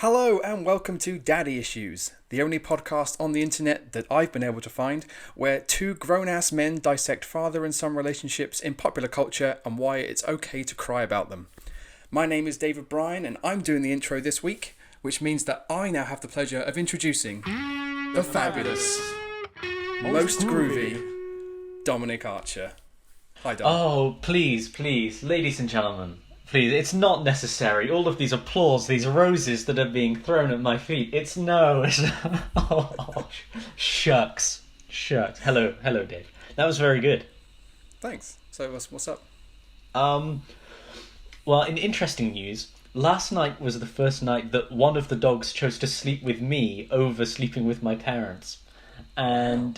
Hello and welcome to Daddy Issues, the only podcast on the internet that I've been able to find where two grown-ass men dissect father and son relationships in popular culture and why it's okay to cry about them. My name is David Bryan and I'm doing the intro this week, which means that I now have the pleasure of introducing the fabulous, most groovy Dominic Archer. Hi, Dom. Oh, please, ladies and gentlemen. Please, it's not necessary. All of these applause, these roses that are being thrown at my feet. It's no. Shucks. Hello, Dave. That was very good. Thanks. So what's up? Well, in interesting news, last night was the first night that one of the dogs chose to sleep with me over sleeping with my parents. And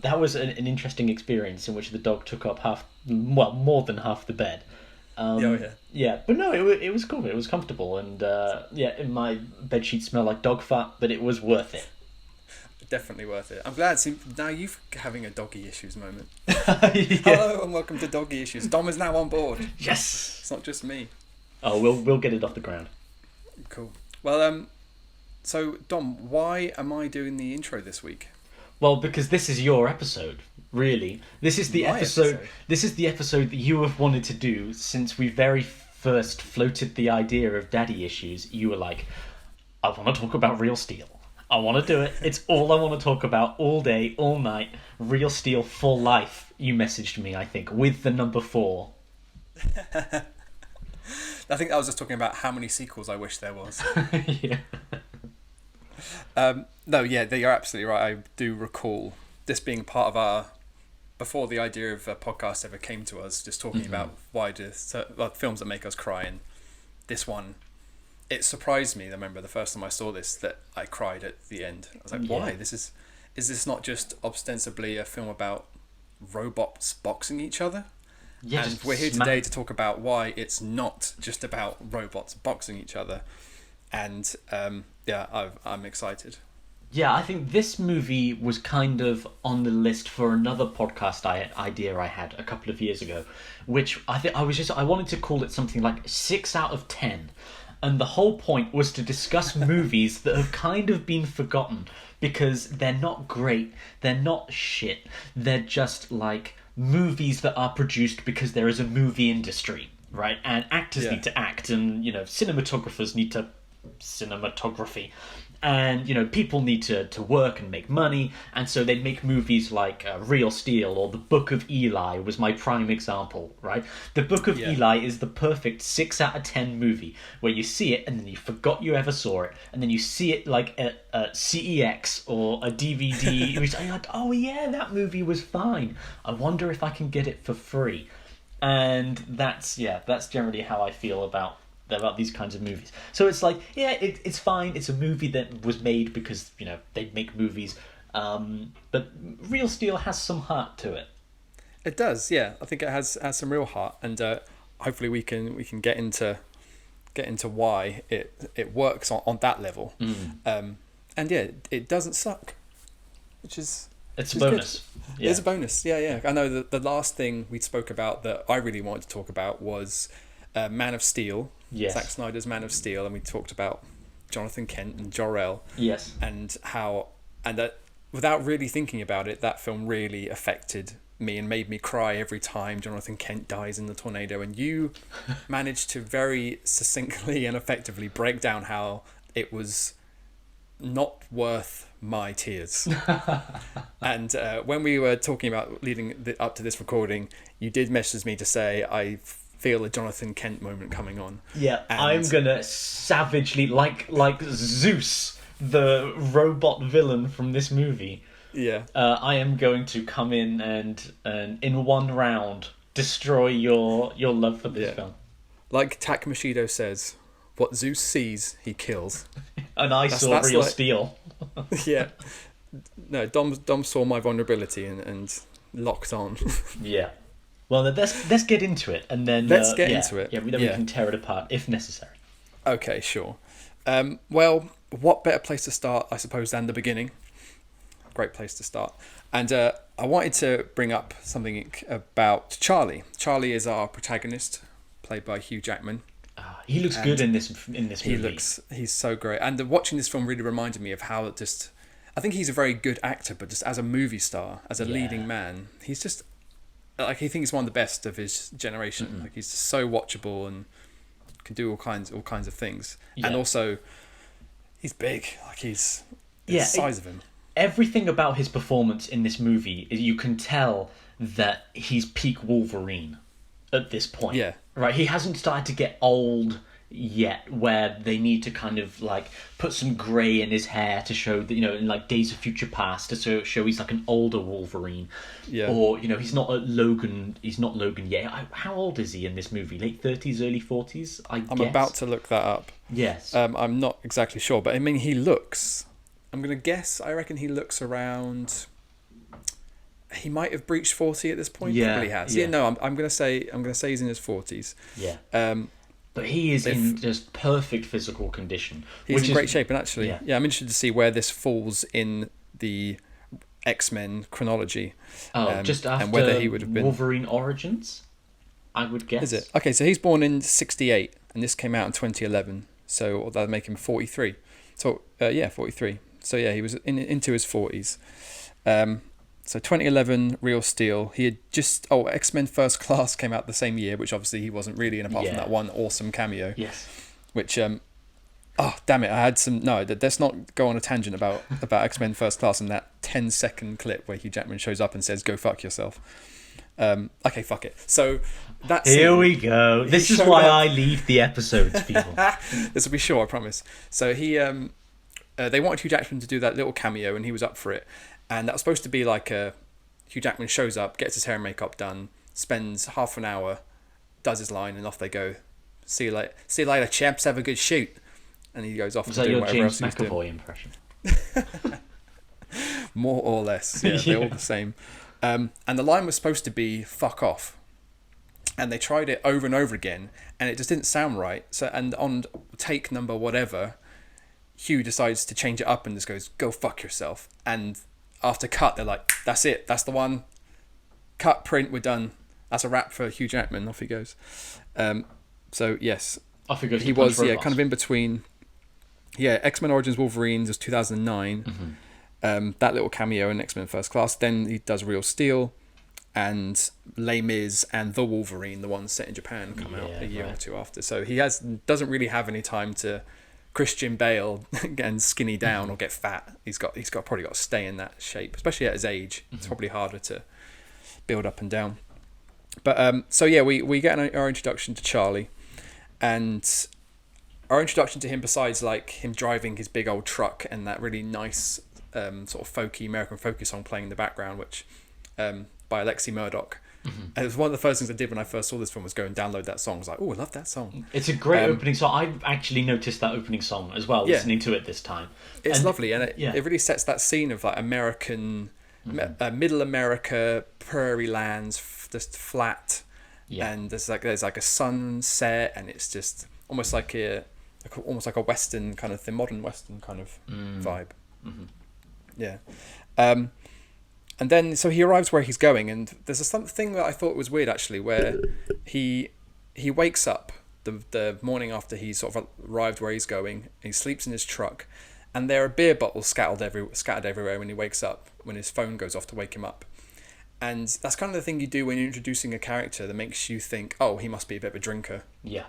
that was an interesting experience in which the dog took up more than half the bed. Yeah, but no, it was cool. It was comfortable, and my bedsheet smelled like dog fart, but it was worth it. Definitely worth it. I'm glad. See, now you're having a doggy issues moment. Yeah. Hello and welcome to Doggy Issues. Dom is now on board. Yes, It's not just me. Oh, we'll get it off the ground. Cool. Well, so Dom, why am I doing the intro this week? Well, because this is your episode. Really, this is the episode. This is the episode that you have wanted to do since we very first floated the idea of daddy issues. You were like, I want to talk about Real Steel. I want to do it. It's all I want to talk about all day, all night. Real Steel for life. You messaged me, I think, with the number 4. I think I was just talking about how many sequels I wish there was. Yeah. No, yeah, you're absolutely right. I do recall this being part of our, before the idea of a podcast ever came to us, just talking about films that make us cry, and this one, it surprised me. I remember the first time I saw this that I cried at the end. I was like, why? Is this not just ostensibly a film about robots boxing each other? Yeah, and we're here today to talk about why it's not just about robots boxing each other. And I'm excited. Yeah, I think this movie was kind of on the list for another podcast idea I had a couple of years ago, which I wanted to call it something like 6 out of 10. And the whole point was to discuss movies that have kind of been forgotten because they're not great, they're not shit, they're just like movies that are produced because there is a movie industry, right? And actors need to act, and cinematographers need to cinematography, and people need to work and make money, and so they make movies like Real Steel or The Book of Eli was my prime example, right? The Book of Eli is the perfect 6 out of 10 movie where you see it and then you forgot you ever saw it, and then you see it like at CEX or a DVD and you're like, oh yeah, that movie was fine, I wonder if I can get it for free. And that's generally how I feel about these kinds of movies. So it's like, it's fine. It's a movie that was made because they make movies, but Real Steel has some heart to it. It does, yeah. I think it has some real heart, and hopefully we can get into why it works on that level. And it doesn't suck, it's a bonus. Yeah. It's a bonus. Yeah. I know the last thing we spoke about that I really wanted to talk about was Man of Steel. Yes. Zack Snyder's Man of Steel, and we talked about Jonathan Kent and Jor-El. Yes. And how, and that without really thinking about it, that film really affected me and made me cry every time Jonathan Kent dies in the tornado. And you managed to very succinctly and effectively break down how it was not worth my tears. And when we were talking about leading up to this recording, you did message me to say, I feel a Jonathan Kent moment coming on. Yeah, and I'm gonna savagely, like Zeus, the robot villain from this movie. Yeah. I am going to come in and in one round destroy your love for this film. Like Tak Mashido says, what Zeus sees, he kills. And I saw Real Steel. Yeah. No, Dom saw my vulnerability and locked on. Yeah. Well, let's get into it, and then let's get into it. Yeah, then we can tear it apart if necessary. Okay, sure. Well, what better place to start, I suppose, than the beginning? Great place to start. And I wanted to bring up something about Charlie. Charlie is our protagonist, played by Hugh Jackman. He looks And good in this movie. He's so great. And watching this film really reminded me of how I think he's a very good actor, but just as a movie star, as a leading man, he's just like, he thinks he's one of the best of his generation. Like, he's just so watchable and can do all kinds of things. And also, he's big. Like, he's the size of him. Everything about his performance in this movie, you can tell that he's peak Wolverine at this point. Yeah. Right? He hasn't started to get old yet, where they need to kind of like put some grey in his hair to show that, in like Days of Future Past, to show he's like an older Wolverine. Yeah. Or, he's not Logan yet. How old is he in this movie? Late 30s, early 40s, I'm about to look that up. Yes. I'm not exactly sure, but I mean, I'm going to guess, I reckon he looks around... He might have breached 40 at this point. Yeah, Probably has. yeah. Yeah, no, I'm going to say he's in his 40s. Yeah. But he is if- in just perfect physical condition. He's in great shape, and actually, Yeah. I'm interested to see where this falls in the X-Men chronology. Just after and whether he would have been... Wolverine Origins, I would guess. Is it? Okay, so he's born in 68, and this came out in 2011, so that'd make him 43. So, 43. So, yeah, he was into his 40s. So 2011, Real Steel. He had just... X-Men First Class came out the same year, which obviously he wasn't really in, apart from that one awesome cameo. Yes. Which... Oh, damn it, I had some... No, let's not go on a tangent about X-Men First Class and that 10-second clip where Hugh Jackman shows up and says, "Go fuck yourself." Okay, fuck it. So, that's... Here we go. This is why I leave the episodes, people. This will be short, I promise. So he... they wanted Hugh Jackman to do that little cameo, and he was up for it. And that was supposed to be like Hugh Jackman shows up, gets his hair and makeup done, spends half an hour, does his line, and off they go. See you later, champs. Have a good shoot. And he goes off Was to that do your whatever James else he's McAvoy doing. impression? More or less, yeah, they're all the same. And the line was supposed to be "fuck off," and they tried it over and over again, and it just didn't sound right. So, and on take number whatever, Hugh decides to change it up and just goes, "Go fuck yourself." And after cut, they're like, "That's it. That's the one. Cut, print, we're done. That's a wrap for Hugh Jackman." Off he goes. So yes, Off he goes. he was kind of in between. Yeah, X-Men Origins Wolverine was 2009. That little cameo in X-Men First Class. Then he does Real Steel, and Les Mis and The Wolverine, the one set in Japan, come out a year or two after. So he doesn't really have any time to Christian Bale and skinny down or get fat. He's probably got to stay in that shape, especially at his age. It's probably harder to build up and down. But so yeah, we get our introduction to Charlie, and our introduction to him, besides like him driving his big old truck and that really nice sort of folky American folky song playing in the background, which by Alexi Murdoch. And it was one of the first things I did when I first saw this film was go and download that song. I was like, oh, I love that song. It's a great opening song. I've actually noticed that opening song as well, listening to it this time. It's lovely, and it really sets that scene of like American, middle America, prairie lands, just flat, and there's like a sunset, and it's just almost like a Western kind of thing, modern Western kind of vibe. Yeah. And then, so he arrives where he's going, and there's something that I thought was weird, actually, where he wakes up the morning after he sort of arrived where he's going, he sleeps in his truck, and there are beer bottles scattered everywhere when he wakes up, when his phone goes off to wake him up. And that's kind of the thing you do when you're introducing a character that makes you think, oh, he must be a bit of a drinker. Yeah.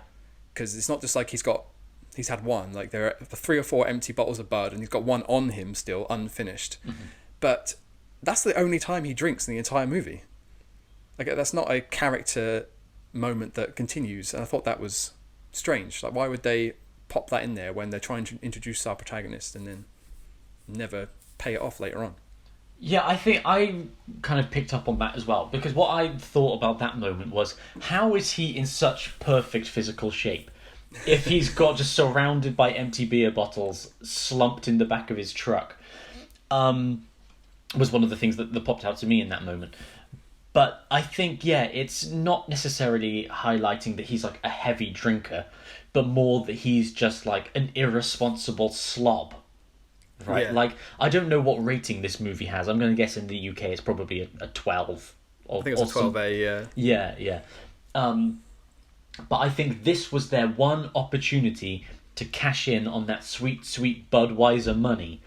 Because it's not just like he's had one, like there are 3 or 4 empty bottles of Bud, and he's got one on him still, unfinished. But that's the only time he drinks in the entire movie. Like, that's not a character moment that continues, and I thought that was strange. Like, why would they pop that in there when they're trying to introduce our protagonist and then never pay it off later on? Yeah, I think I kind of picked up on that as well, because what I thought about that moment was, how is he in such perfect physical shape if he's got just surrounded by empty beer bottles slumped in the back of his truck? Was one of the things that popped out to me in that moment. But I think, it's not necessarily highlighting that he's like a heavy drinker, but more that he's just like an irresponsible slob. Right? Yeah. Like, I don't know what rating this movie has. I'm going to guess in the UK it's probably a 12. I think it's a 12A, yeah. Yeah. But I think this was their one opportunity to cash in on that sweet, sweet Budweiser money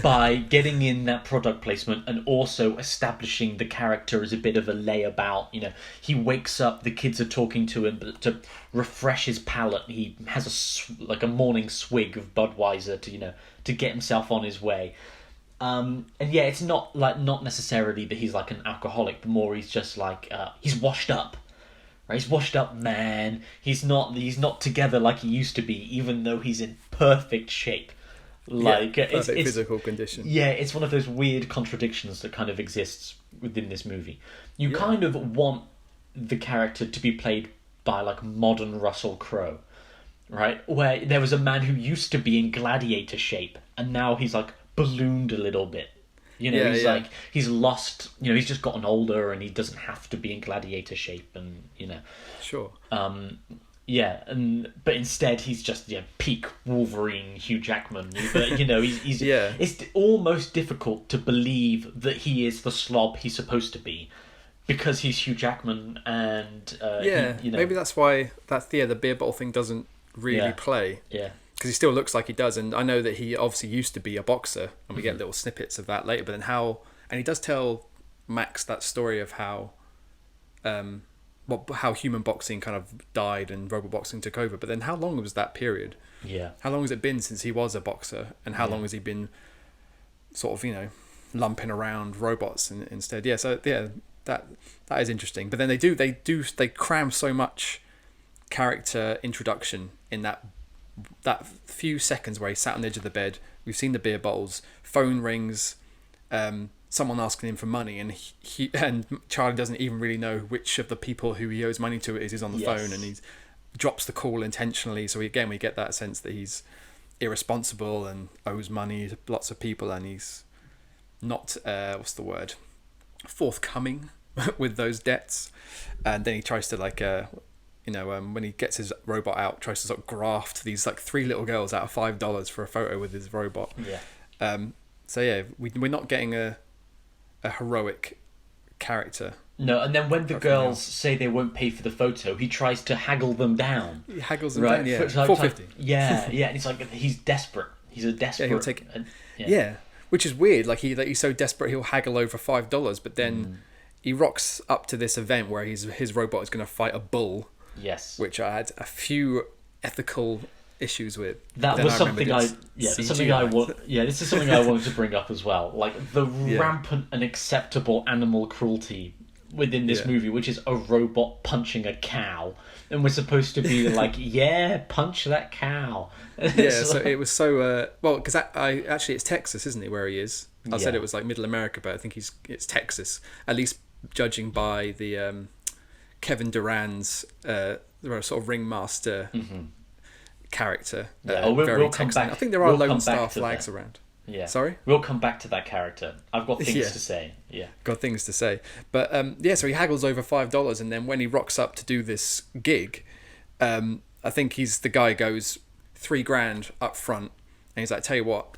by getting in that product placement and also establishing the character as a bit of a layabout. You know, he wakes up, the kids are talking to him, but to refresh his palate, he has like a morning swig of Budweiser to, you know, to get himself on his way. And yeah, it's not necessarily that he's like an alcoholic, but more he's just like he's washed up. Right, he's washed up man. He's not together like he used to be, even though he's in perfect shape. Like perfect physical condition. Yeah, it's one of those weird contradictions that kind of exists within this movie. You kind of want the character to be played by like modern Russell Crowe, right? Where there was a man who used to be in gladiator shape, and now he's like ballooned a little bit. You know, like he's lost. You know, he's just gotten older, and he doesn't have to be in gladiator shape, and you know. Sure. Yeah, but instead he's just peak Wolverine Hugh Jackman. But you know, he's it's almost difficult to believe that he is the slob he's supposed to be, because he's Hugh Jackman, and you know, maybe that's why the beer bottle thing doesn't really play. Yeah. Because he still looks like he does, and I know that he obviously used to be a boxer, and we get little snippets of that later. But then and he does tell Max that story of how human boxing kind of died and robot boxing took over. But then how long was that period? Yeah. How long has it been since he was a boxer, and how long has he been sort of, you know, lumping around robots instead? Yeah, so yeah, that is interesting. But then they cram so much character introduction in that few seconds where he sat on the edge of the bed. We've seen the beer bottles, phone rings, someone asking him for money, and and Charlie doesn't even really know which of the people who he owes money to is on the phone, and he drops the call intentionally. So we get that sense that he's irresponsible and owes money to lots of people, and he's not forthcoming with those debts. And then he tries to when he gets his robot out, tries to sort of graft these like 3 little girls out of $5 for a photo with his robot. So yeah, we're not getting a heroic character. No, and then when the girls say they won't pay for the photo, he tries to haggle them down. He haggles them down, yeah. $4.50. Yeah, and it's like he's desperate. He's a desperate. Yeah, he'll take it. Which is weird. Like he's so desperate he'll haggle over $5, but then he rocks up to this event where his robot is going to fight a bull. Yes. Which I had a few ethical issues with. That was something this is something I wanted to bring up as well. Like the rampant and acceptable animal cruelty within this movie, which is a robot punching a cow, and we're supposed to be like, punch that cow. So it was so because actually it's Texas, isn't it, where he is? I said it was like Middle America, but I think it's Texas, at least judging by the Kevin Durant's sort of ringmaster character. We'll come back. I think there are Lone Star flags around. Yeah. Sorry? We'll come back to that character. I've got things to say. Yeah. Got things to say. But so he haggles over $5, and then when he rocks up to do this gig, I think the guy goes $3,000 up front, and he's like, tell you what,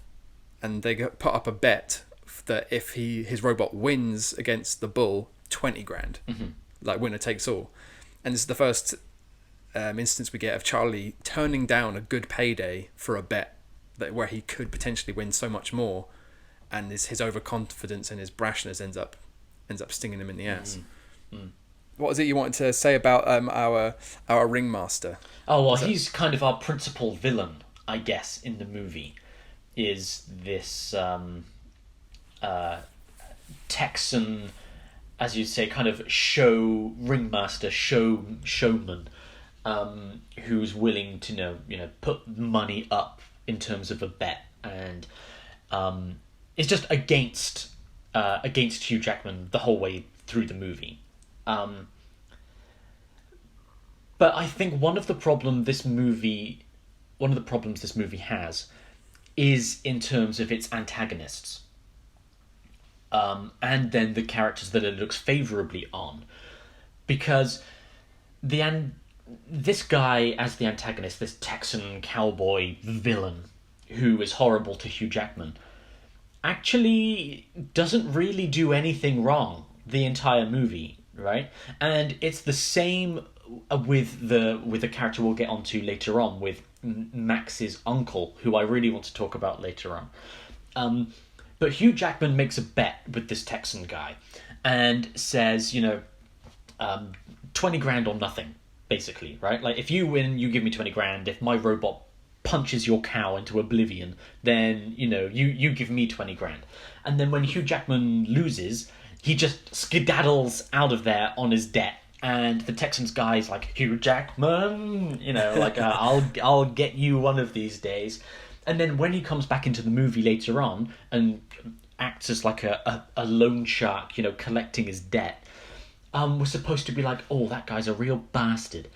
and they put up a bet that if his robot wins against the bull, $20,000. Like winner takes all. And this is the first instance we get of Charlie turning down a good payday for a bet where he could potentially win so much more, and his overconfidence and his brashness ends up stinging him in the ass. What is it you wanted to say about our ringmaster? Oh well, he's kind of our principal villain, I guess, in the movie. Is this Texan, as you'd say, kind of ringmaster, showman, who's willing to put money up in terms of a bet, and is just against Hugh Jackman the whole way through the movie. But I think one of the problems this movie has is in terms of its antagonists. And then the characters that it looks favourably on. Because this guy as the antagonist, this Texan cowboy villain who is horrible to Hugh Jackman, actually doesn't really do anything wrong the entire movie, right? And it's the same with the character we'll get onto later on with Max's uncle, who I really want to talk about later on. But Hugh Jackman makes a bet with this Texan guy, and says, 20 grand or nothing, basically, right? Like, if you win, you give me 20 grand. If my robot punches your cow into oblivion, then, you give me 20 grand. And then when Hugh Jackman loses, he just skedaddles out of there on his debt. And the Texans guy's like, Hugh Jackman, I'll get you one of these days. And then when he comes back into the movie later on and acts as like a loan shark, collecting his debt, we're supposed to be like, oh, that guy's a real bastard.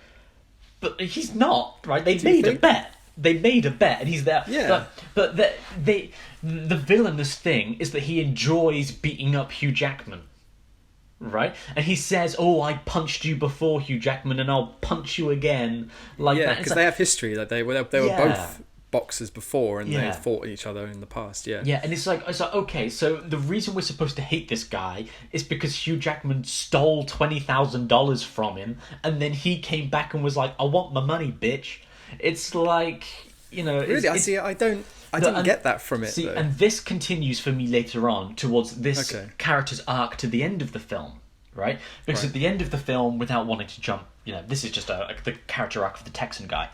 But he's not, right? They made a bet. They made a bet, and he's there. Yeah. But the villainous thing is that he enjoys beating up Hugh Jackman. Right? And he says, oh, I punched you before, Hugh Jackman, and I'll punch you again. Like that. Yeah, because they have history. Like they were both boxers before, and they fought each other in the past. Yeah. Yeah, and it's like, okay, so the reason we're supposed to hate this guy is because Hugh Jackman stole $20,000 from him, and then he came back and was like, I want my money, bitch. It's like, Really, I didn't get that from it. See, though. and this continues for me later on towards this character's arc to the end of the film, right? Because at the end of the film, without wanting to jump, this is just the character arc of the Texan guy.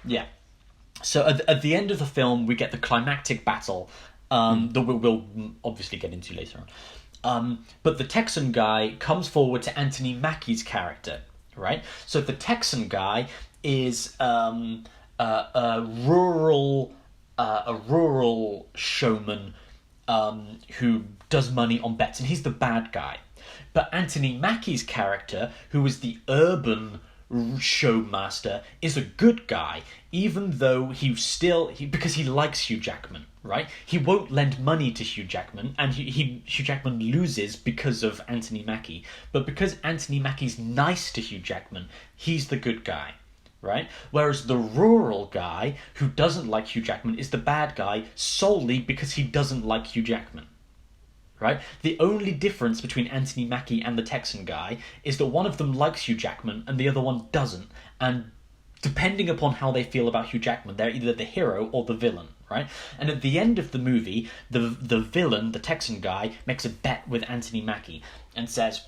Yeah. So at the end of the film, we get the climactic battle that we'll obviously get into later on. But the Texan guy comes forward to Anthony Mackie's character, right? So the Texan guy is a rural showman who does money on bets, and he's the bad guy. But Anthony Mackie's character, who is the urban showmaster, is a good guy, even though because he likes Hugh Jackman, right? He won't lend money to Hugh Jackman, and Hugh Jackman loses because of Anthony Mackie. But because Anthony Mackie's nice to Hugh Jackman, he's the good guy. Right? Whereas the rural guy who doesn't like Hugh Jackman is the bad guy solely because he doesn't like Hugh Jackman. Right? The only difference between Anthony Mackie and the Texan guy is that one of them likes Hugh Jackman and the other one doesn't. And depending upon how they feel about Hugh Jackman, they're either the hero or the villain. Right? And at the end of the movie, the villain, the Texan guy, makes a bet with Anthony Mackie and says,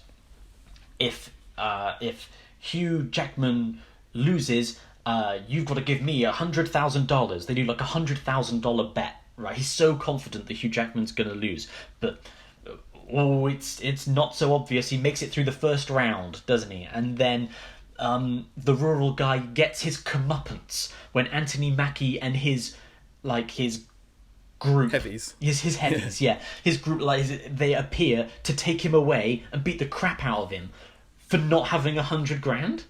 if Hugh Jackman loses, you've got to give me $100,000. They do like $100,000 bet, right? He's so confident that Hugh Jackman's going to lose, but it's not so obvious. He makes it through the first round, doesn't he? And then the rural guy gets his comeuppance when Anthony Mackie and his group heavies. Yes, his heavies. Yeah, his group they appear to take him away and beat the crap out of him for not having $100,000.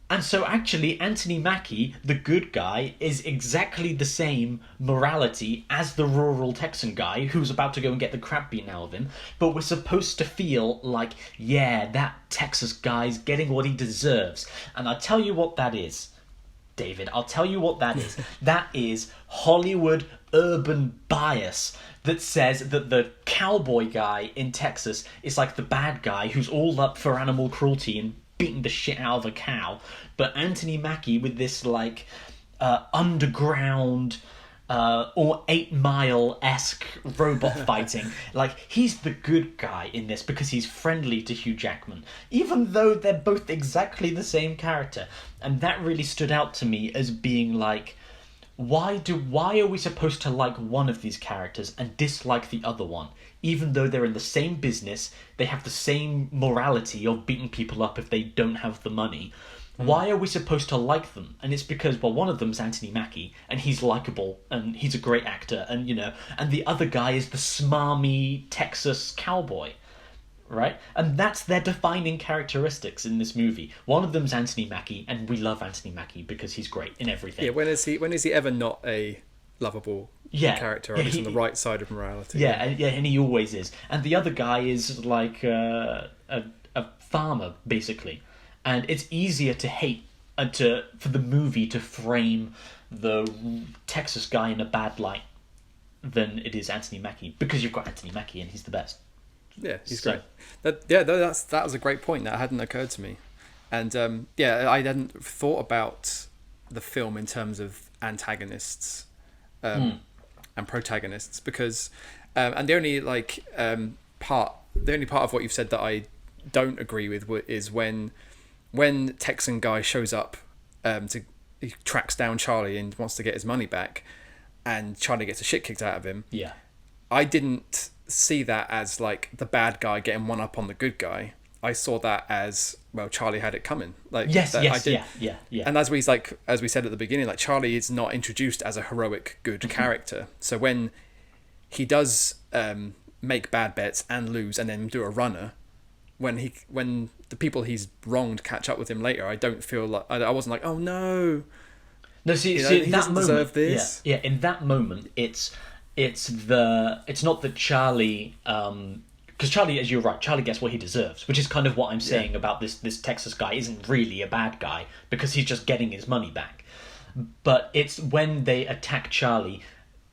And so actually, Anthony Mackie, the good guy, is exactly the same morality as the rural Texan guy who's about to go and get the crap beaten out of him. But we're supposed to feel like, yeah, that Texas guy's getting what he deserves. And I'll tell you what that is, David. I'll tell you what that is. That is Hollywood urban bias that says that the cowboy guy in Texas is like the bad guy who's all up for animal cruelty and beating the shit out of a cow, but Anthony Mackie with this underground or 8 Mile-esque robot fighting, he's the good guy in this because he's friendly to Hugh Jackman, even though they're both exactly the same character. And that really stood out to me as being why are we supposed to like one of these characters and dislike the other one? Even though they're in the same business, they have the same morality of beating people up if they don't have the money. Why are we supposed to like them? And it's because, one of them's Anthony Mackie, and he's likable, and he's a great actor, and and the other guy is the smarmy Texas cowboy, right? And that's their defining characteristics in this movie. One of them's Anthony Mackie, and we love Anthony Mackie because he's great in everything. Yeah, when is he ever not a lovable character, or at least on the right side of morality? And he always is. And the other guy is like a farmer, basically. And it's easier to hate for the movie to frame the Texas guy in a bad light than it is Anthony Mackie, because you've got Anthony Mackie and he's the best. Yeah, he's great. That was a great point. That hadn't occurred to me. And I hadn't thought about the film in terms of antagonists and protagonists, because and the only part of what you've said that I don't agree with is when Texan guy shows up he tracks down Charlie and wants to get his money back, and Charlie gets the shit kicked out of him. Yeah. I didn't see that as like the bad guy getting one up on the good guy. I saw that as, well, Charlie had it coming. Like, yes, I did. yeah. And as we said at the beginning, like, Charlie is not introduced as a heroic good character. So when he does make bad bets and lose and then do a runner, when the people he's wronged catch up with him later, I don't feel like I wasn't like, oh no. No, see, he in that doesn't moment, deserve this. Yeah, in that moment, it's not that Charlie, because Charlie, as you're right, Charlie gets what he deserves, which is kind of what I'm saying about this Texas guy isn't really a bad guy because he's just getting his money back. But it's when they attack Charlie,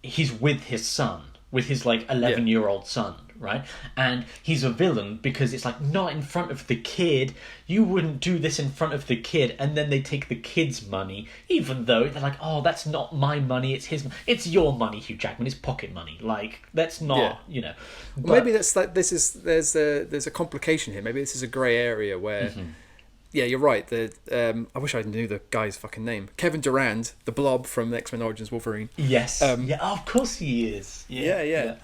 he's with his son, with his 11-year-old son, right? And he's a villain because it's like, not in front of the kid. You wouldn't do this in front of the kid. And then they take the kid's money, even though they're like, oh, that's not my money, it's his. It's your money, Hugh Jackman. It's pocket money. Like, that's not, But, maybe that's like there's a complication here. Maybe this is a grey area where. Mm-hmm. Yeah, you're right. I wish I knew the guy's fucking name. Kevin Durand, the Blob from X-Men Origins Wolverine. Yes. Of course he is. Yeah.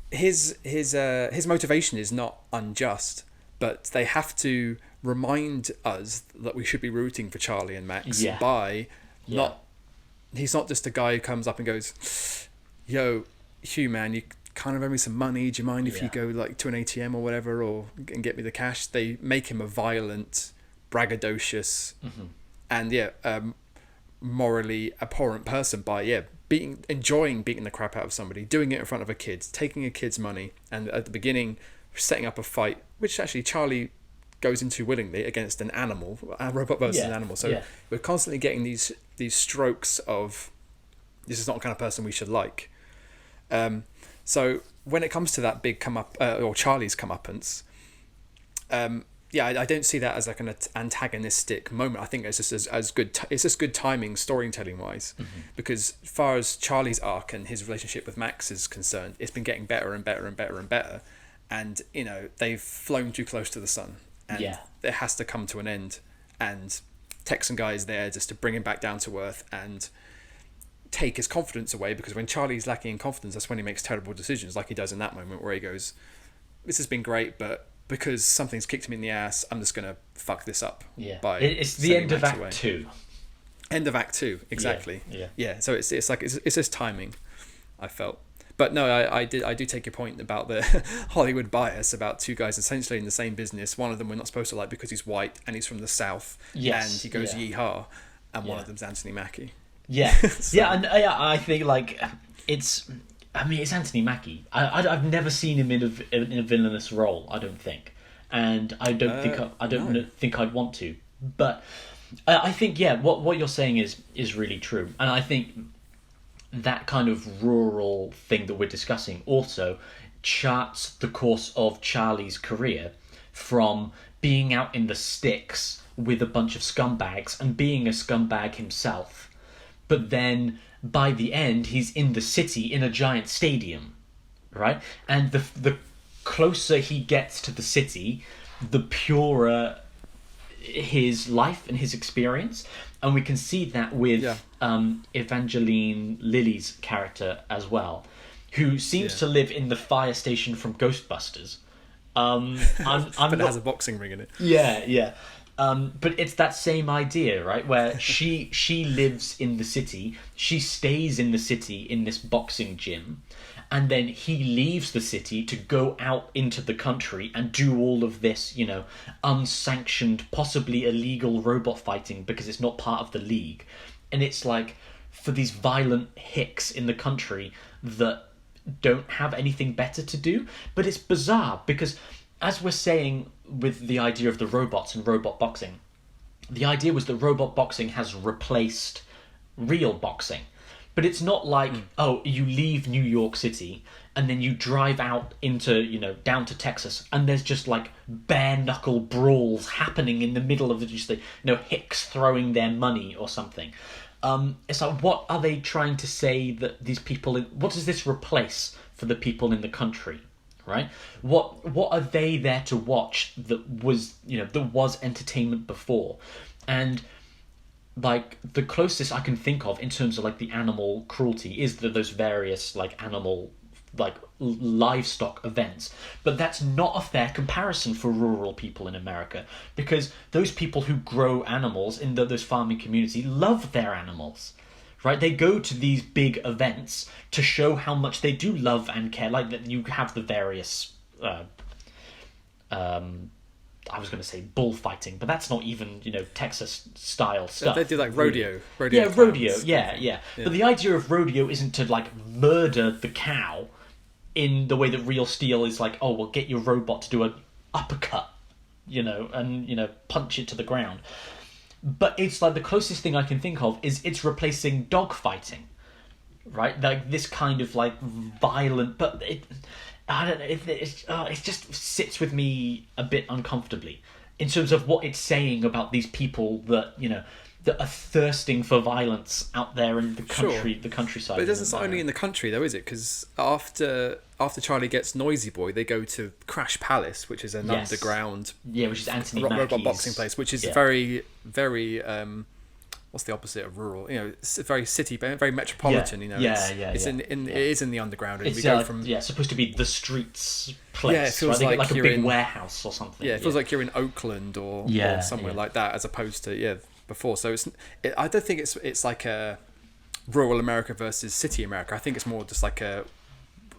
His motivation is not unjust, but they have to remind us that we should be rooting for Charlie and Max by not. He's not just a guy who comes up and goes, "Yo, Hugh, man, you kind of owe me some money. Do you mind if you go to an ATM or whatever, and get me the cash?" They make him a violent, braggadocious, and morally abhorrent person by enjoying beating the crap out of somebody, doing it in front of a kid, taking a kid's money, and at the beginning setting up a fight, which actually Charlie goes into willingly against an animal, a robot versus an animal. So we're constantly getting these strokes of, this is not the kind of person we should like. So when it comes to that big or Charlie's comeuppance, I don't see that as like an antagonistic moment. I think it's just as good. It's just good timing, storytelling wise, because as far as Charlie's arc and his relationship with Max is concerned, it's been getting better and better and better and better. And they've flown too close to the sun, and it has to come to an end. And Texan guy is there just to bring him back down to earth and take his confidence away, because when Charlie's lacking in confidence, that's when he makes terrible decisions, like he does in that moment where he goes, "This has been great, but because something's kicked me in the ass, I'm just gonna fuck this up." It's the end of Act 2. End of Act 2, exactly. Yeah. So it's just timing, I felt. But no, I do take your point about the Hollywood bias about two guys essentially in the same business. One of them we're not supposed to like because he's white and he's from the South, and he goes yeehaw, and one of them's Anthony Mackie. Yeah, I think it's Anthony Mackie. I've never seen him in a villainous role, I don't think, and I don't think I'd want to. But I think what you're saying is really true, and I think that kind of rural thing that we're discussing also charts the course of Charlie's career from being out in the sticks with a bunch of scumbags and being a scumbag himself. But then, by the end, he's in the city in a giant stadium, right? And the closer he gets to the city, the purer his life and his experience. And we can see that with Evangeline Lilly's character as well, who seems to live in the fire station from Ghostbusters. But it has a boxing ring in it. Yeah. But it's that same idea, right? Where she lives in the city, she stays in the city in this boxing gym, and then he leaves the city to go out into the country and do all of this, unsanctioned, possibly illegal robot fighting because it's not part of the league. And it's like, for these violent hicks in the country that don't have anything better to do. But it's bizarre because, as we're saying with the idea of the robots and robot boxing, the idea was that robot boxing has replaced real boxing. But it's not like, oh, you leave New York City and then you drive out into, down to Texas, and there's just like bare knuckle brawls happening in the middle of just the, hicks throwing their money or something. It's like, what are they trying to say that these people, what does this replace for the people in the country? Right? What are they there to watch that was entertainment before? And like the closest I can think of in terms of like the animal cruelty is those various like animal like livestock events, but that's not a fair comparison for rural people in America, because those people who grow animals in those farming communities love their animals, right? They go to these big events to show how much they do love and care. Like that, you have the various I was going to say bullfighting, but that's not even, Texas style stuff. They do like rodeo. Yeah, rodeo. Yeah. But the idea of rodeo isn't to like murder the cow in the way that Real Steel is like, oh, well, get your robot to do an uppercut, and, punch it to the ground. But it's like the closest thing I can think of is it's replacing dogfighting, right? Like this kind of like violent, but I don't know. It just sits with me a bit uncomfortably in terms of what it's saying about these people that that are thirsting for violence out there in the country, the countryside. But it doesn't only in the country though, is it? Because after Charlie gets Noisy Boy, they go to Crash Palace, which is an underground, which is Anthony Mackie's robot boxing place, which is very, very. What's the opposite of rural? It's very city, very metropolitan. It is in the underground, and it's we go from supposed to be the streets place. Yeah, it feels right? like a you're big in warehouse or something. Yeah, it feels like you're in Oakland or somewhere like that, as opposed to before. So I don't think it's like a rural America versus city America. I think it's more just like a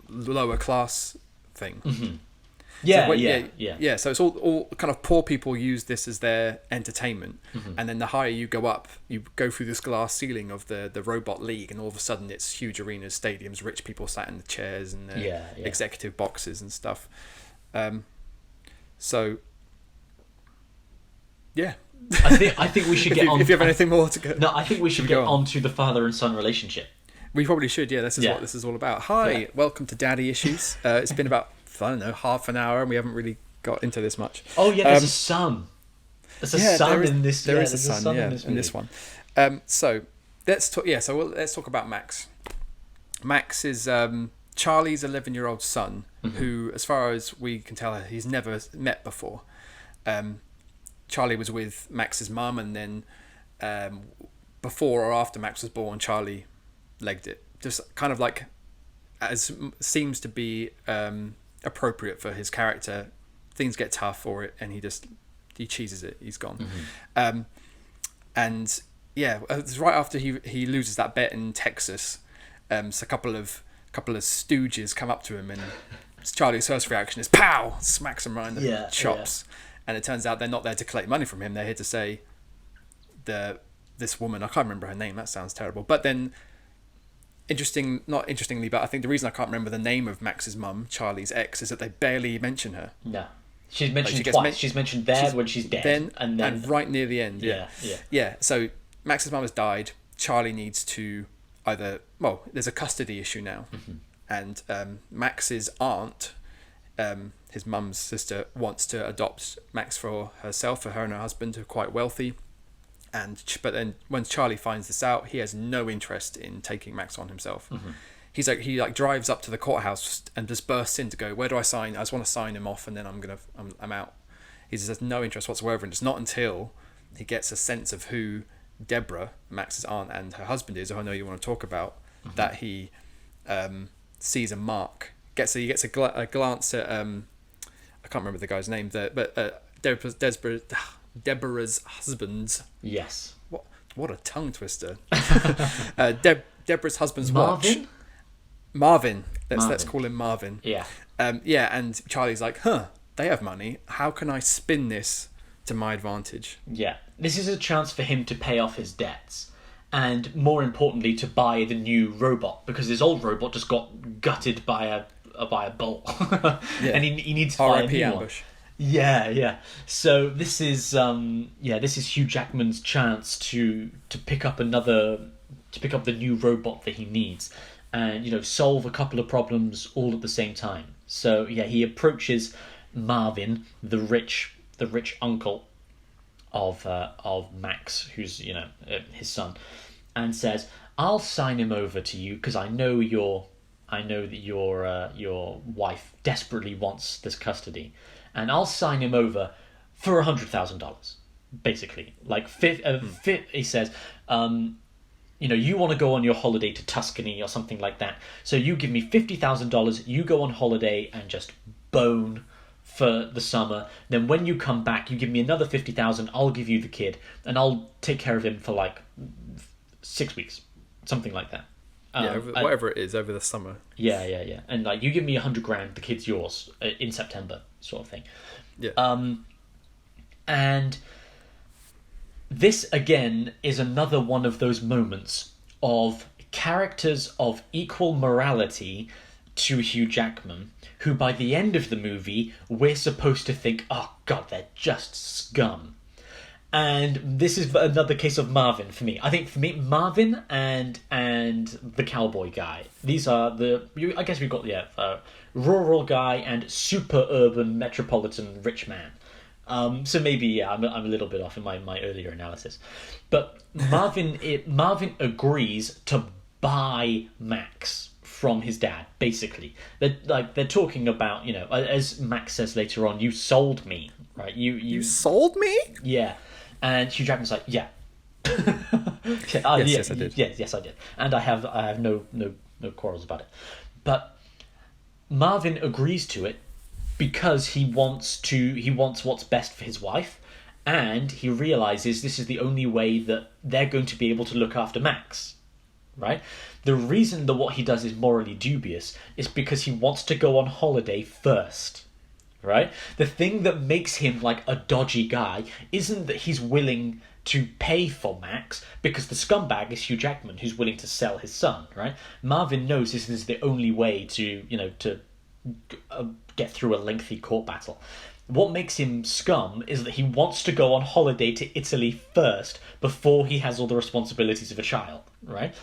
lower class thing. Mm-hmm. So it's all kind of poor people use this as their entertainment, and then the higher you go up, you go through this glass ceiling of the robot league, and all of a sudden it's huge arenas, stadiums, rich people sat in the chairs and executive boxes and stuff. I think we should get on. If you have anything more to go, no, I think we should get on to the father and son relationship. We probably should. Yeah, this is what this is all about. Hi, welcome to Daddy Issues. It's been about, I don't know, half an hour, and we haven't really got into this much. Oh yeah, there's a son. There's a son in this. There is a son. In this one. So let's talk. Yeah, so let's talk about Max. Max is Charlie's 11-year-old son, who, as far as we can tell, he's never met before. Charlie was with Max's mum, and then before or after Max was born, Charlie legged it. Just kind of like, as seems to be appropriate for his character. Things get tough and he cheeses it. He's gone. And yeah, it's right after he loses that bet in Texas. So a couple of stooges come up to him, and Charlie's first reaction is pow, smacks him right in the chops. And it turns out they're not there to collect money from him. They're here to say this woman, I can't remember her name. That sounds terrible. But then, not interestingly, but I think the reason I can't remember the name of Max's mum, Charlie's ex, is that they barely mention her. No. She's mentioned twice. She's mentioned when she's dead. And right near the end. Yeah. So Max's mum has died. Charlie needs to there's a custody issue now. And Max's aunt, his mum's sister, wants to adopt Max for herself, for her and her husband, who are quite wealthy. But then when Charlie finds this out, he has no interest in taking Max on himself. He drives up to the courthouse and just bursts in to go, where do I sign? I just want to sign him off, and then I'm out. He just has no interest whatsoever, and it's not until he gets a sense of who Deborah, Max's aunt, and her husband is, who I know you want to talk about, that he sees a mark. He gets a glance at I can't remember the guy's name there, but Deborah's husband's. Yes. What a tongue twister. Deborah's husband's Marvin? watch. Marvin. Let's call him Marvin. Yeah. And Charlie's like, they have money. How can I spin this to my advantage? Yeah. This is a chance for him to pay off his debts. And more importantly, to buy the new robot, because his old robot just got gutted by a bull. And he needs to buy a new ambush. one. Yeah. So this is Hugh Jackman's chance to pick up another to pick up the new robot that he needs, and solve a couple of problems all at the same time. So yeah, he approaches Marvin, the rich uncle of Max, who's his son, and says, "I'll sign him over to you because I know that your wife desperately wants this custody, and I'll sign him over for $100,000, basically. Like he says, you want to go on your holiday to Tuscany or something like that. So you give me $50,000. You go on holiday and just bone for the summer. Then when you come back, you give me another $50,000. I'll give you the kid, and I'll take care of him for like 6 weeks, something like that." Whatever it is over the summer. Yeah. And like, you give me $100,000, the kid's yours in September, sort of thing. Yeah. And this again is another one of those moments of characters of equal morality to Hugh Jackman, who by the end of the movie we're supposed to think, oh god, they're just scum. And this is another case of Marvin for me. I think for me, Marvin and the cowboy guy. These are I guess we've got rural guy and super urban metropolitan rich man. So maybe I'm a little bit off in my earlier analysis, but Marvin agrees to buy Max from his dad. Basically, they're talking about, as Max says later on, "You sold me, right? You sold me?" Yeah. And Hugh Jackman's like, yeah. Yes, I did. Yes, I did. And I have no quarrels about it. But Marvin agrees to it because he wants what's best for his wife, and he realizes this is the only way that they're going to be able to look after Max, right? The reason that what he does is morally dubious is because he wants to go on holiday first. Right? The thing that makes him like a dodgy guy isn't that he's willing to pay for Max, because the scumbag is Hugh Jackman, who's willing to sell his son, right? Marvin knows this is the only way to get through a lengthy court battle. What makes him scum is that he wants to go on holiday to Italy first before he has all the responsibilities of a child, right?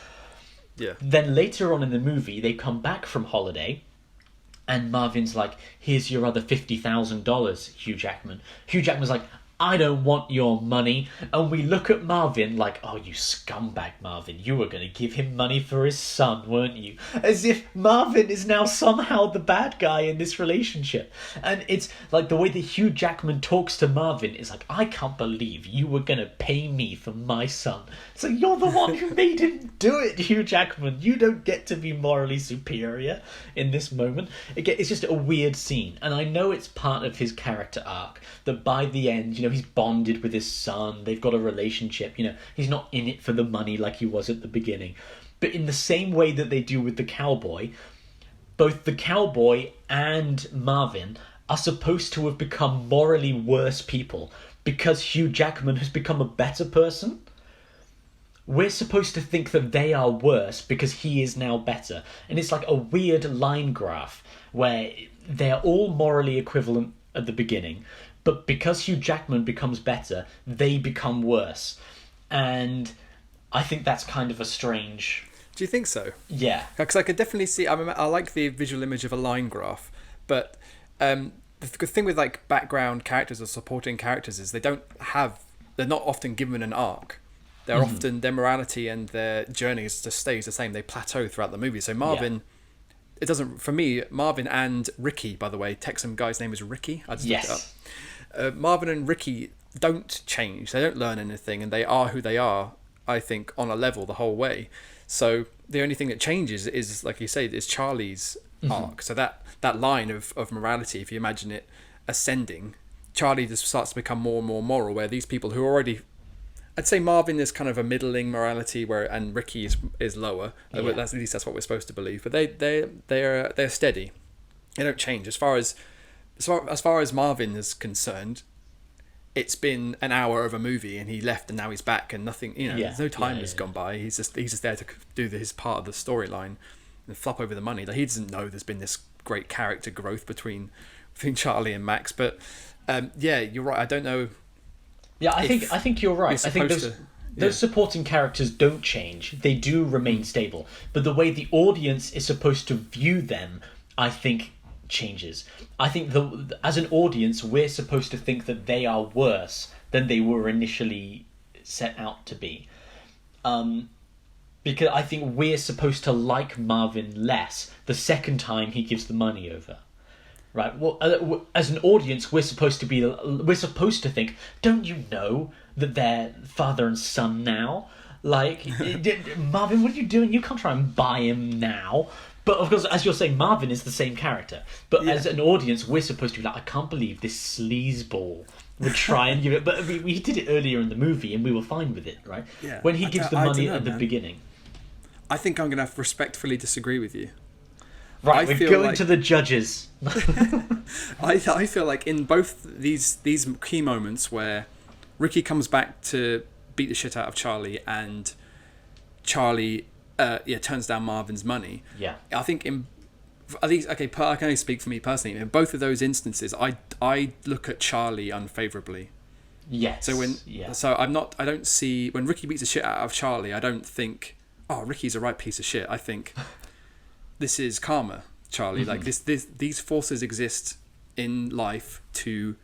Yeah. Then later on in the movie, they come back from holiday, and Marvin's like, "Here's your other $50,000, Hugh Jackman." Hugh Jackman's like, "I don't want your money." And we look at Marvin like, "Oh, you scumbag, Marvin. You were going to give him money for his son, weren't you?" As if Marvin is now somehow the bad guy in this relationship. And it's like the way that Hugh Jackman talks to Marvin is like, "I can't believe you were going to pay me for my son." So you're the one who made him do it, Hugh Jackman. You don't get to be morally superior in this moment. It's just a weird scene. And I know it's part of his character arc that by the end, he's bonded with his son. They've got a relationship. He's not in it for the money like he was at the beginning. But in the same way that they do with the cowboy, both the cowboy and Marvin are supposed to have become morally worse people because Hugh Jackman has become a better person. We're supposed to think that they are worse because he is now better. And it's like a weird line graph where they're all morally equivalent at the beginning, but because Hugh Jackman becomes better, they become worse. And I think that's kind of a strange... Do you think so? Yeah. Because I could definitely see... I like the visual image of a line graph, but the thing with like background characters or supporting characters is they're not often given an arc. They're often, their morality and their journeys just stays the same. They plateau throughout the movie. So Marvin... It doesn't... For me, Marvin and Ricky, by the way, Texan guy's name is Ricky. I just looked it up. Marvin and Ricky don't change. They don't learn anything, and they are who they are, I think, on a level the whole way. So the only thing that changes is, like you say, is Charlie's arc. So that line of morality, if you imagine it ascending, Charlie just starts to become more and more moral, where these people who are already... I'd say Marvin is kind of a middling morality, and Ricky is lower. Yeah. At least that's what we're supposed to believe. But they're steady. They don't change. As far as Marvin is concerned, it's been an hour of a movie and he left and now he's back and nothing. There's no time has gone by. He's just there to do his part of the storyline and flop over the money. Like, he doesn't know there's been this great character growth between Charlie and Max. But you're right. I don't know. Yeah, I think you're right. I think Those supporting characters don't change. They do remain stable. But the way the audience is supposed to view them, I think, changes. I think as an audience, we're supposed to think that they are worse than they were initially set out to be. Because I think we're supposed to like Marvin less the second time he gives the money over. Right. Well, as an audience, we're supposed to think, don't you know that they're father and son now? Like, Marvin, what are you doing? You can't try and buy him now. But of course, as you're saying, Marvin is the same character. But as an audience, we're supposed to be like, I can't believe this sleazeball would try and give it. But we did it earlier in the movie, and we were fine with it, right? Yeah. When he gives the money at the beginning. I think I'm going to have to respectfully disagree with you. Right, we're going to the judges. I feel like in both these key moments where Ricky comes back to beat the shit out of Charlie and Charlie turns down Marvin's money. Yeah. I think at least I can only speak for me personally. In both of those instances, I look at Charlie unfavorably. Yes. So I don't see when Ricky beats the shit out of Charlie, I don't think, oh, Ricky's a right piece of shit. I think this is karma, Charlie. Like these forces exist in life to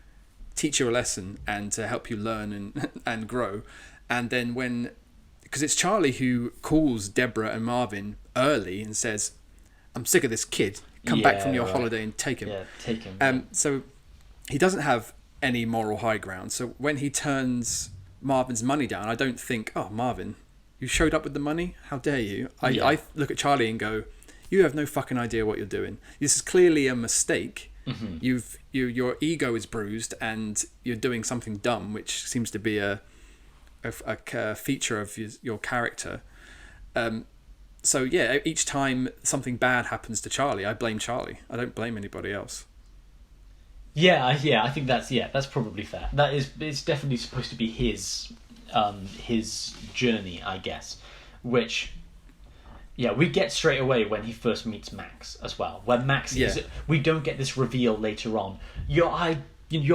teach you a lesson and to help you learn and grow. And then because it's Charlie who calls Deborah and Marvin early and says, I'm sick of this kid. Come back from your holiday and take him. Yeah, take him. So he doesn't have any moral high ground. So when he turns Marvin's money down, I don't think, oh, Marvin, you showed up with the money? How dare you? I look at Charlie and go, you have no fucking idea what you're doing. This is clearly a mistake. Mm-hmm. Your ego is bruised and you're doing something dumb, which seems to be a feature of your character. So yeah, each time something bad happens to Charlie, I blame Charlie. I don't blame anybody else. Yeah, I think that's probably fair. It's definitely supposed to be his journey, I guess, which. Yeah, we get straight away when he first meets Max as well. When Max is, we don't get this reveal later on. Your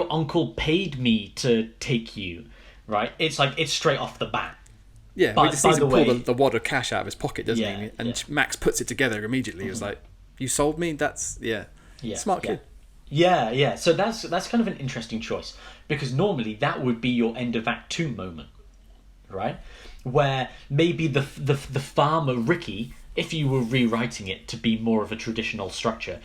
uncle paid me to take you, right? It's like it's straight off the bat. Yeah, we just see him pull the wad of cash out of his pocket, doesn't he? And Max puts it together immediately. He was like, "You sold me." That's smart kid. Yeah. So that's kind of an interesting choice because normally that would be your end of Act 2 moment, right? Where maybe the farmer Ricky, if you were rewriting it to be more of a traditional structure,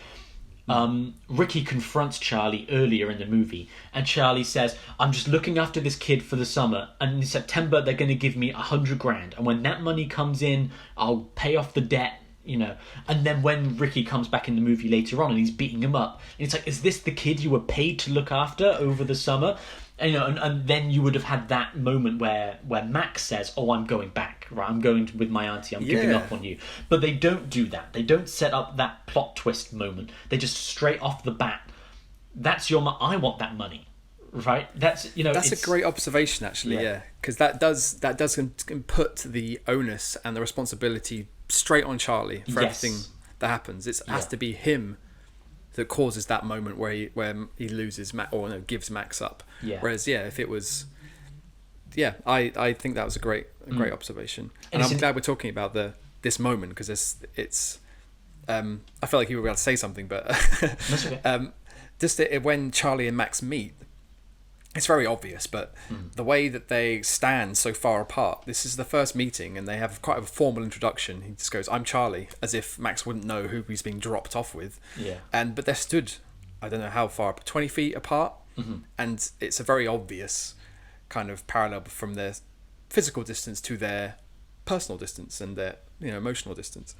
Ricky confronts Charlie earlier in the movie, and Charlie says, "I'm just looking after this kid for the summer, and in September they're going to give me $100,000, and when that money comes in, I'll pay off the debt." And then when Ricky comes back in the movie later on and he's beating him up, and it's like, is this the kid you were paid to look after over the summer? And then you would have had that moment where Max says, "Oh, I'm going back. Right, I'm going with my auntie. I'm giving up on you." But they don't do that. They don't set up that plot twist moment. They just straight off the bat, "That's I want that money." Right? That's a great observation, actually. Yeah, because that does put the onus and the responsibility straight on Charlie for everything that happens. It has to be him that causes that moment where he loses gives Max up. Yeah. Whereas if it was, I think that was a great observation, and I'm glad we're talking about this moment because it's I feel like you were about to say something, but that's okay. Just when Charlie and Max meet. It's very obvious, but the way that they stand so far apart, this is the first meeting and they have quite a formal introduction. He just goes, "I'm Charlie," as if Max wouldn't know who he's being dropped off with. Yeah. But they're stood, I don't know how far, 20 feet apart. Mm-hmm. And it's a very obvious kind of parallel from their physical distance to their personal distance and their emotional distance.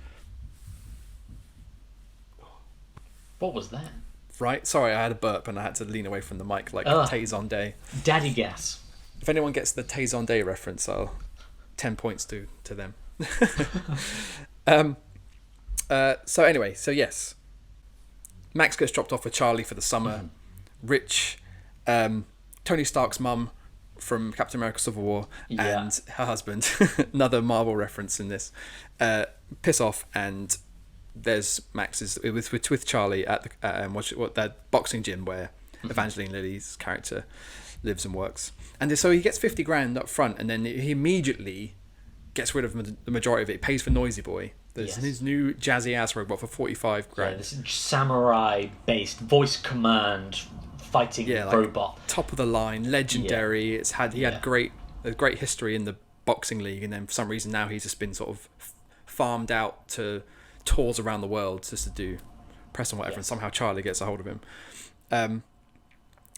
What was that? Right? Sorry, I had a burp and I had to lean away from the mic like Taizon Day. Daddy gas. If anyone gets the Taizon Day reference, I'll 10 points to them. So yes. Max gets dropped off with Charlie for the summer. Rich, Tony Stark's mum from Captain America Civil War and her husband, another Marvel reference in this, piss off, and there's Max's with Charlie at that boxing gym where Evangeline Lilly's character lives and works. And so he gets 50 grand up front, and then he immediately gets rid of the majority of it. He pays for Noisy Boy. There's his new jazzy ass robot for 45 grand. Yeah, this samurai based voice command fighting robot. Top of the line, legendary. Yeah. He had a great history in the boxing league, and then for some reason now he's just been sort of farmed out to tours around the world just to do press and whatever, and somehow Charlie gets a hold of him.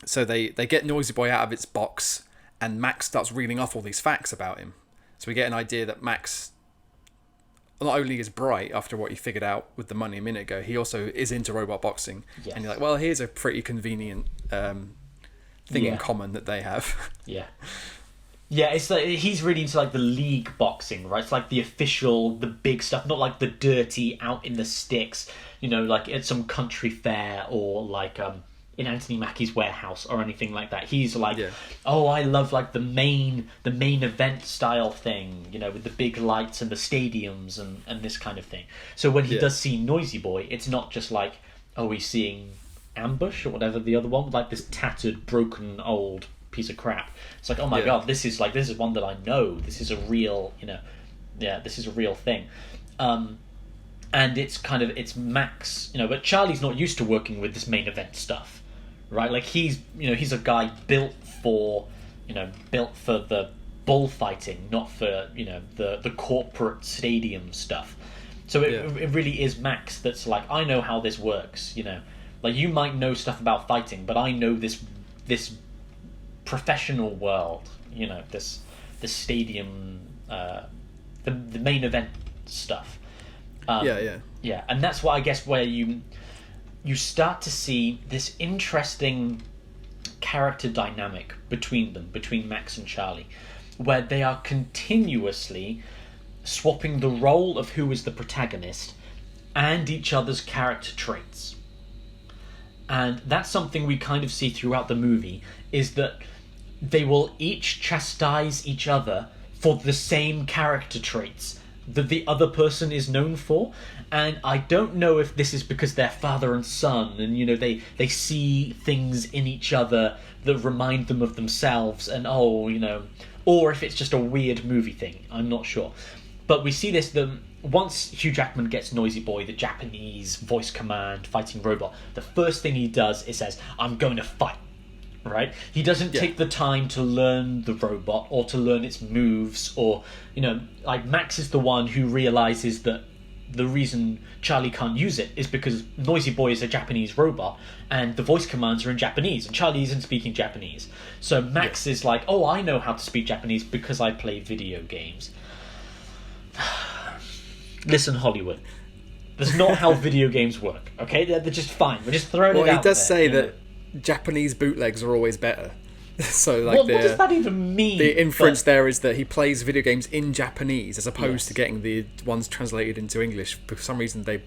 So they get Noisy Boy out of its box, and Max starts reeling off all these facts about him. So we get an idea that Max not only is bright after what he figured out with the money a minute ago, he also is into robot boxing. Yes. And you're like, well, here's a pretty convenient thing in common that they have. Yeah. Yeah, it's like he's really into like the league boxing, right? It's like the official, the big stuff, not like the dirty out in the sticks, like at some country fair or like in Anthony Mackie's warehouse or anything like that. He's like, oh, I love like the main event style thing, with the big lights and the stadiums and this kind of thing. So when he does see Noisy Boy, it's not just like, oh, he's seeing Ambush or whatever the other one, like this tattered, broken, old piece of crap. It's like, oh my god, this is one that I know. This is a real, this is a real thing. And it's Max, but Charlie's not used to working with this main event stuff, right? Like he's a guy built for the bullfighting, not for, the corporate stadium stuff. So it really is Max that's like, I know how this works, like you might know stuff about fighting, but I know this professional world, this stadium, the main event stuff. Yeah, and that's why I guess where you start to see this interesting character dynamic between Max and Charlie, where they are continuously swapping the role of who is the protagonist and each other's character traits. And that's something we kind of see throughout the movie, is that they will each chastise each other for the same character traits that the other person is known for. And I don't know if this is because they're father and son, and they see things in each other that remind them of themselves, and or if it's just a weird movie thing. I'm not sure. But we see this, once Hugh Jackman gets Noisy Boy, the Japanese voice command fighting robot, the first thing he does is says, I'm going to fight. Right? He doesn't take the time to learn the robot or to learn its moves, or, like Max is the one who realizes that the reason Charlie can't use it is because Noisy Boy is a Japanese robot and the voice commands are in Japanese and Charlie isn't speaking Japanese. So Max is like, oh, I know how to speak Japanese because I play video games. Listen, Hollywood. That's not how video games work, okay? They're just fine. We're just throwing it out there. Well, he does say that Japanese bootlegs are always better. So like what does that even mean? The inference there is that he plays video games in Japanese as opposed to getting the ones translated into English. For some reason they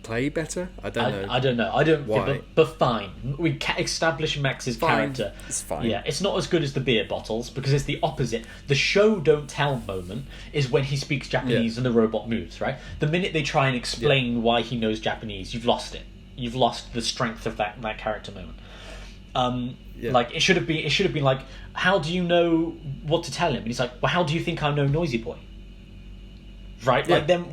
play better. I don't know. I don't know. I don't. Why? But fine. We establish Max's character. It's fine. Yeah, it's not as good as the beer bottles because it's the opposite. The show don't tell moment is when he speaks Japanese and the robot moves. Right. The minute they try and explain why he knows Japanese, you've lost it. You've lost the strength of that character moment. Like it should have been like, how do you know what to tell him? And he's like, well, how do you think I know Noisy Boy? Right? Like then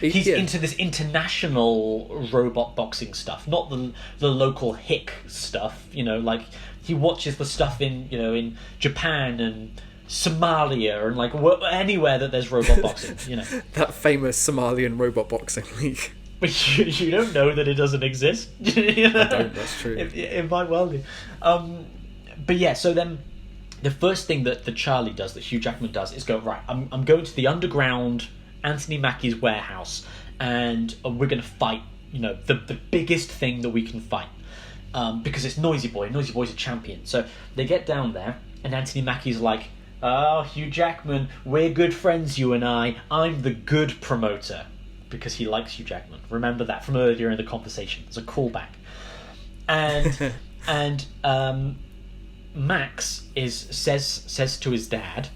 he's into this international robot boxing stuff, not the local hick stuff. Like he watches the stuff in Japan and Somalia and like anywhere that there's robot boxing. That famous Somalian robot boxing league. But you don't know that it doesn't exist. I don't, that's true. It might well do. But yeah, so then the first thing that Charlie does, that Hugh Jackman does, is go, right, I'm going to the underground Anthony Mackie's warehouse and we're going to fight, the biggest thing that we can fight. Because it's Noisy Boy. Noisy Boy's a champion. So they get down there and Anthony Mackie's like, oh, Hugh Jackman, we're good friends, you and I. I'm the good promoter. Because he likes Hugh Jackman. Remember that from earlier in the conversation. It's a callback. And Max says to his dad,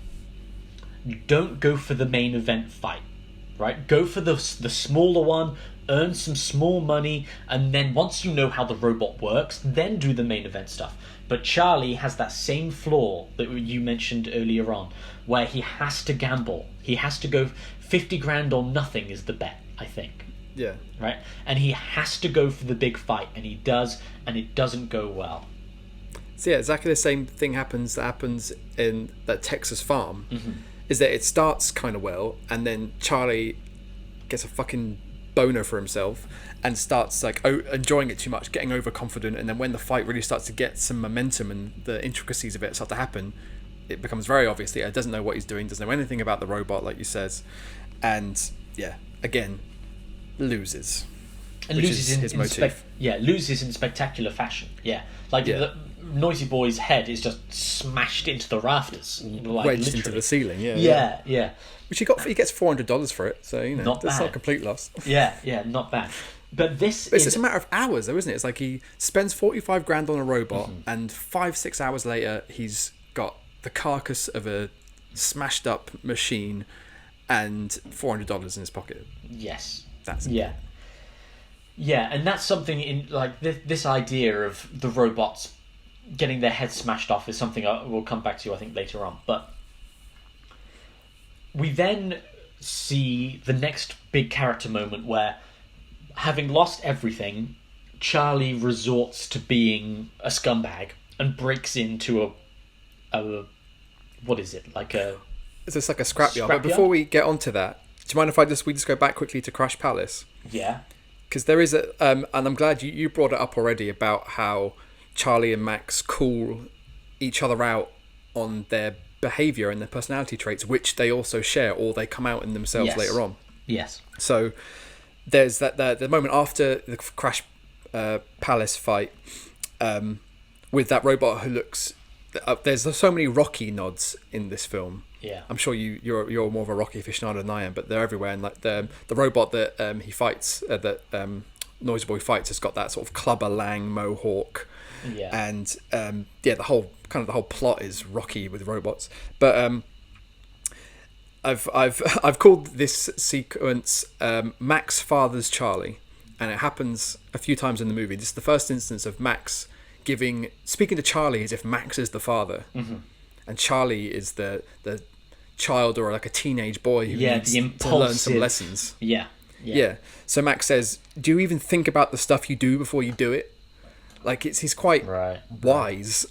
don't go for the main event fight, right? Go for the smaller one, earn some small money, and then once you know how the robot works, then do the main event stuff. But Charlie has that same flaw that you mentioned earlier on, where he has to gamble. He has to go 50 grand or nothing is the bet, I think. Yeah. Right? And he has to go for the big fight, and he does, and it doesn't go well. So yeah, exactly the same thing happens in that Texas farm. Is that it starts kind of well, and then Charlie gets a fucking boner for himself and starts like enjoying it too much, getting overconfident, and then when the fight really starts to get some momentum and the intricacies of it start to happen, it becomes very obvious that he doesn't know what he's doing, doesn't know anything about the robot, like you says, and yeah, again, loses. And loses his motive. Loses in spectacular fashion. Yeah, the Noisy Boy's head is just smashed into the rafters, like, wedged literally into the ceiling. Yeah. Which he gets $400 for it, so not that's bad. not a complete loss. Yeah, not bad. But it's a matter of hours, though, isn't it? It's like he spends 45 grand on a robot, and 5-6 hours later, he's got the carcass of a smashed up machine and $400 in his pocket. Yes. That's yeah, and that's something in like this idea of the robots getting their heads smashed off is something we'll come back to, I think, later on. But we then see the next big character moment where, having lost everything, Charlie resorts to being a scumbag and breaks into a what is it, like a... It's just like a scrapyard. But before we get onto that, do you mind if we just go back quickly to Crash Palace? Yeah. Because there is and I'm glad you brought it up already about how Charlie and Max call each other out on their behaviour and their personality traits, which they also share, or they come out in themselves later on. Yes. So there's the moment after the Crash Palace fight with that robot who looks... there's so many Rocky nods in this film. Yeah. I'm sure you're more of a Rocky aficionado than I am, but they're everywhere. And like the robot that he fights, Noisy Boy fights, has got that sort of Clubber Lang mohawk. Yeah. And the whole plot is Rocky with robots. But I've called this sequence Max fathers Charlie, and it happens a few times in the movie. This is the first instance of Max speaking to Charlie as if Max is the father, and Charlie is the child or like a teenage boy who needs to learn some lessons. Yeah. So Max says, "Do you even think about the stuff you do before you do it?" Like he's quite wise,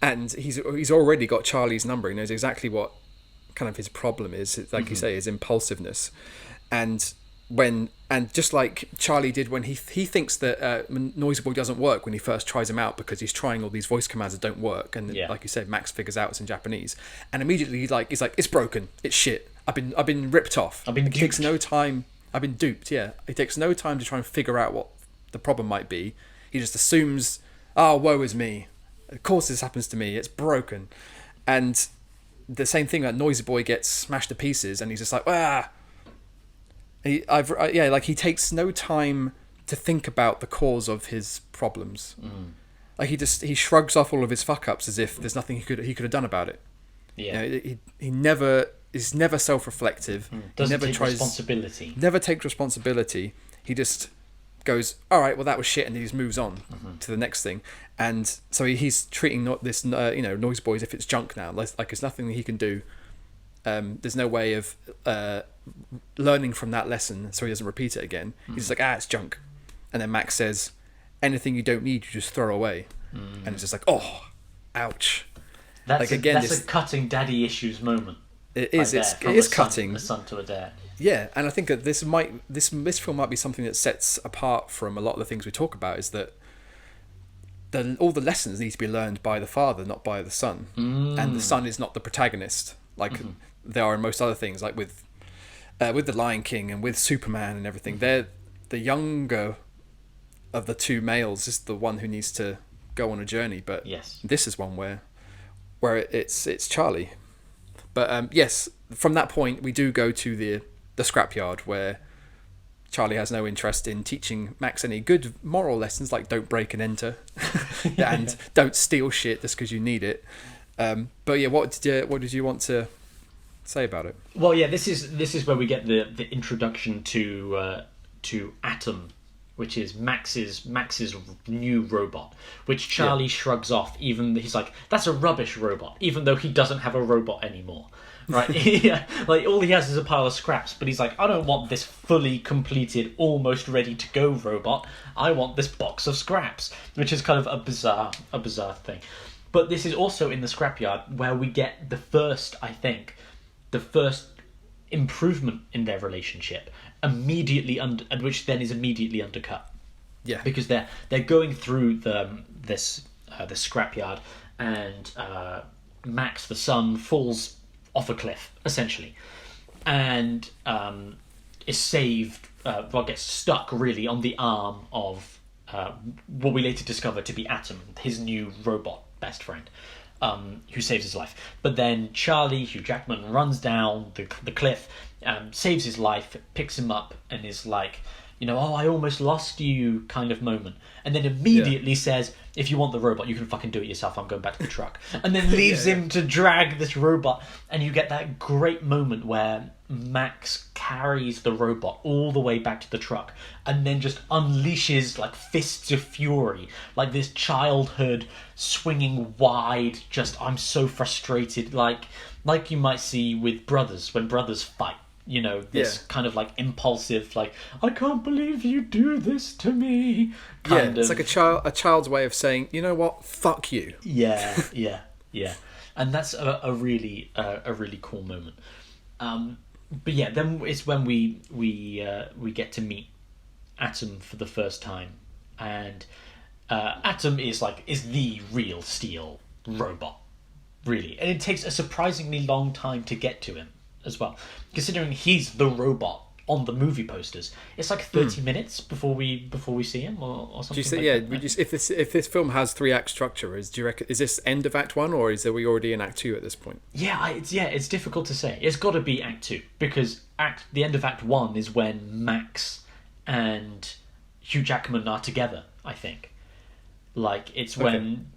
and he's already got Charlie's number. He knows exactly what kind of his problem is. Like you say, his impulsiveness, and just like Charlie did when he thinks that Noisy Boy doesn't work when he first tries him out because he's trying all these voice commands that don't work, and like you said, Max figures out it's in Japanese, and immediately he's like it's broken, it's shit. I've been ripped off. It takes no time. I've been duped. Yeah, it takes no time to try and figure out what the problem might be. He just assumes, woe is me. Of course this happens to me. It's broken, and the same thing. That Noisy Boy gets smashed to pieces, and he's just like He takes no time to think about the cause of his problems. Like he shrugs off all of his fuck ups as if there's nothing he could have done about it. Yeah. He never is never self-reflective. Doesn't take responsibility. Never takes responsibility. He just goes, all right, well that was shit, and he just moves on to the next thing. And so he's treating this Noisy Boy as if it's junk now. Like there's nothing that he can do. There's no way of learning from that lesson so he doesn't repeat it again. He's just like, it's junk. And then Max says, anything you don't need, you just throw away. And it's just like, oh, ouch. That's a cutting daddy issues moment. It is. It is cutting. A son to a dad. Yeah, and I think that this film might be something that sets apart from a lot of the things we talk about, is that all the lessons need to be learned by the father, not by the son. And the son is not the protagonist, like there are in most other things, like with the Lion King and with Superman and everything. They're the younger of the two males is the one who needs to go on a journey. But this is one where it's Charlie. But yes, from that point we do go to the scrapyard where Charlie has no interest in teaching Max any good moral lessons, like don't break and enter and don't steal shit just because you need it. But yeah, what did you want to say about it? Well, yeah, this is where we get the introduction to to Atom, which is Max's new robot, which Charlie shrugs off. Even he's like, that's a rubbish robot, even though he doesn't have a robot anymore. Right? Yeah, like all he has is a pile of scraps, but he's like, I don't want this fully completed, almost ready to go robot. I want this box of scraps, which is kind of a bizarre thing. But this is also in the scrapyard where we get the first improvement in their relationship, which then is immediately undercut. Yeah, because they're going through the scrapyard, and Max, the son, falls off a cliff essentially, and is saved. Gets stuck really on the arm of what we later discover to be Atom, his new robot best friend, who saves his life. But then Charlie, Hugh Jackman, runs down the cliff, saves his life, picks him up, and is like, oh, I almost lost you kind of moment. And then immediately says, if you want the robot, you can fucking do it yourself. I'm going back to the truck. And then leaves him to drag this robot. And you get that great moment where Max carries the robot all the way back to the truck and then just unleashes like fists of fury, like this childhood swinging wide, just I'm so frustrated, like you might see with brothers when brothers fight. This kind of like impulsive, like, I can't believe you do this to me. It's like a child's way of saying, you know what, fuck you. Yeah. And that's a really cool moment. But yeah, then it's when we get to meet Atom for the first time, and Atom is the real steel robot, really, and it takes a surprisingly long time to get to him as well, considering he's the robot on the movie posters. It's like 30 minutes before we see him or something. Do you say, if this film has 3-act structure, do you reckon is this end of Act 1 or are we already in Act 2 at this point? It's difficult to say. It's got to be Act 2 because the end of Act 1 is when Max and Hugh Jackman are together, I think. Like it's when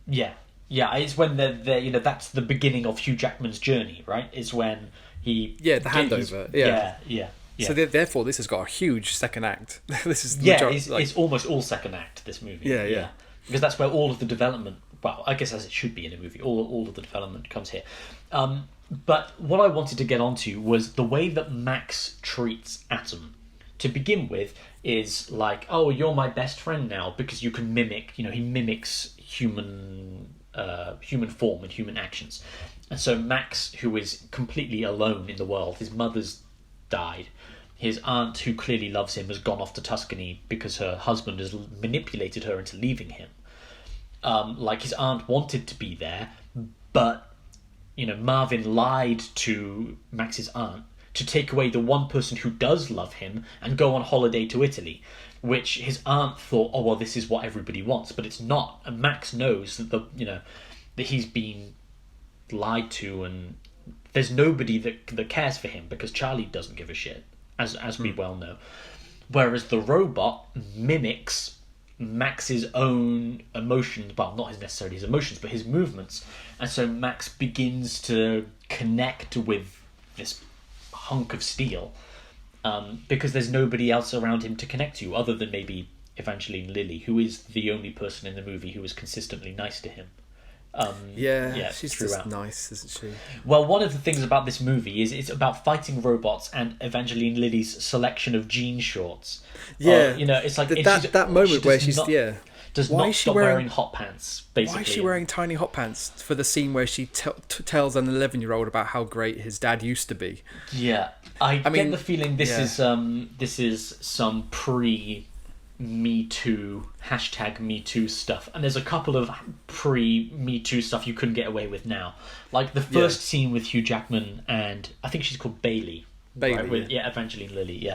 it's when they're that's the beginning of Hugh Jackman's journey, right? Is when he the handover. Yeah. So therefore, this has got a huge second act. This is it's almost all second act. This movie. Yeah. Because that's where all of the development. Well, I guess as it should be in a movie, all of the development comes here. But what I wanted to get onto was the way that Max treats Atom. To begin with, is like, oh, you're my best friend now because you can mimic. He mimics human form and human actions. And so Max, who is completely alone in the world, his mother's died, his aunt, who clearly loves him, has gone off to Tuscany because her husband has manipulated her into leaving him. His aunt wanted to be there, but Marvin lied to Max's aunt to take away the one person who does love him and go on holiday to Italy, which his aunt thought, oh well, this is what everybody wants, but it's not. And Max knows that that he's been lied to, and there's nobody that cares for him because Charlie doesn't give a shit, as we well know. Whereas the robot mimics Max's own emotions, well, not necessarily his emotions, but his movements, and so Max begins to connect with this hunk of steel. Because there's nobody else around him to connect to other than maybe Evangeline Lilly, who is the only person in the movie who is consistently nice to him. She's throughout. just nice, isn't she? Well, one of the things about this movie is it's about fighting robots and Evangeline Lilly's selection of jean shorts. Yeah, it's like that moment where she's does not stop wearing hot pants, basically. Why is she wearing tiny hot pants for the scene where she tells an 11-year-old about how great his dad used to be? Yeah, I get the feeling this is some pre-Me Too, #Me Too stuff, and there's a couple of pre-Me Too stuff you couldn't get away with now. Like the first scene with Hugh Jackman and I think she's called Bailey. Right, with Evangeline Lilly,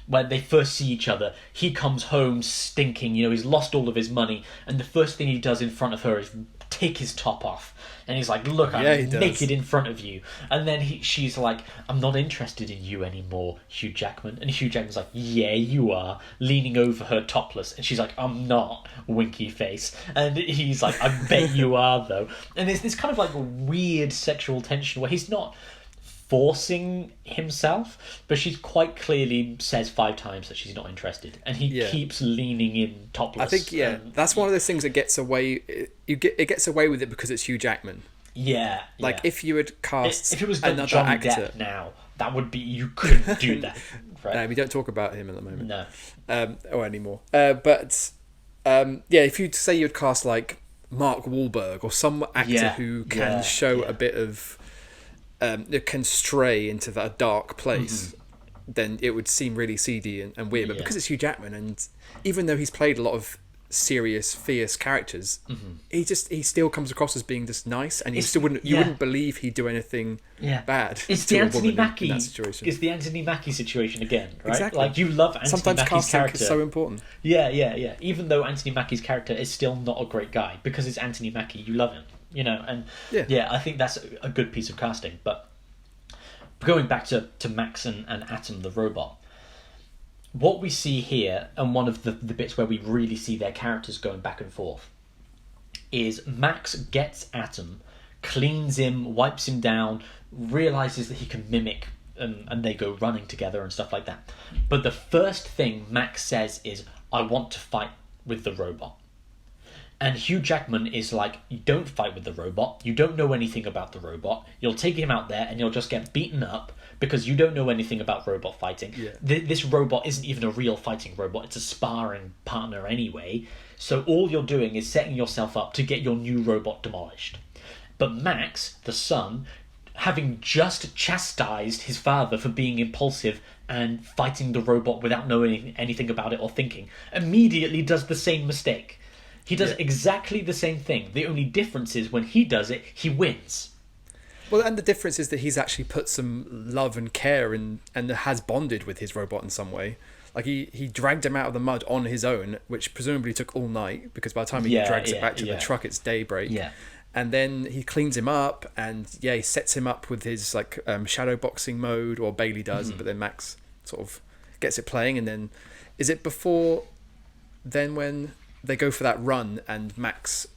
when they first see each other, he comes home stinking, he's lost all of his money, and the first thing he does in front of her is take his top off, and he's like, look, I'm naked in front of you, and then she's like, I'm not interested in you anymore, Hugh Jackman, and Hugh Jackman's like, yeah, you are, leaning over her topless, and she's like, I'm not, winky face, and he's like, I bet you are though, and there's this kind of like weird sexual tension where he's not forcing himself, but she quite clearly says 5 times that she's not interested, and he keeps leaning in topless. I think that's one of those things that gets away. It gets away with it because it's Hugh Jackman. Yeah, like if you had cast if it was another Johnny actor Depp now, that would be, you couldn't do that. Right? No, we don't talk about him at the moment. No, or anymore. But if you say you'd cast like Mark Wahlberg or some actor who can show a bit of can stray into that dark place, then it would seem really seedy and weird. But because it's Hugh Jackman, and even though he's played a lot of serious, fierce characters, he still comes across as being just nice, and you wouldn't believe he'd do anything bad. It's the Anthony Mackie situation. It's the Anthony Mackie situation again, right? Exactly. Like, you love Anthony Sometimes Mackie's casting character. is so important. Yeah. Even though Anthony Mackie's character is still not a great guy, because it's Anthony Mackie, you love him, and I think that's a good piece of casting. But going back to Max and Atom the robot, what we see here, and one of the bits where we really see their characters going back and forth, is Max gets Atom, cleans him, wipes him down, realises that he can mimic, and they go running together and stuff like that. But the first thing Max says is, "I want to fight with the robot." And Hugh Jackman is like, "You don't fight with the robot. You don't know anything about the robot. You'll take him out there and you'll just get beaten up because you don't know anything about robot fighting. Yeah. This robot isn't even a real fighting robot. It's a sparring partner anyway. So all you're doing is setting yourself up to get your new robot demolished." But Max, the son, having just chastised his father for being impulsive and fighting the robot without knowing anything about it or thinking, immediately does the same mistake. He does exactly the same thing. The only difference is when he does it, he wins. Well, and the difference is that he's actually put some love and care in, and has bonded with his robot in some way. Like he dragged him out of the mud on his own, which presumably took all night, because by the time he drags it back to the truck, it's daybreak. Yeah. And then he cleans him up, and he sets him up with his like shadow boxing mode, or Bailey does, but then Max sort of gets it playing. And then is it before then when they go for that run, and Max,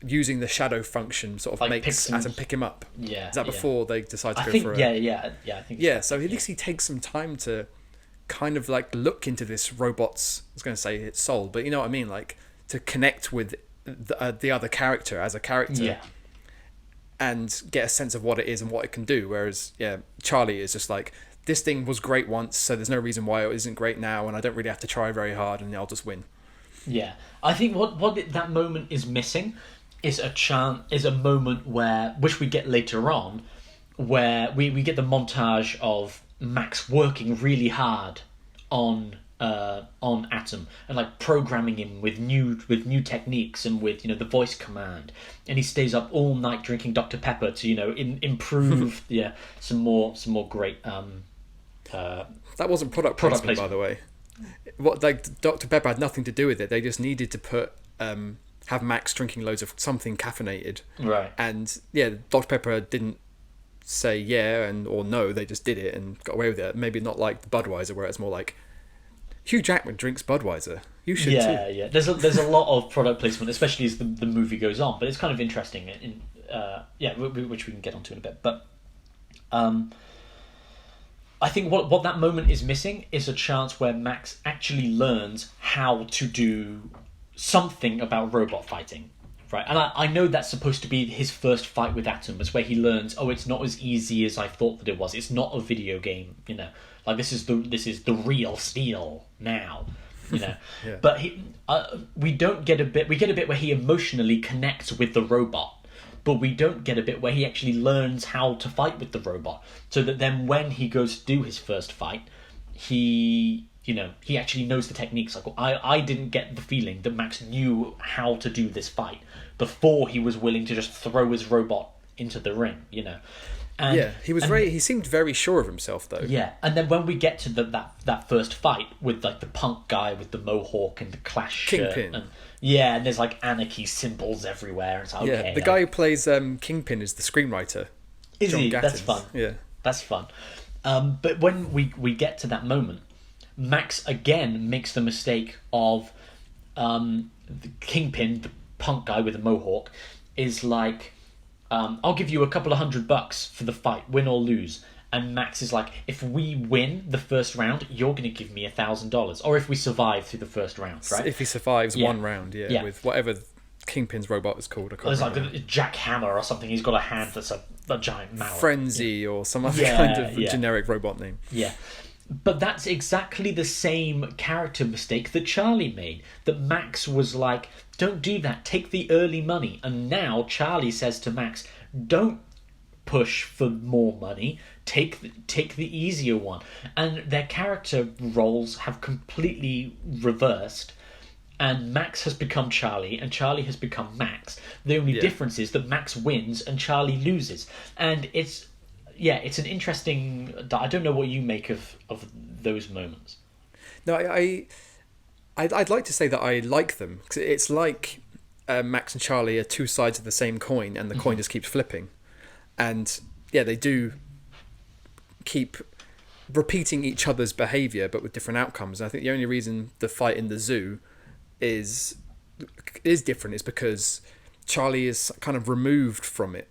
using the shadow function, sort of like makes Atom pick him up? Yeah. Is that before they decide to go for it? I think. Yeah, so at least he takes some time to kind of like look into this robot's, I was going to say its soul, but you know what I mean, like to connect with the other character as a character, and get a sense of what it is and what it can do. Whereas Charlie is just like, this thing was great once, so there's no reason why it isn't great now, and I don't really have to try very hard, and I'll just win. Yeah, I think what that moment is missing is a moment where, which we get later on, where we get the montage of Max working really hard on Atom, and like programming him with new techniques, and with the voice command, and he stays up all night drinking Dr. Pepper to improve some more great that wasn't product placement, by the way. What, like, Dr. Pepper had nothing to do with it. They just needed to put have Max drinking loads of something caffeinated, right? And Dr. Pepper didn't say or no. They just did it and got away with it. Maybe not like the Budweiser, where it's more like, Hugh Jackman drinks Budweiser, you should too. Yeah. There's a lot of product placement, especially as the movie goes on. But it's kind of interesting, which we can get onto in a bit. But I think what that moment is missing is a chance where Max actually learns how to do something about robot fighting, right? And I know that's supposed to be his first fight with Atom. It's where he learns, it's not as easy as I thought that it was. It's not a video game, Like, this is the real steel now, But we get a bit where he emotionally connects with the robot. But we don't get a bit where he actually learns how to fight with the robot, so that then when he goes to do his first fight, he actually knows the techniques. Like, I didn't get the feeling that Max knew how to do this fight before he was willing to just throw his robot into the ring, And, he seemed very sure of himself, though. Yeah, and then when we get to that first fight with like the punk guy with the mohawk and the Clash shirt, Kingpin. and there's like anarchy symbols everywhere. It's like, okay, the guy who plays Kingpin is the screenwriter. Is John he? Gattins. That's fun. Yeah, that's fun. But when we get to that moment, Max again makes the mistake of the Kingpin, the punk guy with the mohawk, is like, I'll give you a couple of $100 for the fight, win or lose. And Max is like, if we win the first round, you're going to give me $1,000, or if we survive through the first round, right? If he survives one round, Yeah. with whatever Kingpin's robot is called. I can't There's remember. like a jackhammer or something. He's got a hand that's a giant mallet. Frenzy or some other kind of generic robot name. Yeah. But that's exactly the same character mistake that Charlie made. That Max was like, don't do that, take the early money. And now Charlie says to Max, don't push for more money, take the easier one. And their character roles have completely reversed. And Max has become Charlie, and Charlie has become Max. The only difference is that Max wins and Charlie loses. And it's an interesting... I don't know what you make of those moments. No, I'd like to say that I like them. 'Cause it's like Max and Charlie are two sides of the same coin, and the coin just keeps flipping. And yeah, they do keep repeating each other's behaviour, but with different outcomes. And I think the only reason the fight in the zoo is different is because Charlie is kind of removed from it.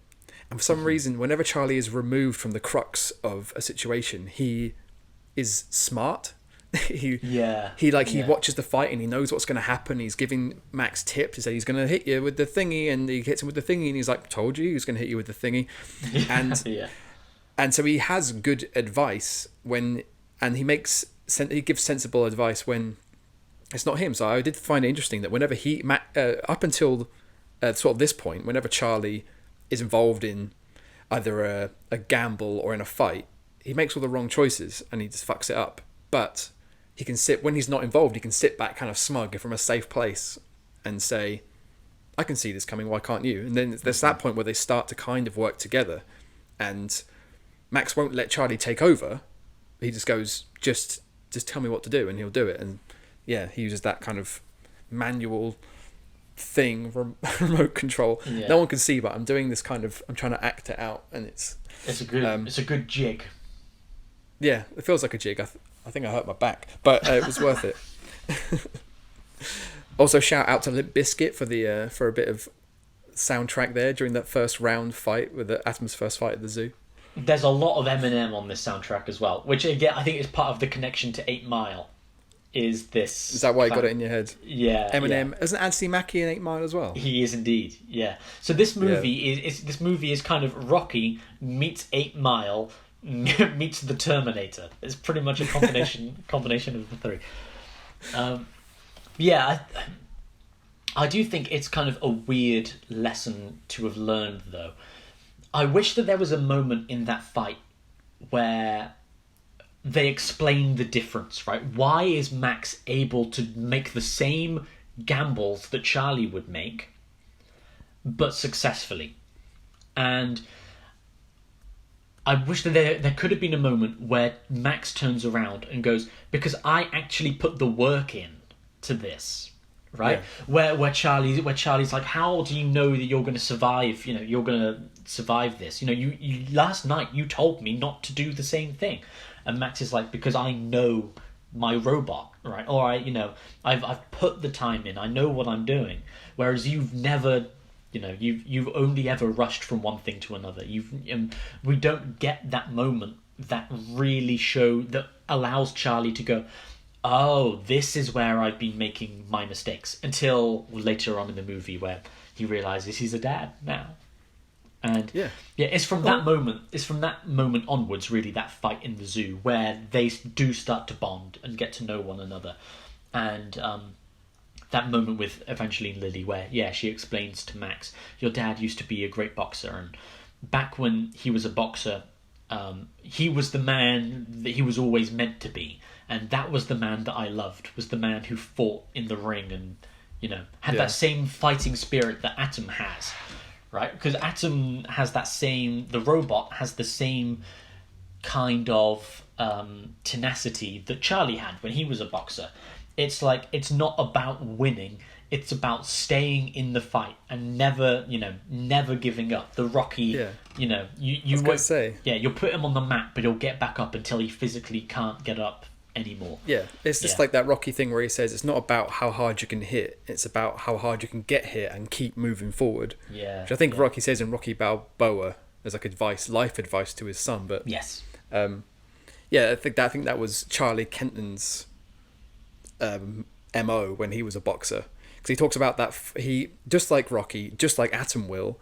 And for some reason, whenever Charlie is removed from the crux of a situation, he is smart. He watches the fight and he knows what's going to happen. He's giving Max tips. He says he's going to hit you with the thingy, and he hits him with the thingy, and he's like, "Told you, he's going to hit you with the thingy." And and so he has good advice he gives sensible advice when it's not him. So I did find it interesting that whenever up until sort of this point, whenever Charlie is involved in either a gamble or in a fight, he makes all the wrong choices and he just fucks it up. But he can when he's not involved, he can sit back kind of smug from a safe place and say, I can see this coming, why can't you? And then there's that point where they start to kind of work together, and Max won't let Charlie take over. He just goes, just tell me what to do, and he'll do it. And yeah, he uses that kind of manual thing, remote control. Yeah. No one can see, but I'm doing this kind of, I'm trying to act it out, and it's a good jig. Yeah, it feels like a jig. I think I hurt my back, but it was worth it. Also, shout out to Limp Bizkit for a bit of soundtrack there during that first round fight with Atom's first fight at the zoo. There's a lot of Eminem on this soundtrack as well, which again I think is part of the connection to 8 Mile. Is that why you got it in your head? Yeah, Eminem. Isn't Anthony Mackie in 8 Mile as well? He is indeed. Yeah. So this movie is kind of Rocky meets 8 Mile meets the Terminator. It's pretty much a combination of the three. I do think it's kind of a weird lesson to have learned, though. I wish that there was a moment in that fight where they explain the difference, right? Why is Max able to make the same gambles that Charlie would make, but successfully? And I wish that there could have been a moment where Max turns around and goes, because I actually put the work in to this, right? Yeah. Where Charlie's like, how do you know that you're going to survive? You know, you're going to survive this. You know, you last night you told me not to do the same thing. And Max is like, because I know my robot, right? Or I've put the time in. I know what I'm doing. Whereas you've never, you've only ever rushed from one thing to another. We don't get that moment that really that allows Charlie to go, oh, this is where I've been making my mistakes, until later on in the movie where he realizes he's a dad now. And it's from that moment onwards, really, that fight in the zoo, where they do start to bond and get to know one another. And that moment with Evangeline Lilly, where she explains to Max, your dad used to be a great boxer, and back when he was a boxer, he was the man that he was always meant to be, and that was the man that I loved, was the man who fought in the ring and had that same fighting spirit that Atom has. Right, because Atom has the robot has the same kind of tenacity that Charlie had when he was a boxer. It's like, it's not about winning, it's about staying in the fight and never giving up. The Rocky, you'll put him on the mat, but he'll get back up until he physically can't get up anymore. Yeah, it's just like that Rocky thing where he says it's not about how hard you can hit, it's about how hard you can get hit and keep moving forward. Yeah, which I think Rocky says in Rocky Balboa as like life advice to his son. But yes, Yeah, I think that was Charlie Kenton's MO when he was a boxer, because he talks about that he, just like Rocky, just like Atom will,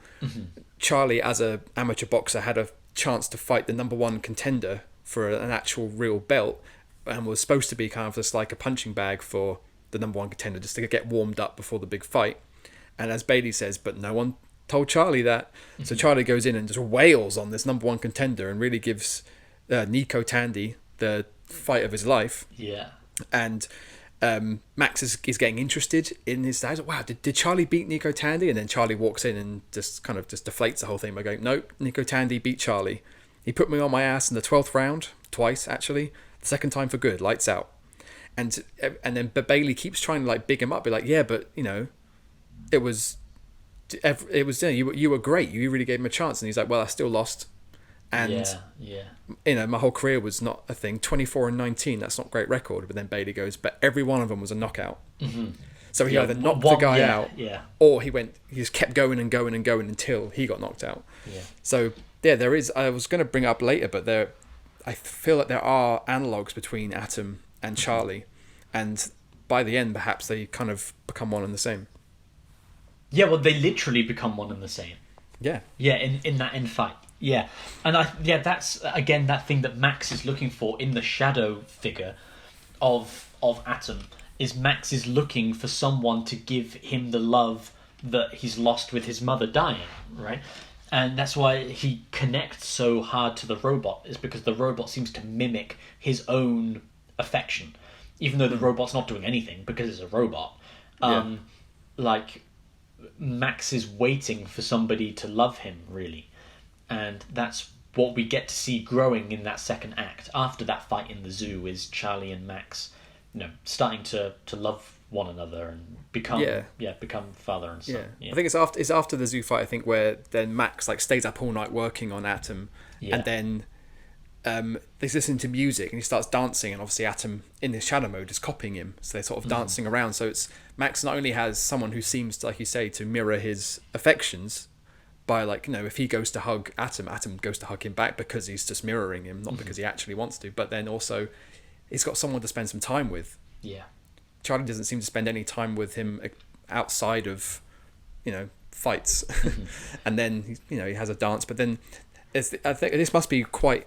Charlie as a amateur boxer had a chance to fight the number one contender for an actual real belt, and was supposed to be kind of just like a punching bag for the number one contender, just to get warmed up before the big fight. And as Bailey says, but no one told Charlie that. So Charlie goes in and just wails on this number one contender and really gives Nico Tandy the fight of his life. Yeah. And Max is getting interested in his dad. Wow, did Charlie beat Nico Tandy? And then Charlie walks in and just kind of just deflates the whole thing by going, nope, Nico Tandy beat Charlie. He put me on my ass in the 12th round, twice actually. The second time for good, lights out. And then Bailey keeps trying to like big him up, be like, yeah, but you know, it was you were great. You really gave him a chance. And he's like, well, I still lost. And you know, my whole career was not a thing. 24-19, that's not a great record. But then Bailey goes, but every one of them was a knockout. So he either knocked the guy out, or he just kept going and going and going until he got knocked out. So yeah, there is. I was going to bring it up later, but I feel that there are analogues between Atom and Charlie, and by the end, perhaps they kind of become one and the same. Yeah, well, they literally become one and the same. Yeah. Yeah, in that end fight. Yeah, and that's again that thing that Max is looking for in the shadow figure of Atom. Is Max is looking for someone to give him the love that he's lost with his mother dying, right? And that's why he connects so hard to the robot, is because the robot seems to mimic his own affection, even though the robot's not doing anything because it's a robot. Like, Max is waiting for somebody to love him, really. And that's what we get to see growing in that second act. After that fight in the zoo is Charlie and Max, you know, starting to love one another and become father and son. I think it's after the zoo fight, I think, where then Max like stays up all night working on Atom, and then they listen to music and he starts dancing, and obviously Atom in his shadow mode is copying him, so they're sort of dancing around. So it's Max not only has someone who seems, like you say, to mirror his affections by, like, you know, if he goes to hug Atom goes to hug him back because he's just mirroring him, not because he actually wants to, but then also he's got someone to spend some time with. Charlie doesn't seem to spend any time with him outside of, you know, fights. And then, you know, he has a dance, but then I think this must be quite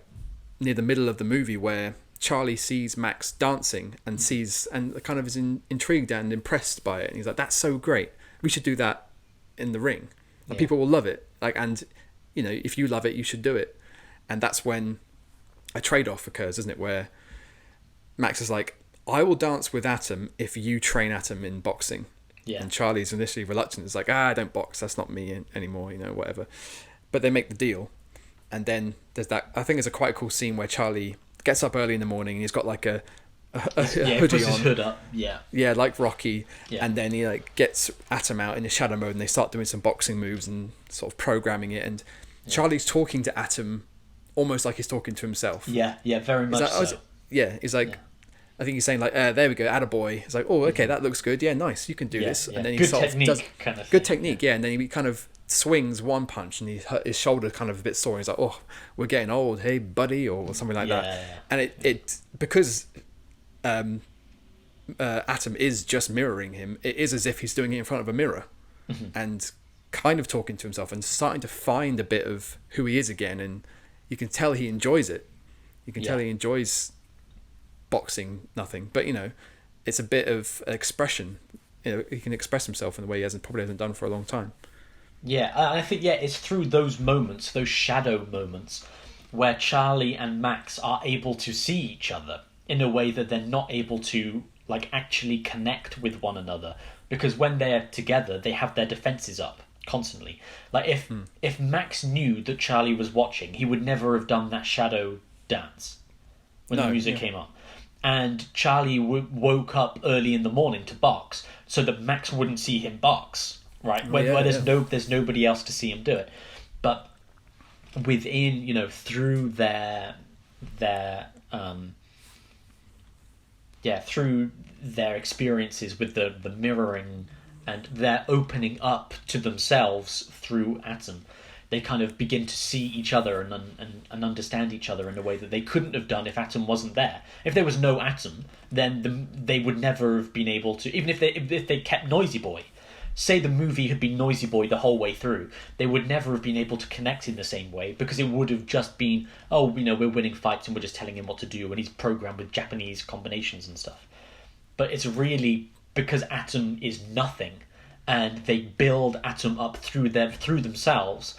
near the middle of the movie where Charlie sees Max dancing and kind of is intrigued and impressed by it, and he's like, that's so great, we should do that in the ring, and people will love it, like, and you know, if you love it, you should do it. And that's when a trade-off occurs, isn't it, where Max is like, I will dance with Atom if you train Atom in boxing. And Charlie's initially reluctant. It's like, I don't box, that's not me anymore, you know, whatever. But they make the deal. And then there's that, I think it's a quite cool scene where Charlie gets up early in the morning and he's got like a hoodie puts his on. hood up. Yeah, like Rocky. And then he like gets Atom out in his shadow mode and they start doing some boxing moves and sort of programming it. And Charlie's talking to Atom almost like he's talking to himself. Very much so. He's like, I think he's saying like, there we go, attaboy. It's like, oh, okay, that looks good. Yeah, nice, you can do this. And then he good technique, kind of good technique. And then he kind of swings one punch and his shoulder kind of a bit sore. He's like, oh, we're getting old, hey buddy, or something like that. And it because Atom is just mirroring him, it is as if he's doing it in front of a mirror and kind of talking to himself and starting to find a bit of who he is again. And you can tell he enjoys it. You can tell he enjoys boxing nothing, but you know, it's a bit of expression. You know, he can express himself in a way he probably hasn't done for a long time. I think it's through those moments, those shadow moments, where Charlie and Max are able to see each other in a way that they're not able to like actually connect with one another, because when they're together they have their defenses up constantly. Like if Max knew that Charlie was watching, he would never have done that shadow dance when the music came on. And Charlie woke up early in the morning to box so that Max wouldn't see him box, right? Where there's nobody else to see him do it. But within, you know, through their experiences with the mirroring and their opening up to themselves through Atom, they kind of begin to see each other and understand each other in a way that they couldn't have done if Atom wasn't there. If there was no Atom, then they would never have been able to, even if they kept Noisy Boy. Say the movie had been Noisy Boy the whole way through, they would never have been able to connect in the same way, because it would have just been, oh, you know, we're winning fights and we're just telling him what to do, and he's programmed with Japanese combinations and stuff. But it's really because Atom is nothing, and they build Atom up through themselves.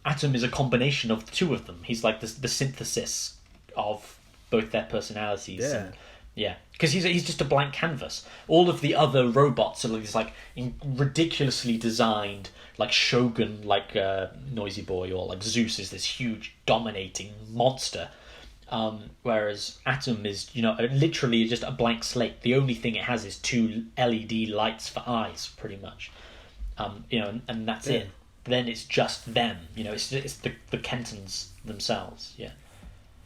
Atom is a combination of the two of them. He's like the synthesis of both their personalities. Yeah. And, yeah, because he's just a blank canvas. All of the other robots are these like ridiculously designed, like Shogun, like Noisy Boy, or like Zeus is this huge dominating monster. Whereas Atom is, you know, literally just a blank slate. The only thing it has is 2 LED lights for eyes, pretty much. You know, and that's it. Then it's just them. You know, it's the Kentons themselves. Yeah.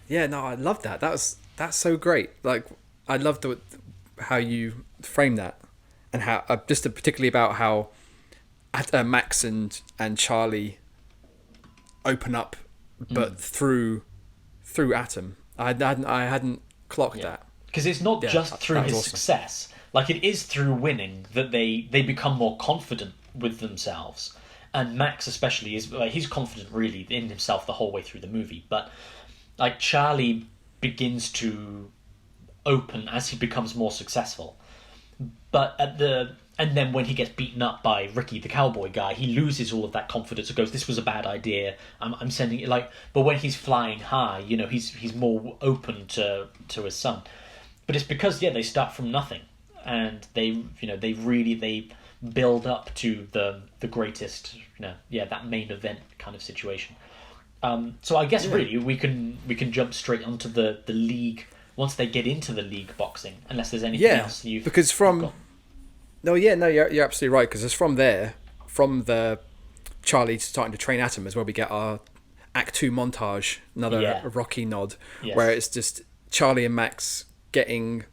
Yeah, no, I love that. That's so great. Like, I love how you frame that, and how just particularly about how Max and Charlie open up, but through Atom. I hadn't clocked that, because it's not just through his awesome. success. Like, it is through winning that they become more confident with themselves. And Max especially is like, he's confident really in himself the whole way through the movie, but like Charlie begins to open as he becomes more successful. But and then when he gets beaten up by Ricky the cowboy guy, he loses all of that confidence and goes, "This was a bad idea. I'm sending it." Like, but when he's flying high, you know, he's more open to his son. But it's because they start from nothing, and they build up to the greatest, that main event kind of situation. So I guess really we can jump straight onto the league once they get into the league boxing, unless there's anything else you've because got. You're absolutely right, because it's from the Charlie starting to train Atom is where we get our Act 2 montage, another Rocky nod, where it's just Charlie and Max getting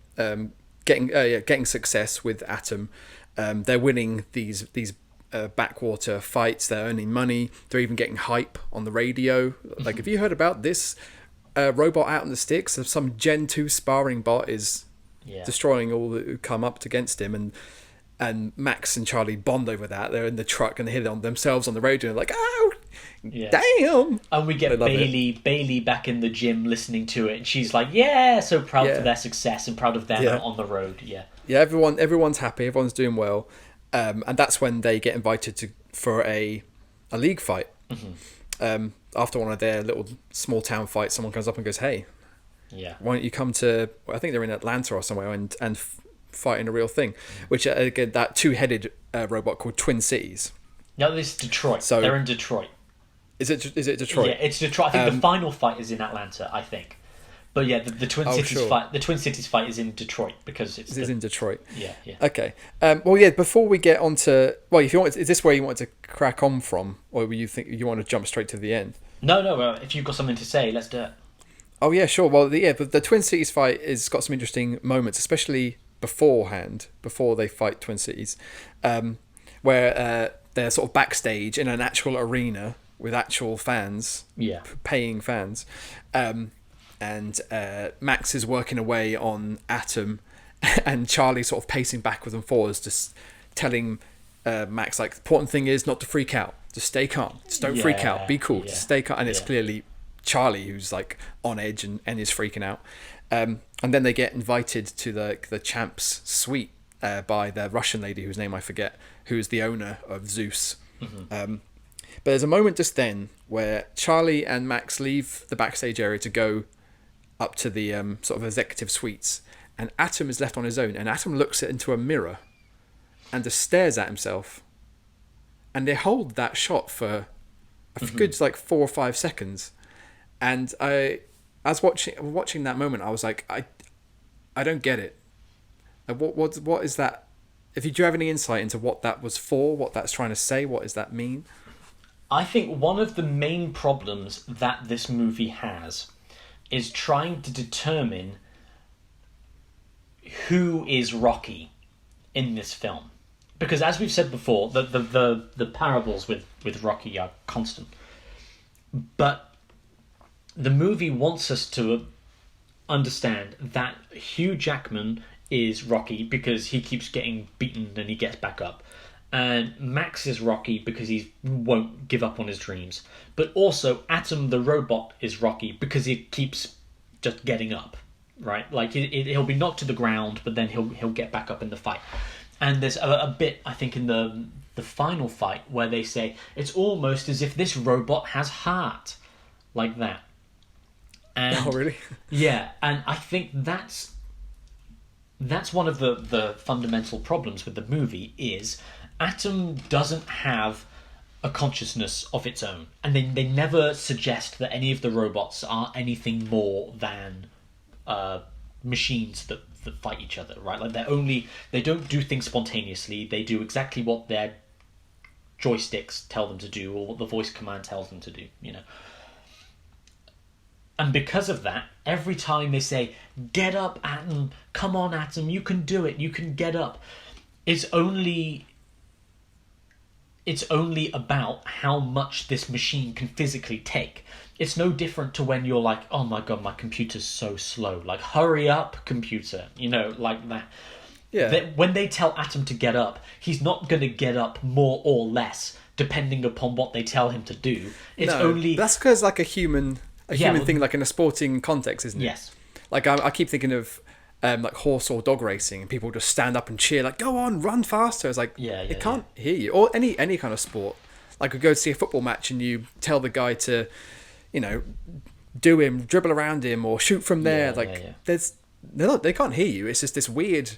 success with Atom. They're winning these backwater fights. They're earning money. They're even getting hype on the radio. Like, have you heard about this robot out in the sticks? Some Gen 2 sparring bot is destroying all who come up against him, and Max and Charlie bond over that. They're in the truck and they hit it on themselves on the radio, and like, oh, damn! And we get Bailey back in the gym listening to it, and she's like, so proud for their success and proud of them on the road. Yeah, everyone's happy, everyone's doing well, and that's when they get invited for a league fight. After one of their little small town fights, someone comes up and goes, "Hey, why don't you come to?" I think they're in Atlanta or somewhere, and fight in a real thing. Which again, that 2-headed robot called Twin Cities. No, this is Detroit. So they're in Detroit. Is it Detroit? Yeah, it's Detroit. I think the final fight is in Atlanta, I think. But yeah, the Twin Cities fight. The Twin Cities fight is in Detroit because it's in Detroit. Yeah. Okay. Before we get on to, if you want, is this where you want to crack on from, or you think you want to jump straight to the end? No. If you've got something to say, let's do it. Oh yeah, sure. Well, the Twin Cities fight has got some interesting moments, especially beforehand, before they fight Twin Cities, where they're sort of backstage in an actual arena with actual fans, paying fans. And Max is working away on Atom, and Charlie sort of pacing backwards and forwards, just telling Max, like, the important thing is not to freak out. Just stay calm. Just don't freak out. Be cool. Just stay calm. And it's clearly Charlie who's like on edge and is freaking out. And then they get invited to the champ's suite by the Russian lady whose name I forget, who is the owner of Zeus. But there's a moment just then where Charlie and Max leave the backstage area to go up to the sort of executive suites, and Atom is left on his own, and Atom looks into a mirror and just stares at himself, and they hold that shot for a good 4 or 5 seconds, and I was watching that moment, I was like, I don't get it. What is that? Do you have any insight into what that was for, what that's trying to say, what does that mean? I think one of the main problems that this movie has is trying to determine who is Rocky in this film. because as we've said before, the parables with Rocky are constant. But the movie wants us to understand that Hugh Jackman is Rocky because he keeps getting beaten and he gets back up. And Max is Rocky because he won't give up on his dreams. But also, Atom the robot is Rocky because he keeps just getting up, right? Like, he'll be knocked to the ground, but then he'll get back up in the fight. And there's a bit, I think, in the final fight where they say, it's almost as if this robot has heart. Like that. And, oh, really? Yeah, and I think that's one of the fundamental problems with the movie is Atom doesn't have a consciousness of its own. And they never suggest that any of the robots are anything more than machines that fight each other, right? Like they don't do things spontaneously. They do exactly what their joysticks tell them to do or what the voice command tells them to do, And because of that, every time they say, get up, Atom, come on, Atom, you can do it, you can get up, it's only about how much this machine can physically take. It's no different to when you're like, oh my god, my computer's so slow. Like, hurry up, computer, like that. Yeah. When they tell Atom to get up, he's not going to get up more or less, depending upon what they tell him to do. That's because like a human thing, like in a sporting context, isn't it? Yes. Like I keep thinking of like horse or dog racing, and people just stand up and cheer, like, "Go on, run faster!" It's like it can't hear you, or any kind of sport. Like, we go to see a football match, and you tell the guy to, do him, dribble around him, or shoot from there. They can't hear you. It's just this weird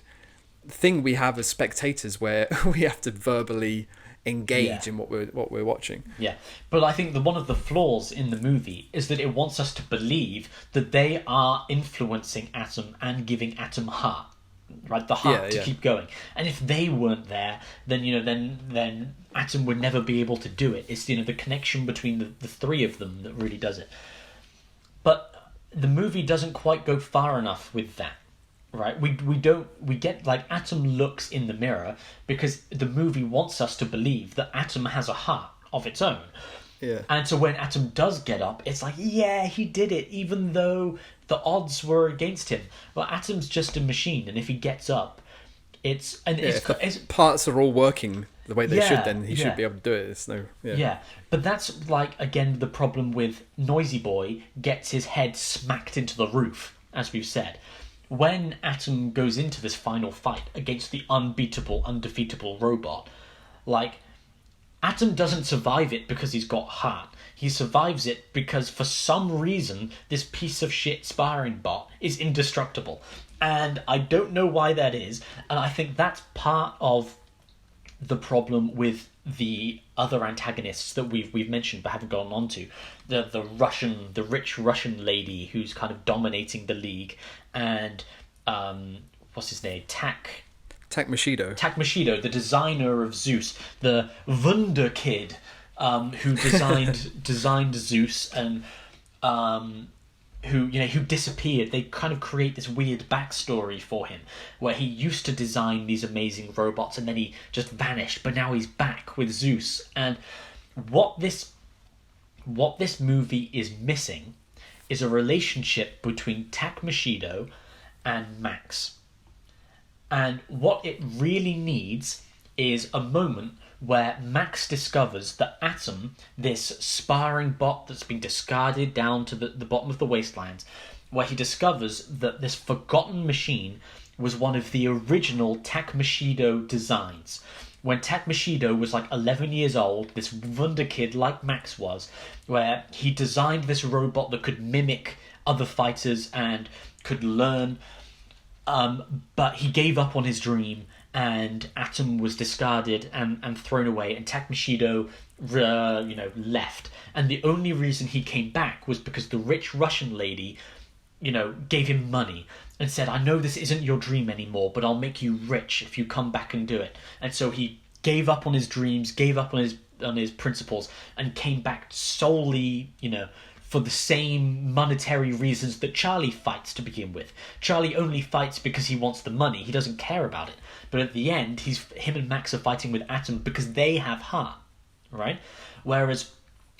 thing we have as spectators where we have to verbally engage in what we're watching. Yeah, but I think one of the flaws in the movie is that it wants us to believe that they are influencing Atom and giving Atom heart, right? The heart to keep going. And if they weren't there, then then Atom would never be able to do it. It's the connection between the three of them that really does it. But the movie doesn't quite go far enough with that. Right, we get like Atom looks in the mirror because the movie wants us to believe that Atom has a heart of its own. Yeah. And so when Atom does get up, it's like, yeah, he did it, even though the odds were against him. Well, Atom's just a machine, and if he gets up, it's parts are all working the way they should, then he should be able to do it. Yeah, but that's like again the problem with Noisy Boy gets his head smacked into the roof, as we've said. When Atom goes into this final fight against the unbeatable, undefeatable robot, like, Atom doesn't survive it because he's got heart. He survives it because, for some reason, this piece of shit sparring bot is indestructible. And I don't know why that is, and I think that's part of the problem with the other antagonists that we've mentioned but haven't gone on to. The rich Russian lady who's kind of dominating the league, and what's his name? Tak Mashido, the designer of Zeus, the Wunder Kid, who designed Zeus, and who disappeared. They kind of create this weird backstory for him, where he used to design these amazing robots and then he just vanished, but now he's back with Zeus. And what this movie is missing is a relationship between Tak Mashido and Max. And what it really needs is a moment where Max discovers that Atom, this sparring bot that's been discarded down to the bottom of the wastelands, where he discovers that this forgotten machine was one of the original Tak Mashido designs. When Tak Mashido was like 11 years old, this wonder kid like Max was, where he designed this robot that could mimic other fighters and could learn, but he gave up on his dream, and Atom was discarded and thrown away, and Tak Mashido left. And the only reason he came back was because the rich Russian lady, gave him money and said, I know this isn't your dream anymore, but I'll make you rich if you come back and do it. And so he gave up on his dreams, gave up on his principles, and came back solely, for the same monetary reasons that Charlie fights to begin with. Charlie only fights because he wants the money. He doesn't care about it. But at the end, him and Max are fighting with Atom because they have heart, right? Whereas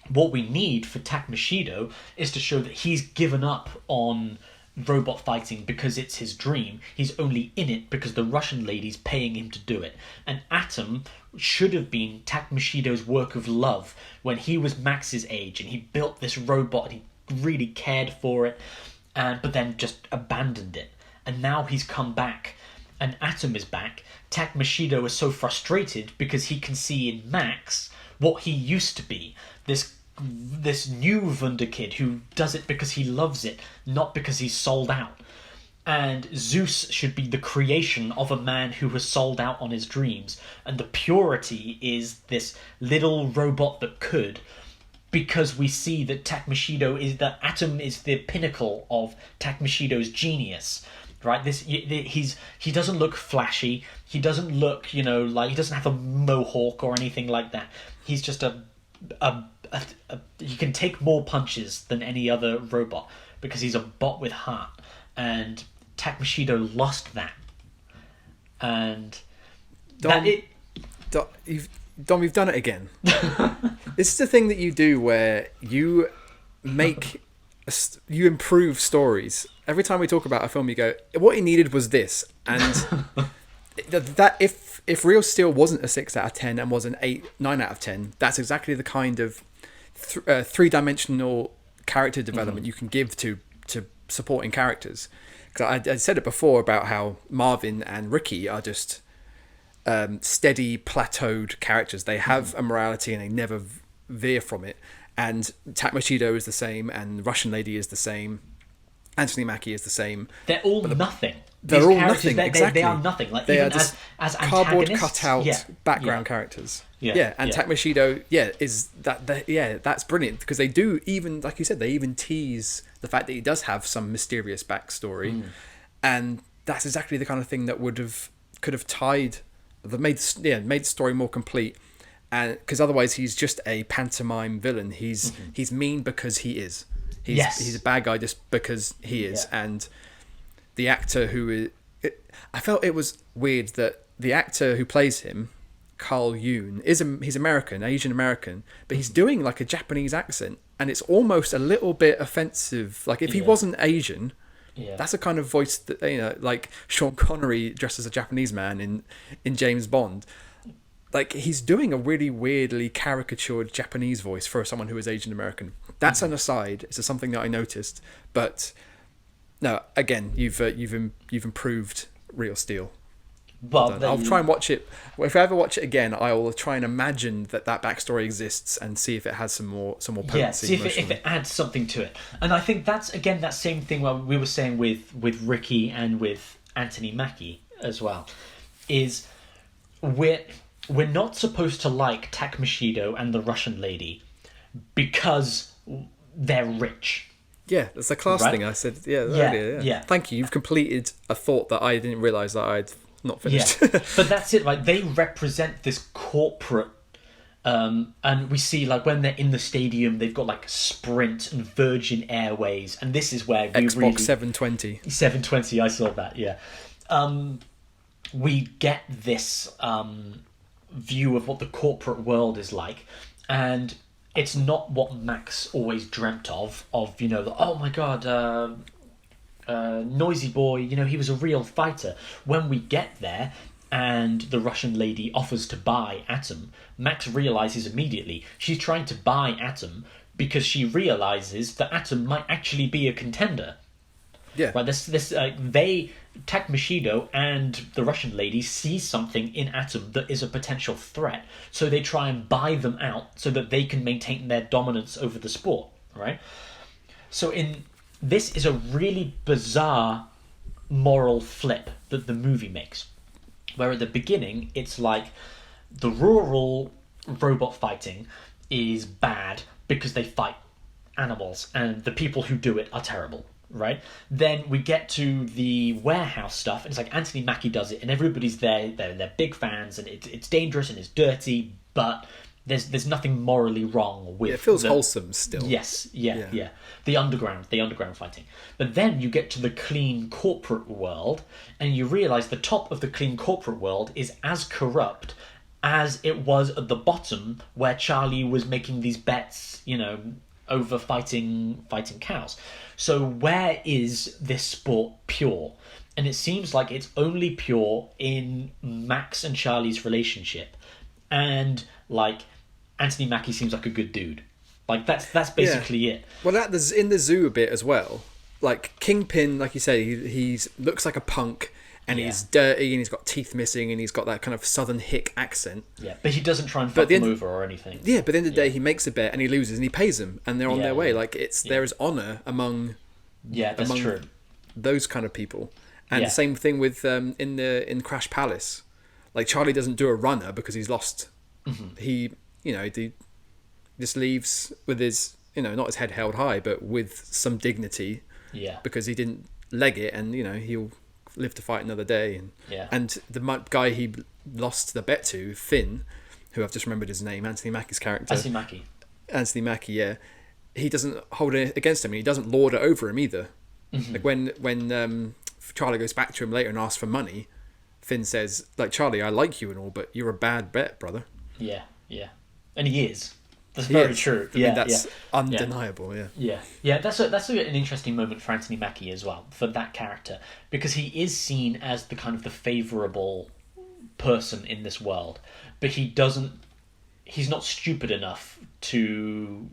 what we need for Takmashido is to show that he's given up on robot fighting because it's his dream. He's only in it because the Russian lady's paying him to do it. And Atom should have been Takmashido's work of love when he was Max's age and he built this robot and he really cared for it, but then just abandoned it. And now he's come back and Atom is back. Takmashido is so frustrated because he can see in Max what he used to be. This new Wunderkid who does it because he loves it, not because he's sold out. And Zeus should be the creation of a man who has sold out on his dreams. And the purity is this little robot that could, because we see that that Atom is the pinnacle of Takmashido's genius. Right? He doesn't look flashy. He doesn't look, like he doesn't have a mohawk or anything like that. He's just he can take more punches than any other robot because he's a bot with heart, and Takmashido lost that. And Dom, you've done it again. This is the thing that you do where you improve stories. Every time we talk about a film, you go, "What he needed was this," and that if Real Steel wasn't a 6 out of 10 and was an 8, 9 out of 10, that's exactly the kind of three-dimensional character development you can give to supporting characters. Because I said it before about how Marvin and Ricky are just steady, plateaued characters. They have a morality and they never veer from it. And Takmashido is the same, and Russian Lady is the same. Anthony Mackie is the same. They're all nothing. They're all nothing. Exactly. They are nothing. Like they even are just as cardboard antagonists, cutout background characters. And Takmashido, is that's brilliant because they do, even like you said, they even tease the fact that he does have some mysterious backstory, and that's exactly the kind of thing that could have made the story more complete. And because otherwise he's just a pantomime villain. He's mean because he is. He's a bad guy just because he is. And the actor I felt it was weird that the actor who plays him, Carl Yoon, he's American, Asian American, but he's doing like a Japanese accent, and it's almost a little bit offensive. Like if he wasn't Asian, that's a kind of voice that like Sean Connery dressed as a Japanese man in James Bond. Like he's doing a really weirdly caricatured Japanese voice for someone who is Asian American. That's an aside. It's something that I noticed, but no. Again, you've improved Real Steel. Well, I'll try and watch it. If I ever watch it again, I will try and imagine that backstory exists and see if it has some more potency. Yeah, see if it adds something to it. And I think that's again that same thing what we were saying with Ricky and with Anthony Mackie as well. Is we're not supposed to like Takmashido and the Russian lady because they're rich. Yeah, that's a class thing I said earlier. Yeah. Thank you. You've completed a thought that I didn't realise that I'd not finished. Yeah. But that's it, right? They represent this corporate, and we see like when they're in the stadium, they've got like Sprint and Virgin Airways, and this is where we Xbox 720. 720, I saw that, yeah. We get this view of what the corporate world is like, and it's not what Max always dreamt of oh my god, Noisy Boy, he was a real fighter. When we get there and the Russian lady offers to buy Atom, Max realizes immediately she's trying to buy Atom because she realizes that Atom might actually be a contender. Yeah. Right. Takmashido and the Russian lady see something in Atom that is a potential threat, so they try and buy them out so that they can maintain their dominance over the sport. Right. So this is a really bizarre moral flip that the movie makes, where at the beginning it's like the rural robot fighting is bad because they fight animals and the people who do it are terrible. Right? Then we get to the warehouse stuff, and it's like Anthony Mackie does it, and everybody's there. They're big fans, and it's dangerous and it's dirty, but there's nothing morally wrong with It feels wholesome still. Yes, yeah. The underground fighting. But then you get to the clean corporate world, and you realise the top of the clean corporate world is as corrupt as it was at the bottom, where Charlie was making these bets, over fighting cows. So where is this sport pure? And it seems like it's only pure in Max and Charlie's relationship, and like Anthony Mackie seems like a good dude. Like that's basically it. Well, there's in the zoo a bit as well. Like Kingpin, like you say, he's looks like a punk, and he's dirty, and he's got teeth missing, and he's got that kind of southern hick accent. Yeah, but he doesn't try and fuck them over or anything. Yeah, but at the end of the day, he makes a bet and he loses, and he pays them, and they're on their way. Like there is honor among that's true. Those kind of people. And the same thing with in Crash Palace. Like Charlie doesn't do a runner because he's lost. Mm-hmm. He just leaves with his not his head held high, but with some dignity. Yeah. Because he didn't leg it, and he'll live to fight another day. And the guy he lost the bet to, Finn, who I've just remembered his name, Anthony Mackie's character. Anthony Mackie, yeah. He doesn't hold it against him, and he doesn't lord it over him either. Mm-hmm. Like when Charlie goes back to him later and asks for money, Finn says, like, Charlie, I like you and all, but you're a bad bet, brother. Yeah. And he is. That's very true. I mean, that's undeniable, Yeah, that's an interesting moment for Anthony Mackie as well, for that character, because he is seen as the kind of the favourable person in this world, but he's not stupid enough to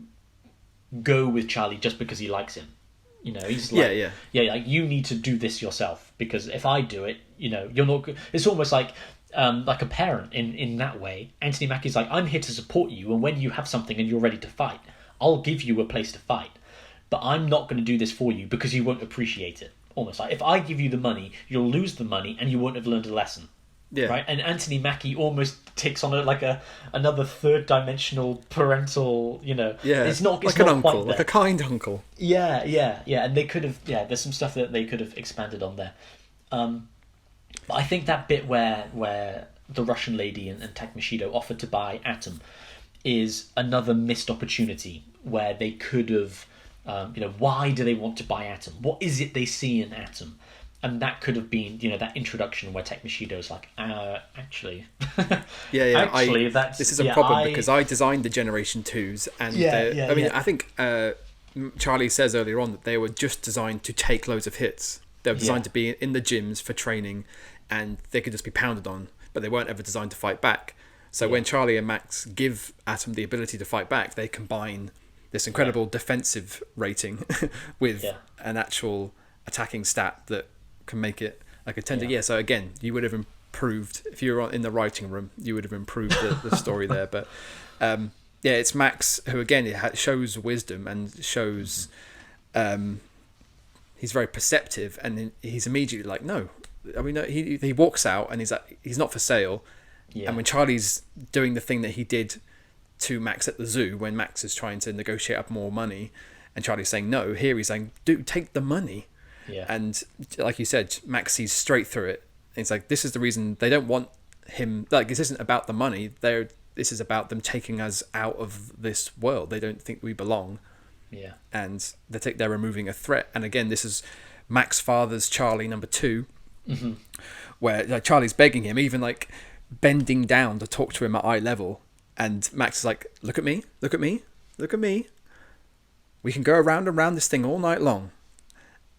go with Charlie just because he likes him. He's like, like, you need to do this yourself, because if I do it, you're not good. It's almost like a parent in that way. Anthony Mackie's like, I'm here to support you, and when you have something and you're ready to fight, I'll give you a place to fight, but I'm not going to do this for you because you won't appreciate it. Almost like, if I give you the money, you'll lose the money and you won't have learned a lesson. Yeah. Right? And Anthony Mackie almost takes on another third dimensional parental, it's not like an uncle, like a kind uncle. Yeah. And they could have, there's some stuff that they could have expanded on there. But I think that bit where the Russian lady and Tech Machido offered to buy Atom is another missed opportunity where they could have, why do they want to buy Atom? What is it they see in Atom? And that could have been, that introduction where Tech Machido's like, actually. Actually, this is a problem because I designed the Generation 2s. And I think Charlie says earlier on that they were just designed to take loads of hits. They were designed to be in the gyms for training, and they could just be pounded on, but they weren't ever designed to fight back. So when Charlie and Max give Atom the ability to fight back, they combine this incredible defensive rating with an actual attacking stat that can make it like a 10 so again, you would have improved if you were in the writing room, you would have improved the story there. But it's Max who again shows wisdom and shows he's very perceptive, and he's immediately like, no, I mean, he walks out and he's like, he's not for sale. And when Charlie's doing the thing that he did to Max at the zoo, when Max is trying to negotiate up more money and Charlie's saying no, here he's saying, dude, take the money. And like you said, Max sees straight through it. It's like, this is the reason they don't want him. Like, this isn't about the money. This is about them taking us out of this world. They don't think we belong. And they're removing a threat. And again, this is Max's father's Charlie number 2, where like Charlie's begging him, even like bending down to talk to him at eye level. And Max is like, look at me. We can go around and around this thing all night long.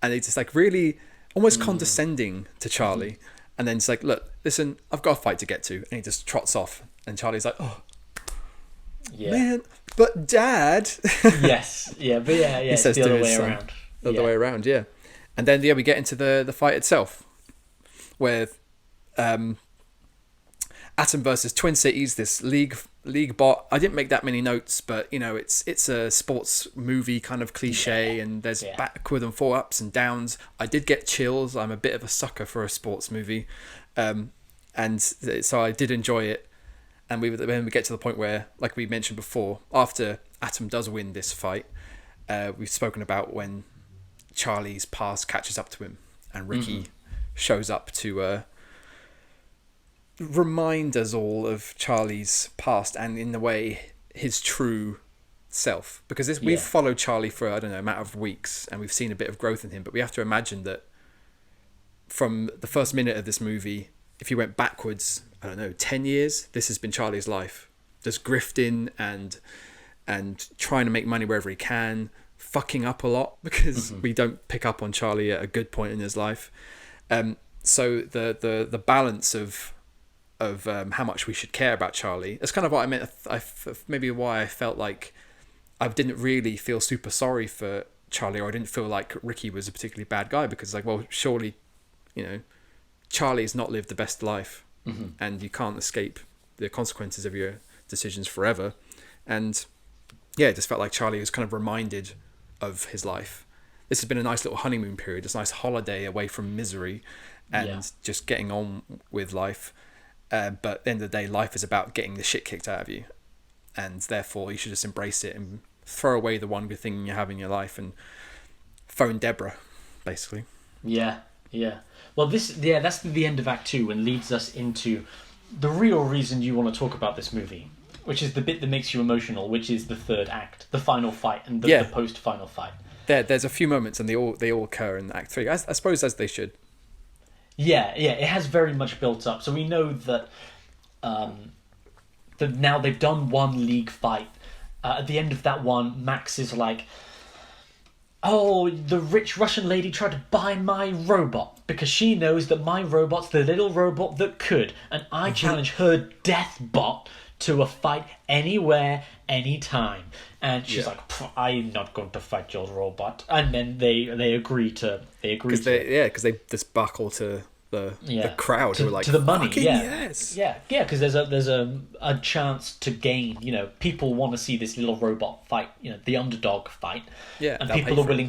And it's just like really almost condescending to Charlie. And then it's like, look, listen, I've got a fight to get to. And he just trots off. And Charlie's like, oh, man, but Dad. He says the other way around. The other way around, yeah. And then, we get into the fight itself. Where Atom versus Twin Cities, this league bot. I didn't make that many notes, but it's a sports movie kind of cliche, and there's backward and forward, ups and downs. I did get chills. I'm a bit of a sucker for a sports movie, and so I did enjoy it. And when we get to the point where, like we mentioned before, after Atom does win this fight, we've spoken about when Charlie's past catches up to him, and Ricky shows up to remind us all of Charlie's past and, in a way, his true self. Because we've followed Charlie for, I don't know, a matter of weeks, and we've seen a bit of growth in him. But we have to imagine that from the first minute of this movie, if you went backwards, I don't know, 10 years, this has been Charlie's life. Just grifting and trying to make money wherever he can, fucking up a lot, because we don't pick up on Charlie at a good point in his life. So the balance of how much we should care about Charlie, that's kind of what I meant. Maybe why I felt like I didn't really feel super sorry for Charlie, or I didn't feel like Ricky was a particularly bad guy, because like, well, surely, Charlie's not lived the best life, and you can't escape the consequences of your decisions forever. And yeah, it just felt like Charlie was kind of reminded of his life. This has been a nice little honeymoon period, this nice holiday away from misery and just getting on with life. But at the end of the day, life is about getting the shit kicked out of you, and therefore you should just embrace it and throw away the one good thing you have in your life and phone Deborah, basically. Yeah. Well, that's the end of Act 2, and leads us into the real reason you want to talk about this movie, which is the bit that makes you emotional, which is the third act, the final fight, and the post-final fight. There's a few moments, and they all occur in Act 3. I suppose as they should. Yeah, it has very much built up. So we know that now they've done one league fight. At the end of that one, Max is like, "Oh, the rich Russian lady tried to buy my robot because she knows that my robot's the little robot that could, and I challenge her death bot to a fight anywhere, anytime." And she's like, "I'm not going to fight your robot." And then they agree to because they just buckle to the crowd who are like, to the money. Yes. Because there's a chance to gain. People want to see this little robot fight. The underdog fight. Yeah, and people are willing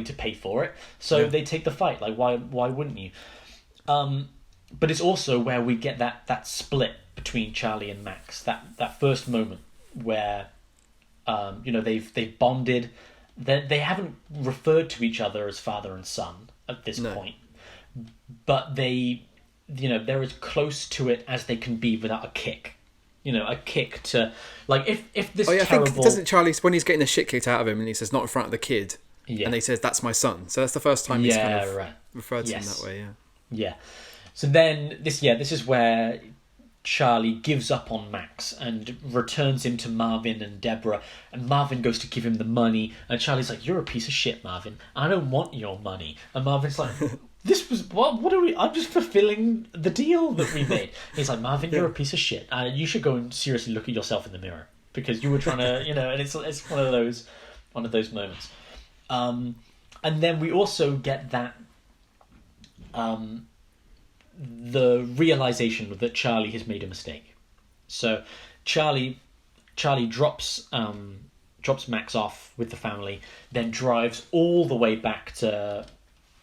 to pay for it. So they take the fight. Like, why wouldn't you? But it's also where we get that split between Charlie and Max. That first moment where they've bonded. They haven't referred to each other as father and son at this point, but they're as close to it as they can be without a kick. A kick to, like, if this terrible... I think, doesn't Charlie, when he's getting the shit kicked out of him and he says, "Not in front of the kid," and he says, "That's my son." So that's the first time he's kind of referred to him that way. Yeah. So then this is where Charlie gives up on Max and returns him to Marvin and Deborah, and Marvin goes to give him the money, and Charlie's like, "You're a piece of shit, Marvin. I don't want your money." And Marvin's like, "This was what are we? I'm just fulfilling the deal that we made." He's like, "Marvin, you're a piece of shit. You should go and seriously look at yourself in the mirror, because you were trying to, And it's one of those moments. And then we also get that the realization that Charlie has made a mistake. So Charlie drops Max off with the family, then drives all the way back to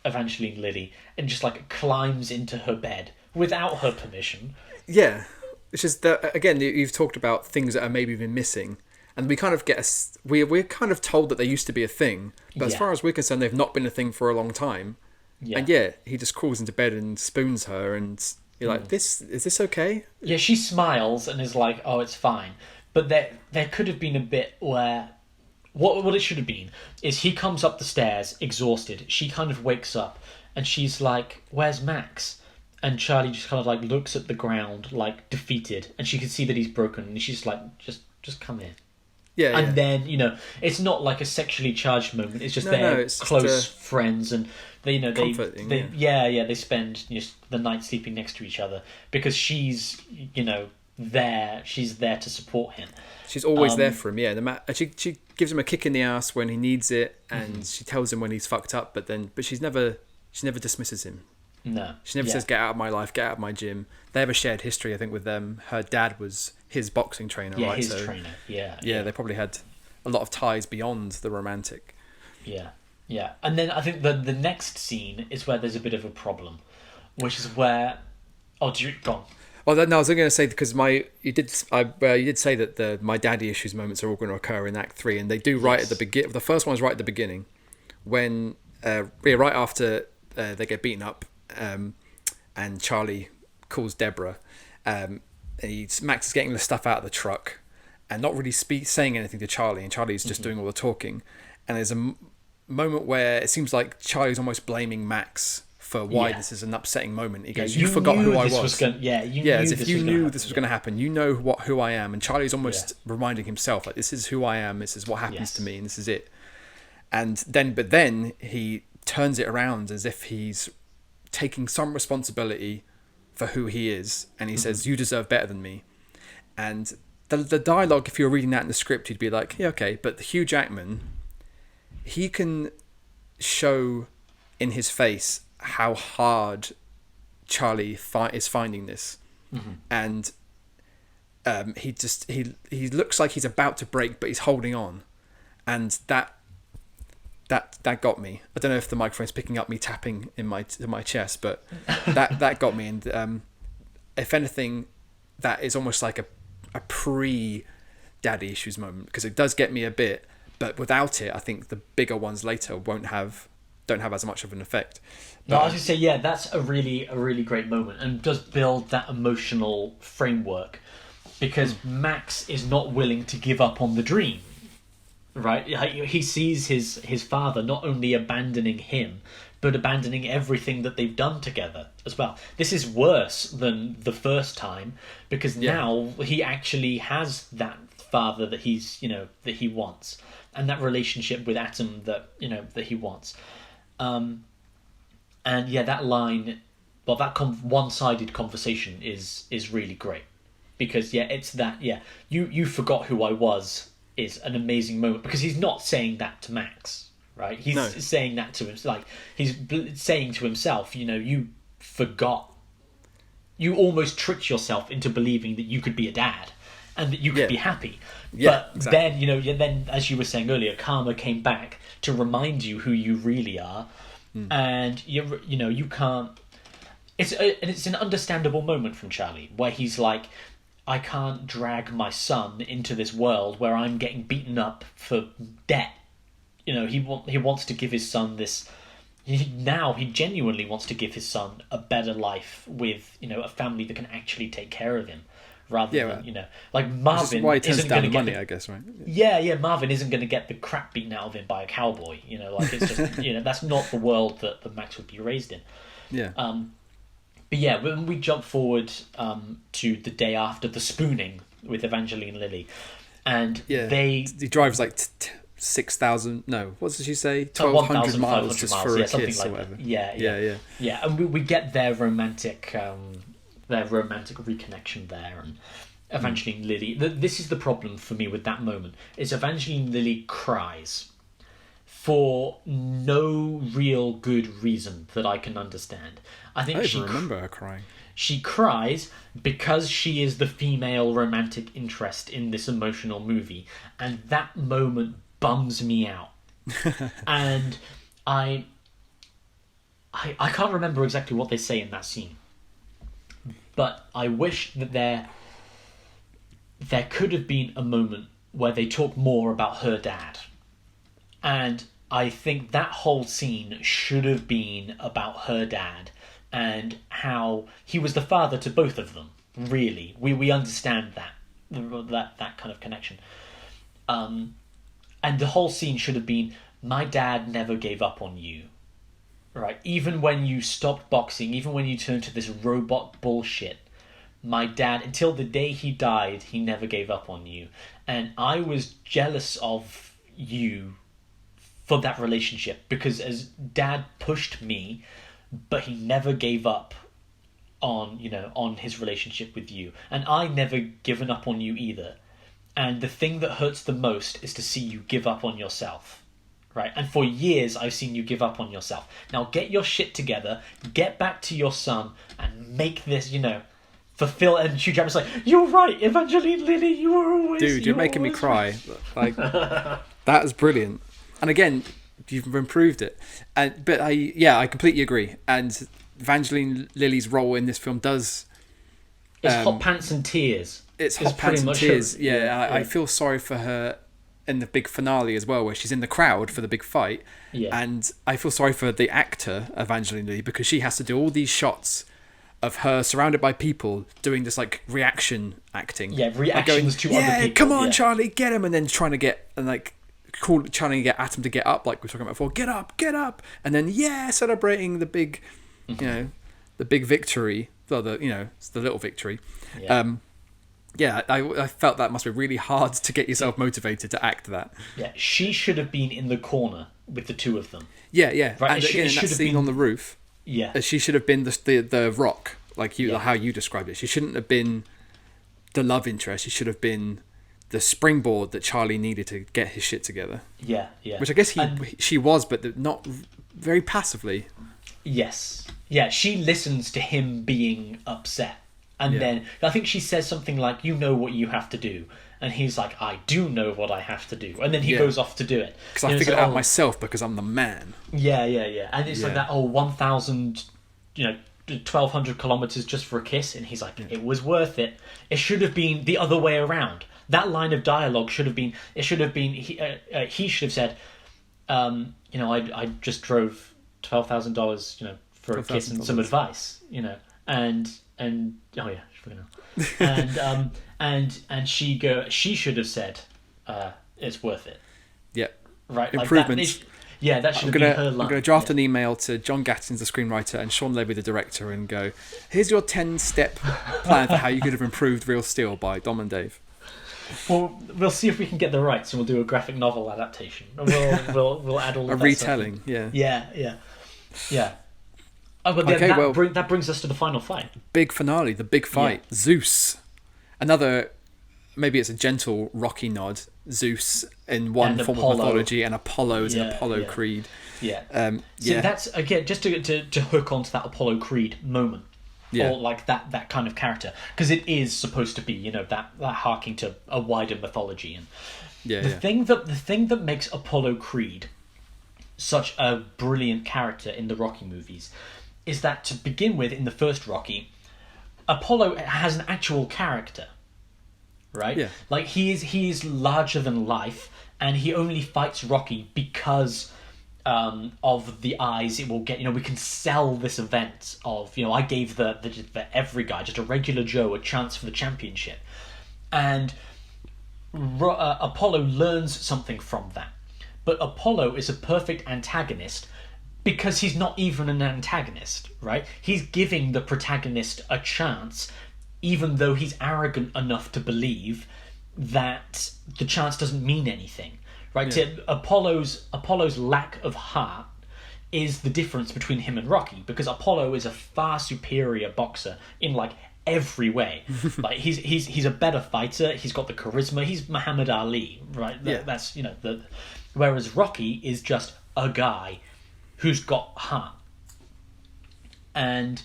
Evangeline Lilly and just like climbs into her bed without her permission. Yeah, it's just that, again, you've talked about things that are maybe been missing, and we kind of we're kind of told that they used to be a thing, but as far as we're concerned, they've not been a thing for a long time. Yeah. And he just crawls into bed and spoons her, and you're like, is this okay? Yeah, she smiles and is like, "Oh, it's fine." But there could have been a bit where what it should have been is he comes up the stairs exhausted. She kind of wakes up and she's like, "Where's Max?" And Charlie just kind of like looks at the ground like defeated, and she can see that he's broken, and she's like, just come here. Yeah. And then, it's not like a sexually charged moment. It's just it's close friends, and they spend the night sleeping next to each other because she's there. She's there to support him. She's always there for him. Yeah, she gives him a kick in the ass when he needs it, and she tells him when he's fucked up. But she never dismisses him. No, she never says, "Get out of my life, get out of my gym." They have a shared history, I think, with them. Her dad was his boxing trainer, right? His trainer. Yeah. They probably had a lot of ties beyond the romantic. Yeah. And then I think the next scene is where there's a bit of a problem, which is where... Oh, go on. Well, no, I was going to say, because you did say that my daddy issues moments are all going to occur in Act 3, and they do right at the beginning. The first one's right at the beginning, when right after they get beaten up, and Charlie calls Deborah. Max is getting the stuff out of the truck and not really saying anything to Charlie, and Charlie's just doing all the talking. And there's a moment where it seems like Charlie's almost blaming Max for why this is an upsetting moment. He goes, "You forgot who I was." As if you knew this was going to happen. You know who I am, and Charlie's almost reminding himself, like, this is who I am. This is what happens to me, and this is it. And then he turns it around as if he's taking some responsibility for who he is, and he says, "You deserve better than me." And the dialogue, if you were reading that in the script, you'd be like, yeah, okay, but Hugh Jackman, he can show in his face how hard Charlie is finding this, and he looks like he's about to break, but he's holding on, and that got me. I don't know if the microphone's picking up me tapping in my chest, but that got me. And if anything, that is almost like a pre-daddy issues moment, because it does get me a bit, but without it, I think the bigger ones later don't have as much of an effect. No, I was going to say, that's a really great moment, and does build that emotional framework, because Max is not willing to give up on the dream, right? He sees his father not only abandoning him, but abandoning everything that they've done together as well. This is worse than the first time, because now he actually has that father that that he wants, and that relationship with Atom that he wants. And that line, that one-sided conversation is really great, because it's that you forgot who I was is an amazing moment, because he's not saying that to Max, right? He's saying that to him, like he's saying to himself, you forgot, you almost tricked yourself into believing that you could be a dad and that you could be happy. But exactly. Then as you were saying earlier, karma came back to remind you who you really are. And you can't. It's an understandable moment from Charlie, where he's like, I can't drag my son into this world where I'm getting beaten up for debt. He wants to give his son this. He genuinely wants to give his son a better life with a family that can actually take care of him, rather than like Marvin. Why he turns isn't down going the to money, get I guess, right? Marvin isn't going to get the crap beaten out of him by a cowboy. It's just that's not the world that Max would be raised in. Yeah. But when we jump forward to the day after the spooning with Evangeline Lilly, and he drives like 6,000. No, what did she say? 1,200 miles just for a kiss or whatever. Yeah. And we get their romantic reconnection there, and Evangeline Lilly. This is the problem for me with that moment. Is Evangeline Lilly cries for no real good reason that I can understand. I think I remember her crying. She cries because she is the female romantic interest in this emotional movie, and that moment bums me out. And I can't remember exactly what they say in that scene, but I wish that there could have been a moment where they talk more about her dad. And I think that whole scene should have been about her dad and how he was the father to both of them. Really, we understand that kind of connection. And the whole scene should have been, my dad never gave up on you, right? Even when you stopped boxing, even when you turned to this robot bullshit, my dad, until the day he died, he never gave up on you. And I was jealous of you for that relationship, because as dad pushed me, but he never gave up on his relationship with you, and I never given up on you either. And the thing that hurts the most is to see you give up on yourself, right? And for years I've seen you give up on yourself. Now get your shit together, get back to your son, and make this fulfill. And Hugh Jackman's like, you're right, Evangeline Lilly, you were always... Dude, you're making me cry. Like, that was brilliant. And again, you've improved it. But I completely agree. And Evangeline Lilly's role in this film does... It's hot pants and tears. It's hot pants and tears. I feel sorry for her in the big finale as well, where she's in the crowd for the big fight. Yeah. And I feel sorry for the actor, Evangeline Lilly, because she has to do all these shots of her surrounded by people doing this like reaction acting. Yeah, reactions to yeah, other people. Come on, yeah. Charlie, get him, and then trying to get trying to get Atom to get up, like we were talking about before. Get up, and then celebrating the big, the big victory. Well, it's the little victory. Yeah. I felt that must be really hard to get yourself motivated to act that. Yeah, she should have been in the corner with the two of them. Yeah. Right, And again, that scene on the roof. Yeah. She should have been the rock, like how you described it. She shouldn't have been the love interest. She should have been the springboard that Charlie needed to get his shit together. Yeah. Which I guess she was, but not very passively. Yes. Yeah, she listens to him being upset. And then I think she says something like, "You know what you have to do." And he's like, "I do know what I have to do." And then he goes off to do it. Because I figured it out myself because I'm the man. Yeah. And it's like that, 1,000, 1,200 kilometers just for a kiss. And he's like, "It was worth it." It should have been the other way around. That line of dialogue should have been, he should have said, I just drove $12,000, for a kiss and some advice, and oh yeah, and she should have said, it's worth it. Yeah. Right. Improvements. That should have been her line. I'm going to draft an email to John Gatins, the screenwriter, and Sean Levy, the director, and go, here's your 10-step plan for how you could have improved Real Steel by Dom and Dave. Well, we'll see if we can get the rights, and we'll do a graphic novel adaptation. We'll add all of a that retelling. Stuff. Yeah. Oh, but that brings us to the final fight. Big finale, the big fight. Yeah. Zeus. Another, maybe it's a gentle Rocky nod. Zeus in one form of mythology, and Apollo is an Apollo creed. Yeah. So that's, again, just to hook onto that Apollo creed moment. Yeah. Or like that kind of character. Because it is supposed to be, that harking to a wider mythology. And the thing that makes Apollo Creed such a brilliant character in the Rocky movies is that, to begin with, in the first Rocky, Apollo has an actual character, right? Yeah. Like, he is larger than life, and he only fights Rocky because of the eyes it will get. We can sell this event of, I gave the every guy, just a regular Joe, a chance for the championship. And Apollo learns something from that. But Apollo is a perfect antagonist because he's not even an antagonist, right? He's giving the protagonist a chance, even though he's arrogant enough to believe that the chance doesn't mean anything, right? Yeah. Apollo's lack of heart is the difference between him and Rocky, because Apollo is a far superior boxer in like every way. Like he's a better fighter. He's got the charisma. He's Muhammad Ali, right? That's whereas Rocky is just a guy who's got heart. And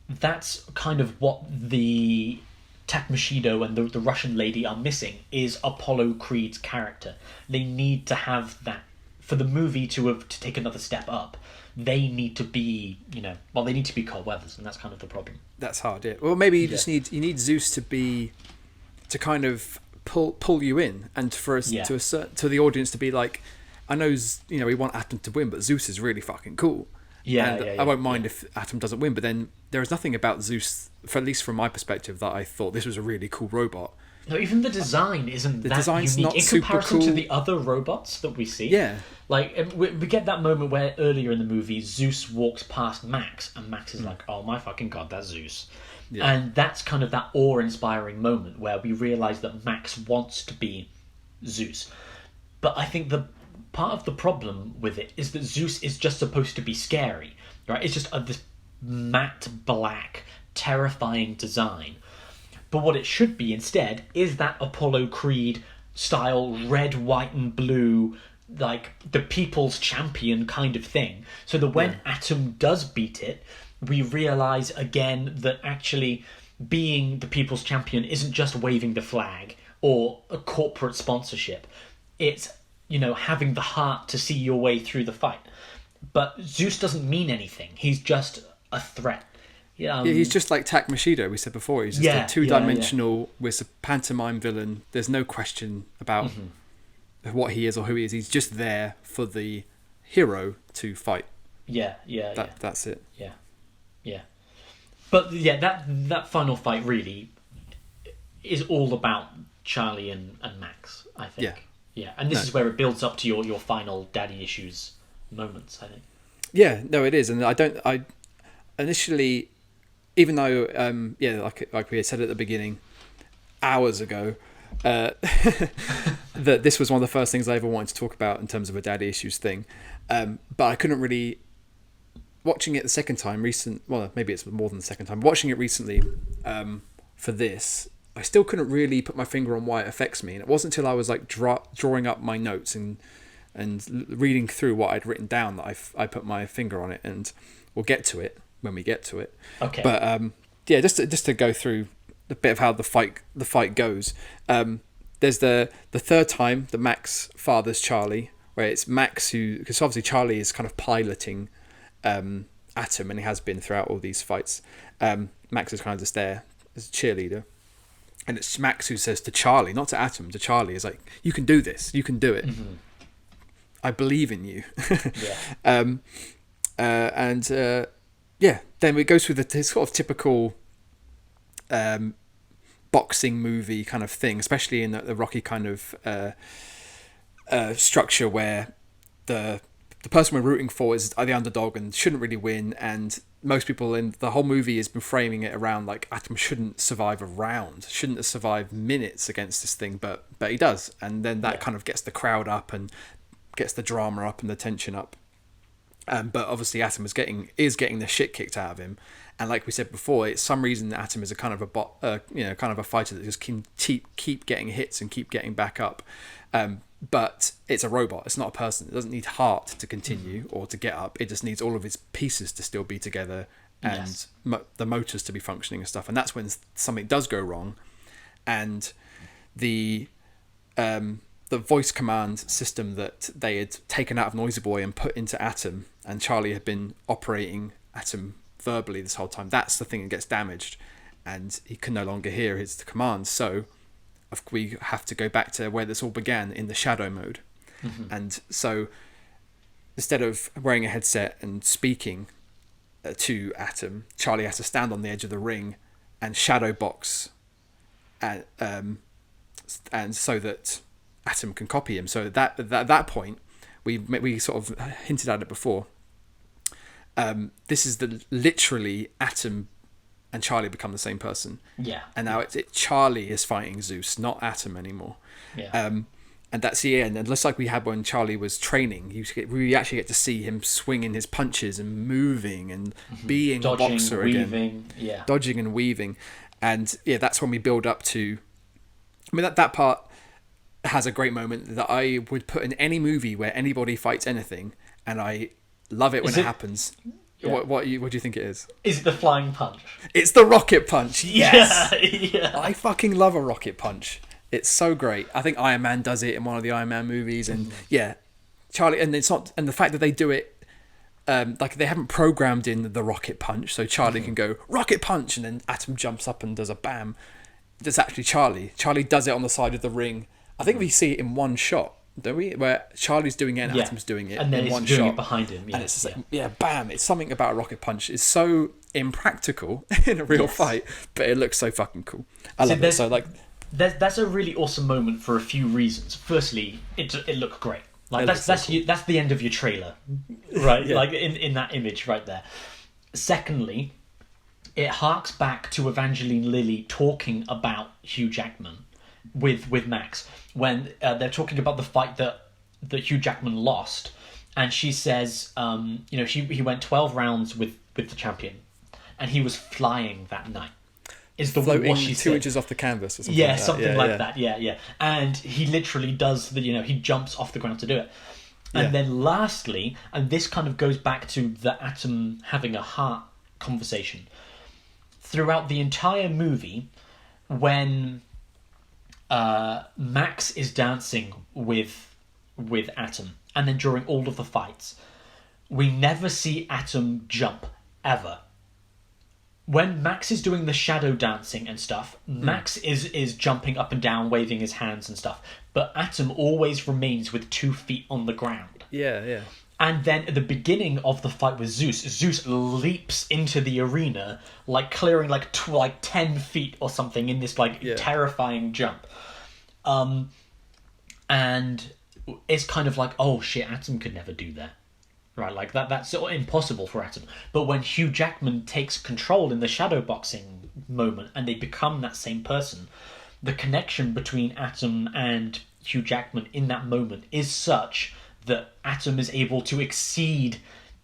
that's kind of what the Takmashido and the Russian lady are missing, is Apollo Creed's character. They need to have that. For the movie to take another step up, they need to be, they need to be Carl Weathers, and that's kind of the problem. That's hard, yeah. Well, maybe you need Zeus to kind of pull you in, and for us to the audience to be like, I know, we want Atom to win, but Zeus is really fucking cool. I won't mind if Atom doesn't win, but then there is nothing about Zeus, at least from my perspective, that I thought this was a really cool robot. No, even the design isn't that design's unique not in super comparison cool to the other robots that we see. Yeah. Like, we get that moment where earlier in the movie, Zeus walks past Max, and Max is like, oh my fucking god, that's Zeus. Yeah. And that's kind of that awe-inspiring moment where we realise that Max wants to be Zeus. But I think the part of the problem with it is that Zeus is just supposed to be scary, right? It's just this matte black, terrifying design. But what it should be instead is that Apollo Creed style red, white and blue, like the people's champion kind of thing. So that when Atom does beat it, we realise again that actually being the people's champion isn't just waving the flag or a corporate sponsorship. It's, having the heart to see your way through the fight. But Zeus doesn't mean anything. He's just a threat. He's just like Takmashido, we said before. He's just a two-dimensional, with a pantomime villain. There's no question about what he is or who he is. He's just there for the hero to fight. That's it. Yeah. But yeah, that final fight really is all about Charlie and Max, I think. Yeah. Yeah, and this is where it builds up to your final daddy issues moments, I think. Yeah, no, it is, and I initially, even though like we had said at the beginning, hours ago, that this was one of the first things I ever wanted to talk about in terms of a daddy issues thing, but I couldn't really. Watching it the second time, maybe it's more than the second time. Watching it recently, for this, I still couldn't really put my finger on why it affects me, and it wasn't until I was like drawing up my notes and reading through what I'd written down that I put my finger on it, and we'll get to it when we get to it. Okay. But just to go through a bit of how the fight goes. There's the third time that Max fathers Charlie, where it's Max because obviously Charlie is kind of piloting Atom, and he has been throughout all these fights. Max is kind of just there as a cheerleader, and it's Max who says to Charlie, not to Atom, to Charlie, is like, you can do this, you can do it. Mm-hmm. I believe in you. Then it goes through the sort of typical boxing movie kind of thing, especially in the Rocky kind of structure, where the person we're rooting for is the underdog and shouldn't really win, and most people in the whole movie has been framing it around like Atom shouldn't survive a round, shouldn't have survived minutes against this thing, but he does, and then that kind of gets the crowd up and gets the drama up and the tension up. But obviously Atom is getting the shit kicked out of him, and like we said before, it's some reason that Atom is a kind of a fighter that just can keep getting hits and keep getting back up. But it's a robot. It's not a person. It doesn't need heart to continue or to get up. It just needs all of its pieces to still be together and the motors to be functioning and stuff. And that's when something does go wrong, and the voice command system that they had taken out of Noisy Boy and put into Atom, and Charlie had been operating Atom verbally this whole time, that's the thing that gets damaged, and he can no longer hear his commands. So we have to go back to where this all began, in the shadow mode. Mm-hmm. And so instead of wearing a headset and speaking to Atom, Charlie has to stand on the edge of the ring and shadow box, and so that Atom can copy him. So at that point, we sort of hinted at it before. This is literally Atom and Charlie become the same person. Yeah. And now Charlie is fighting Zeus, not Atom anymore. Yeah. And that's the end. And just like we had when Charlie was training, we actually get to see him swinging his punches and moving and being a boxer again. Dodging and weaving. And that's when we build up to... I mean, that part has a great moment that I would put in any movie where anybody fights anything, and I love it when it happens. Yeah. What do you think it is? Is it the flying punch? It's the rocket punch. Yes. Yeah. I fucking love a rocket punch. It's so great. I think Iron Man does it in one of the Iron Man movies, and Charlie. And it's not. And the fact that they do it, like they haven't programmed in the rocket punch, so Charlie can go rocket punch, and then Atom jumps up and does a bam. That's actually Charlie. Charlie does it on the side of the ring. I think we see it in one shot. Don't we? Where Charlie's doing it and Atom's doing it, and then in one doing shot it behind him. Yeah, and it's just like, bam! It's something about a rocket punch. It's so impractical in a real fight, but it looks so fucking cool. I love it. So like, that's a really awesome moment for a few reasons. Firstly, it looked great. Like that's the end of your trailer, right? Yeah. Like in that image right there. Secondly, it harks back to Evangeline Lilly talking about Hugh Jackman with Max when they're talking about the fight that Hugh Jackman lost, and she says, he went 12 rounds with the champion, and he was flying that night. Is the floating what she 2 said. inches off the canvas or something? Yeah, something like that. Yeah. And he literally does he jumps off the ground to do it. And then lastly, and this kind of goes back to the Atom having a heart conversation. Throughout the entire movie, when Max is dancing with Atom, and then during all of the fights, we never see Atom jump, ever. When Max is doing the shadow dancing and stuff, Max is jumping up and down, waving his hands and stuff, but Atom always remains with 2 feet on the ground. Yeah. And then at the beginning of the fight with Zeus leaps into the arena, like clearing like 10 feet or something in this like terrifying jump. And it's kind of like, oh shit, Atom could never do that. Right, like that's sort of impossible for Atom. But when Hugh Jackman takes control in the shadowboxing moment and they become that same person, the connection between Atom and Hugh Jackman in that moment is such that Atom is able to exceed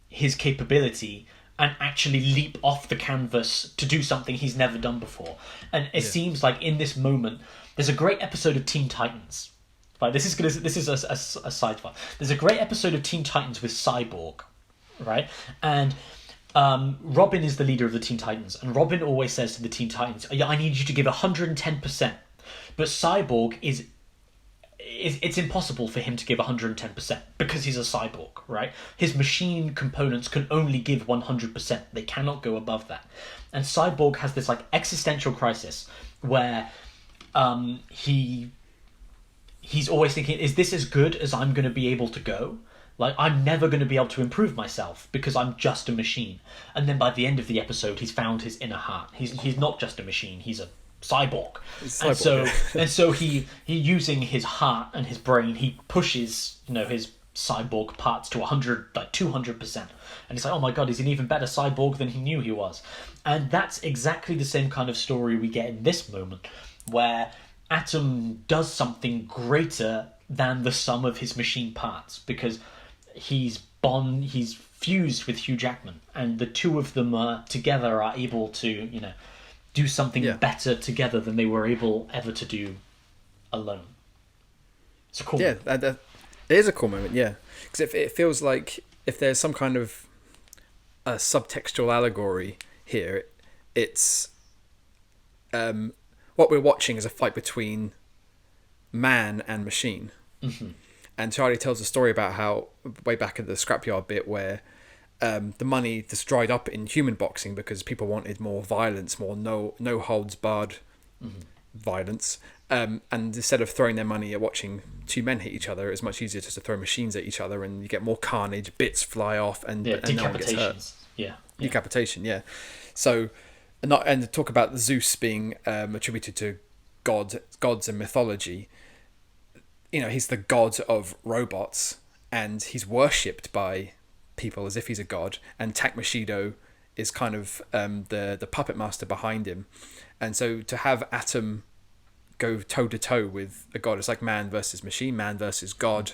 his capability and actually leap off the canvas to do something he's never done before. And it seems like in this moment, there's a great episode of Teen Titans. Right, this is a side fight. There's a great episode of Teen Titans with Cyborg, right? And Robin is the leader of the Teen Titans, and Robin always says to the Teen Titans, "Yeah, I need you to give 110%." But Cyborg it's impossible for him to give 110% because he's a cyborg, right? His machine components can only give 100%. They cannot go above that. And Cyborg has this like existential crisis where he's always thinking, is this as good as I'm going to be able to go? Like, I'm never going to be able to improve myself because I'm just a machine. And then by the end of the episode, he's found his inner heart. He's not just a machine, he's a cyborg. And so he using his heart and his brain, he pushes, his cyborg parts to 200%. And he's like, oh my god, he's an even better cyborg than he knew he was. And that's exactly the same kind of story we get in this moment, where Atom does something greater than the sum of his machine parts, because he's fused with Hugh Jackman, and the two of them together are able to, do something better together than they were able ever to do alone. It's a cool moment. It is a cool moment, because it feels like if there's some kind of a subtextual allegory here, it's what we're watching is a fight between man and machine. Mm-hmm. And Charlie tells a story about how, way back at the scrapyard bit, where the money just dried up in human boxing because people wanted more violence, more no holds barred violence. And instead of throwing their money at watching two men hit each other, it's much easier just to throw machines at each other, and you get more carnage, bits fly off, and no one gets hurt. Decapitation, yeah. So, and to talk about Zeus being attributed to gods and mythology, he's the god of robots, and he's worshipped by people as if he's a god, and Takmashido is kind of the puppet master behind him. And so to have Atom go toe to toe with a god, it's like man versus machine, man versus god.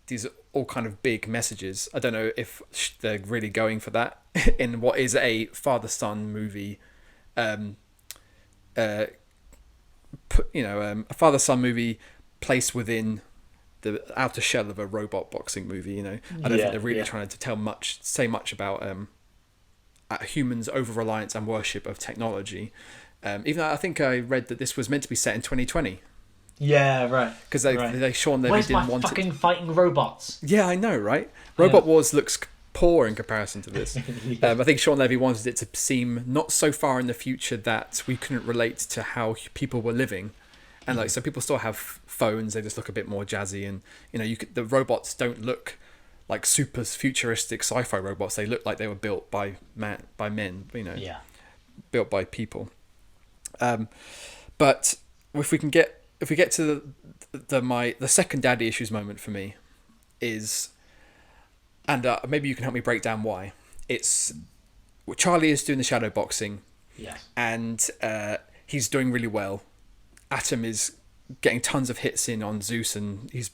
These are all kind of big messages. I don't know if they're really going for that in what is a father-son movie. A father-son movie placed within the outer shell of a robot boxing movie. I don't think they're really trying to say much about humans' over-reliance and worship of technology. Even though I think I read that this was meant to be set in 2020. Yeah, right. Because Sean Levy didn't want fucking fighting robots? Yeah, I know, right? Robot Wars looks poor in comparison to this. I think Sean Levy wanted it to seem not so far in the future that we couldn't relate to how people were living. And so people still have phones, they just look a bit more jazzy, and the robots don't look like super futuristic sci-fi robots. They look like they were built by men, built by people. But if we get to the second daddy issues moment for me is, and maybe you can help me break down why. It's Charlie is doing the shadow boxing, and he's doing really well. Atom is getting tons of hits in on Zeus, and he's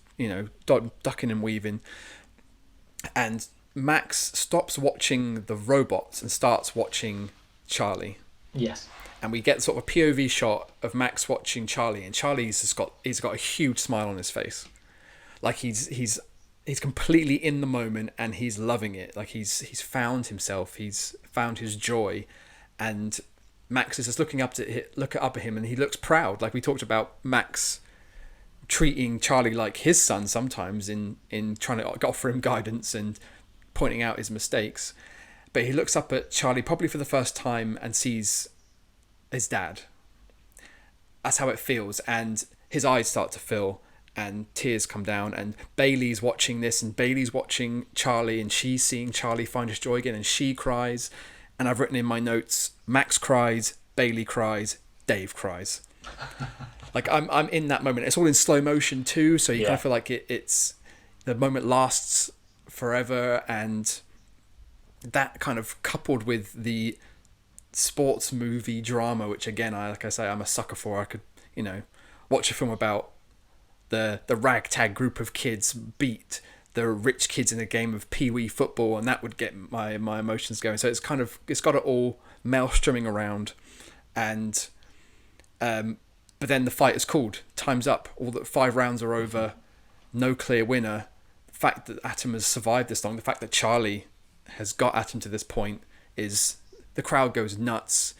ducking and weaving. And Max stops watching the robots and starts watching Charlie. Yes. And we get sort of a POV shot of Max watching Charlie, and Charlie's got a huge smile on his face, like he's completely in the moment and he's loving it. Like he's found himself, he's found his joy, and Max is just looking up at him, and he looks proud. Like we talked about Max treating Charlie like his son sometimes in trying to offer him guidance and pointing out his mistakes, but he looks up at Charlie probably for the first time and sees his dad. That's how it feels, and his eyes start to fill, and tears come down, and Bailey's watching this, and Bailey's watching Charlie, and she's seeing Charlie find his joy again, and she cries. And I've written in my notes, Max cries, Bailey cries, Dave cries. Like I'm in that moment. It's all in slow motion too, so you kind of feel like it's the moment lasts forever, and that kind of coupled with the sports movie drama, which again, like I say, I'm a sucker for. I could, watch a film about the ragtag group of kids beat the rich kids in a game of pee-wee football, and that would get my emotions going. So it's got it all maelstroming around, and but then the fight is called. Time's up. All the 5 rounds are over. No clear winner. The fact that Atom has survived this long, the fact that Charlie has got Atom to this point, is the crowd goes nuts.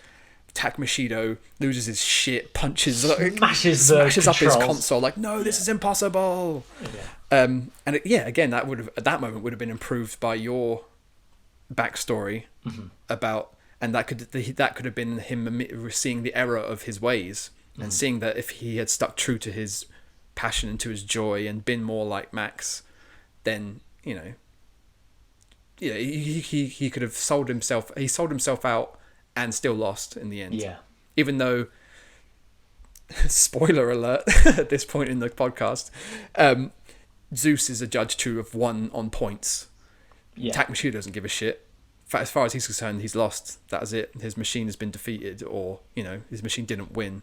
Takamishido loses his shit, punches, smashes up his console, like, no, this is impossible. And again, that would have, at that moment, would have been improved by your backstory about, and that could have been him seeing the error of his ways, and seeing that if he had stuck true to his passion and to his joy and been more like Max, then he could have sold himself out and still lost in the end. Yeah. Even though, spoiler alert at this point in the podcast, Zeus is a judge too of 1 on points. Yeah. Takamishido doesn't give a shit. As far as he's concerned, he's lost. That is it. His machine has been defeated, or his machine didn't win.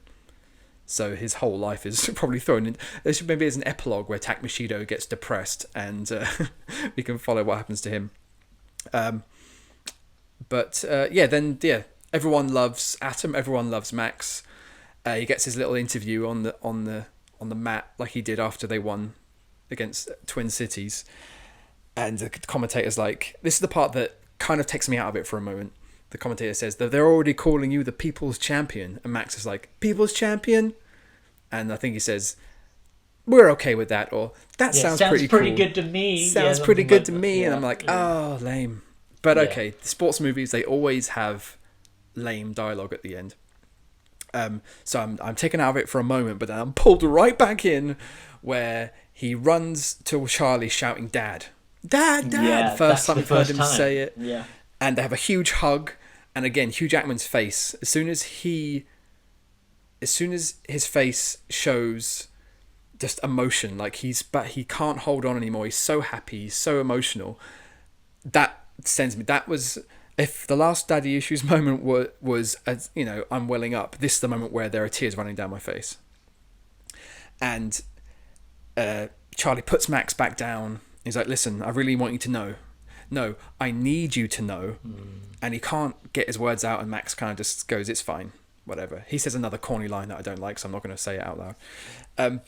So his whole life is probably thrown in. Maybe there's an epilogue where Takamishido gets depressed, and we can follow what happens to him. Everyone loves Atom. Everyone loves Max. He gets his little interview on the mat, like he did after they won against Twin Cities. And the commentator's like, this is the part that kind of takes me out of it for a moment. The commentator says that they're already calling you the People's Champion, and Max is like, People's Champion? And I think he says, we're okay with that, or that sounds pretty good to me. Sounds pretty good to me. And I'm like, oh, lame. But okay, the sports movies, they always have lame dialogue at the end. So I'm taken out of it for a moment, but then I'm pulled right back in, where he runs to Charlie shouting, Dad, Dad, Dad. Yeah, first time I've heard him time. say it. Yeah. And they have a huge hug. And again, Hugh Jackman's face, as soon as his face shows just emotion, like he can't hold on anymore. He's so happy, he's so emotional. That sends me. That was, if the last daddy issues moment was I'm welling up. This is the moment where there are tears running down my face. And Charlie puts Max back down. He's like, listen, I really want you to know. No, I need you to know. And he can't get his words out, and Max kind of just goes, it's fine, whatever. He says another corny line that I don't like, so I'm not going to say it out loud.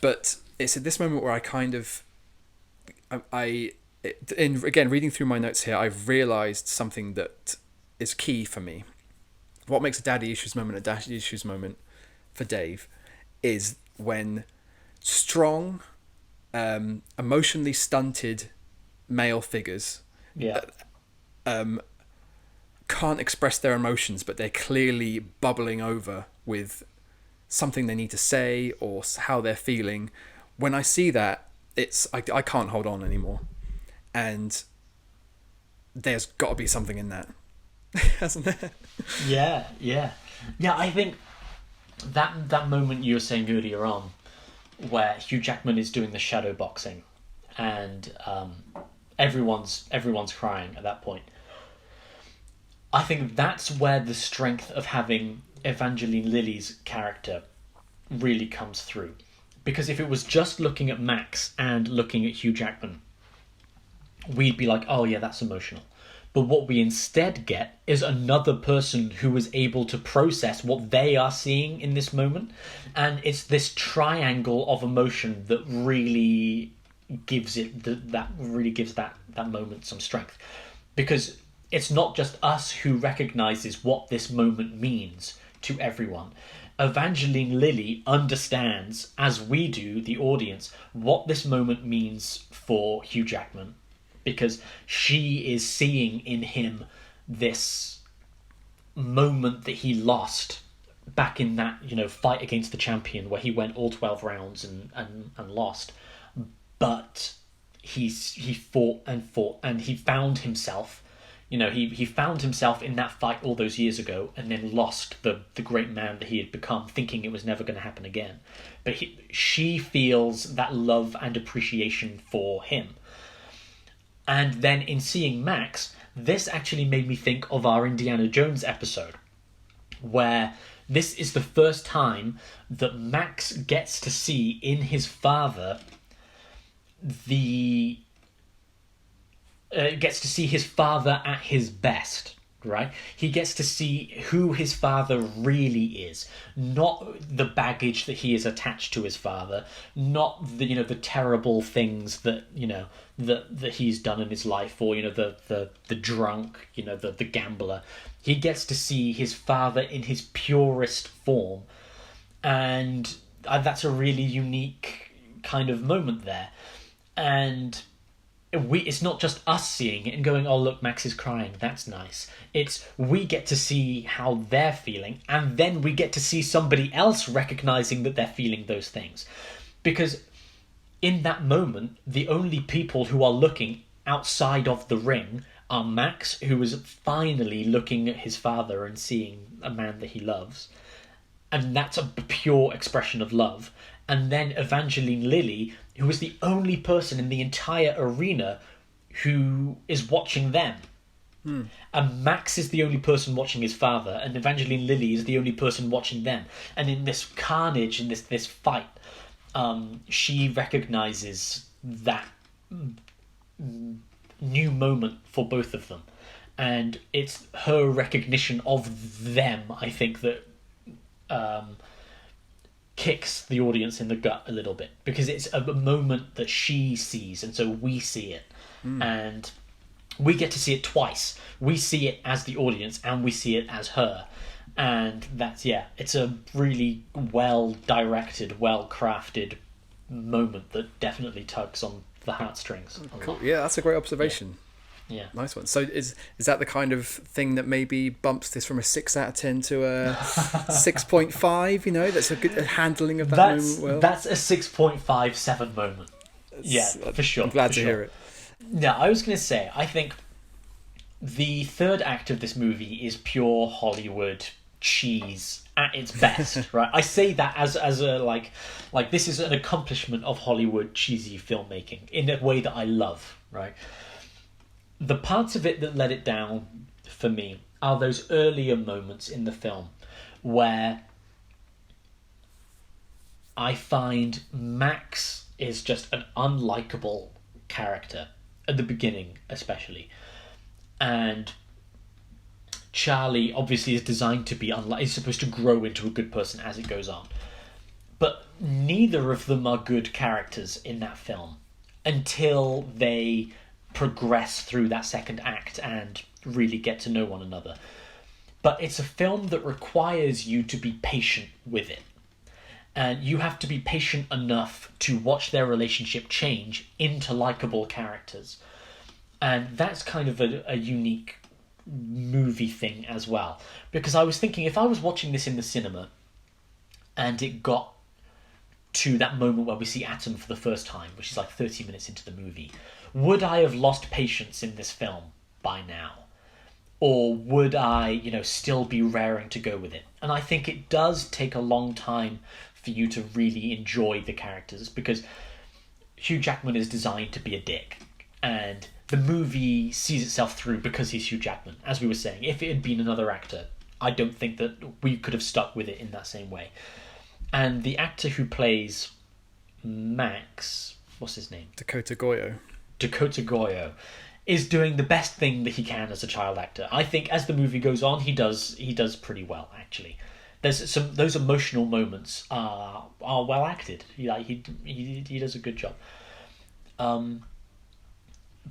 But it's at this moment where I kind of, again, reading through my notes here, I've realised something that is key for me. What makes a daddy issues moment a daddy issues moment for Dave is when strong, emotionally stunted male figures can't express their emotions, but they're clearly bubbling over with something they need to say or how they're feeling. When I see that, I can't hold on anymore. And there's got to be something in that, hasn't there? Yeah. I think that moment you were saying earlier on, where Hugh Jackman is doing the shadow boxing, and everyone's crying at that point. I think that's where the strength of having Evangeline Lilly's character really comes through. Because if it was just looking at Max and looking at Hugh Jackman, we'd be like, oh yeah, that's emotional. But what we instead get is another person who is able to process what they are seeing in this moment. And it's this triangle of emotion that really gives it that moment some strength. Because it's not just us who recognizes what this moment means to everyone. Evangeline Lilly understands, as we do, the audience, what this moment means for Hugh Jackman, because she is seeing in him this moment that he lost back in that, fight against the champion where he went all 12 rounds and lost. But he fought and fought, and he found himself. He found himself in that fight all those years ago, and then lost the great man that he had become, thinking it was never going to happen again. But she feels that love and appreciation for him. And then in seeing Max, this actually made me think of our Indiana Jones episode, where this is the first time that Max gets to see in his father gets to see his father at his best, right? He gets to see who his father really is, not the baggage that he is attached to his father, not the terrible things that that he's done in his life, or the drunk, the gambler. He gets to see his father in his purest form, and that's a really unique kind of moment there. And it's not just us seeing it and going, oh look, Max is crying, that's nice. It's we get to see how they're feeling, and then we get to see somebody else recognizing that they're feeling those things. Because in that moment, the only people who are looking outside of the ring are Max, who is finally looking at his father and seeing a man that he loves, and that's a pure expression of love. And then Evangeline Lilly, who is the only person in the entire arena who is watching them. And Max is the only person watching his father, and Evangeline Lilly is the only person watching them. And in this carnage, in this fight, she recognizes that new moment for both of them. And it's her recognition of them, I think, that kicks the audience in the gut a little bit, because it's a moment that she sees, and so we see it. And we get to see it twice. We see it as the audience, and we see it as her. And that's, it's a really well directed, well crafted moment that definitely tugs on the heartstrings. Cool. Yeah, that's a great observation. Yeah. Nice one. So is that the kind of thing that maybe bumps this from a 6 out of 10 to a 6.5? That's a good handling of that moment. Well, that's a 6.57 moment. For sure. I'm glad to hear it. Yeah, I was going to say, I think the third act of this movie is pure Hollywood cheese at its best, right? I say that as a like this is an accomplishment of Hollywood cheesy filmmaking in a way that I love, right? The parts of it that let it down for me are those earlier moments in the film where I find Max is just an unlikable character at the beginning, especially. And Charlie obviously is designed to be is supposed to grow into a good person as it goes on. But neither of them are good characters in that film until they progress through that second act and really get to know one another. But it's a film that requires you to be patient with it. And you have to be patient enough to watch their relationship change into likable characters. And that's kind of a unique movie thing as well. Because I was thinking, if I was watching this in the cinema and it got to that moment where we see Atom for the first time, which is like 30 minutes into the movie, would I have lost patience in this film by now? Or would I, still be raring to go with it? And I think it does take a long time for you to really enjoy the characters, because Hugh Jackman is designed to be a dick. And the movie sees itself through because he's Hugh Jackman. As we were saying, if it had been another actor, I don't think that we could have stuck with it in that same way. And the actor who plays Max, what's his name? Dakota Goyo is doing the best thing that he can as a child actor. I think as the movie goes on, he does pretty well, actually. There's those emotional moments are well acted. He does a good job.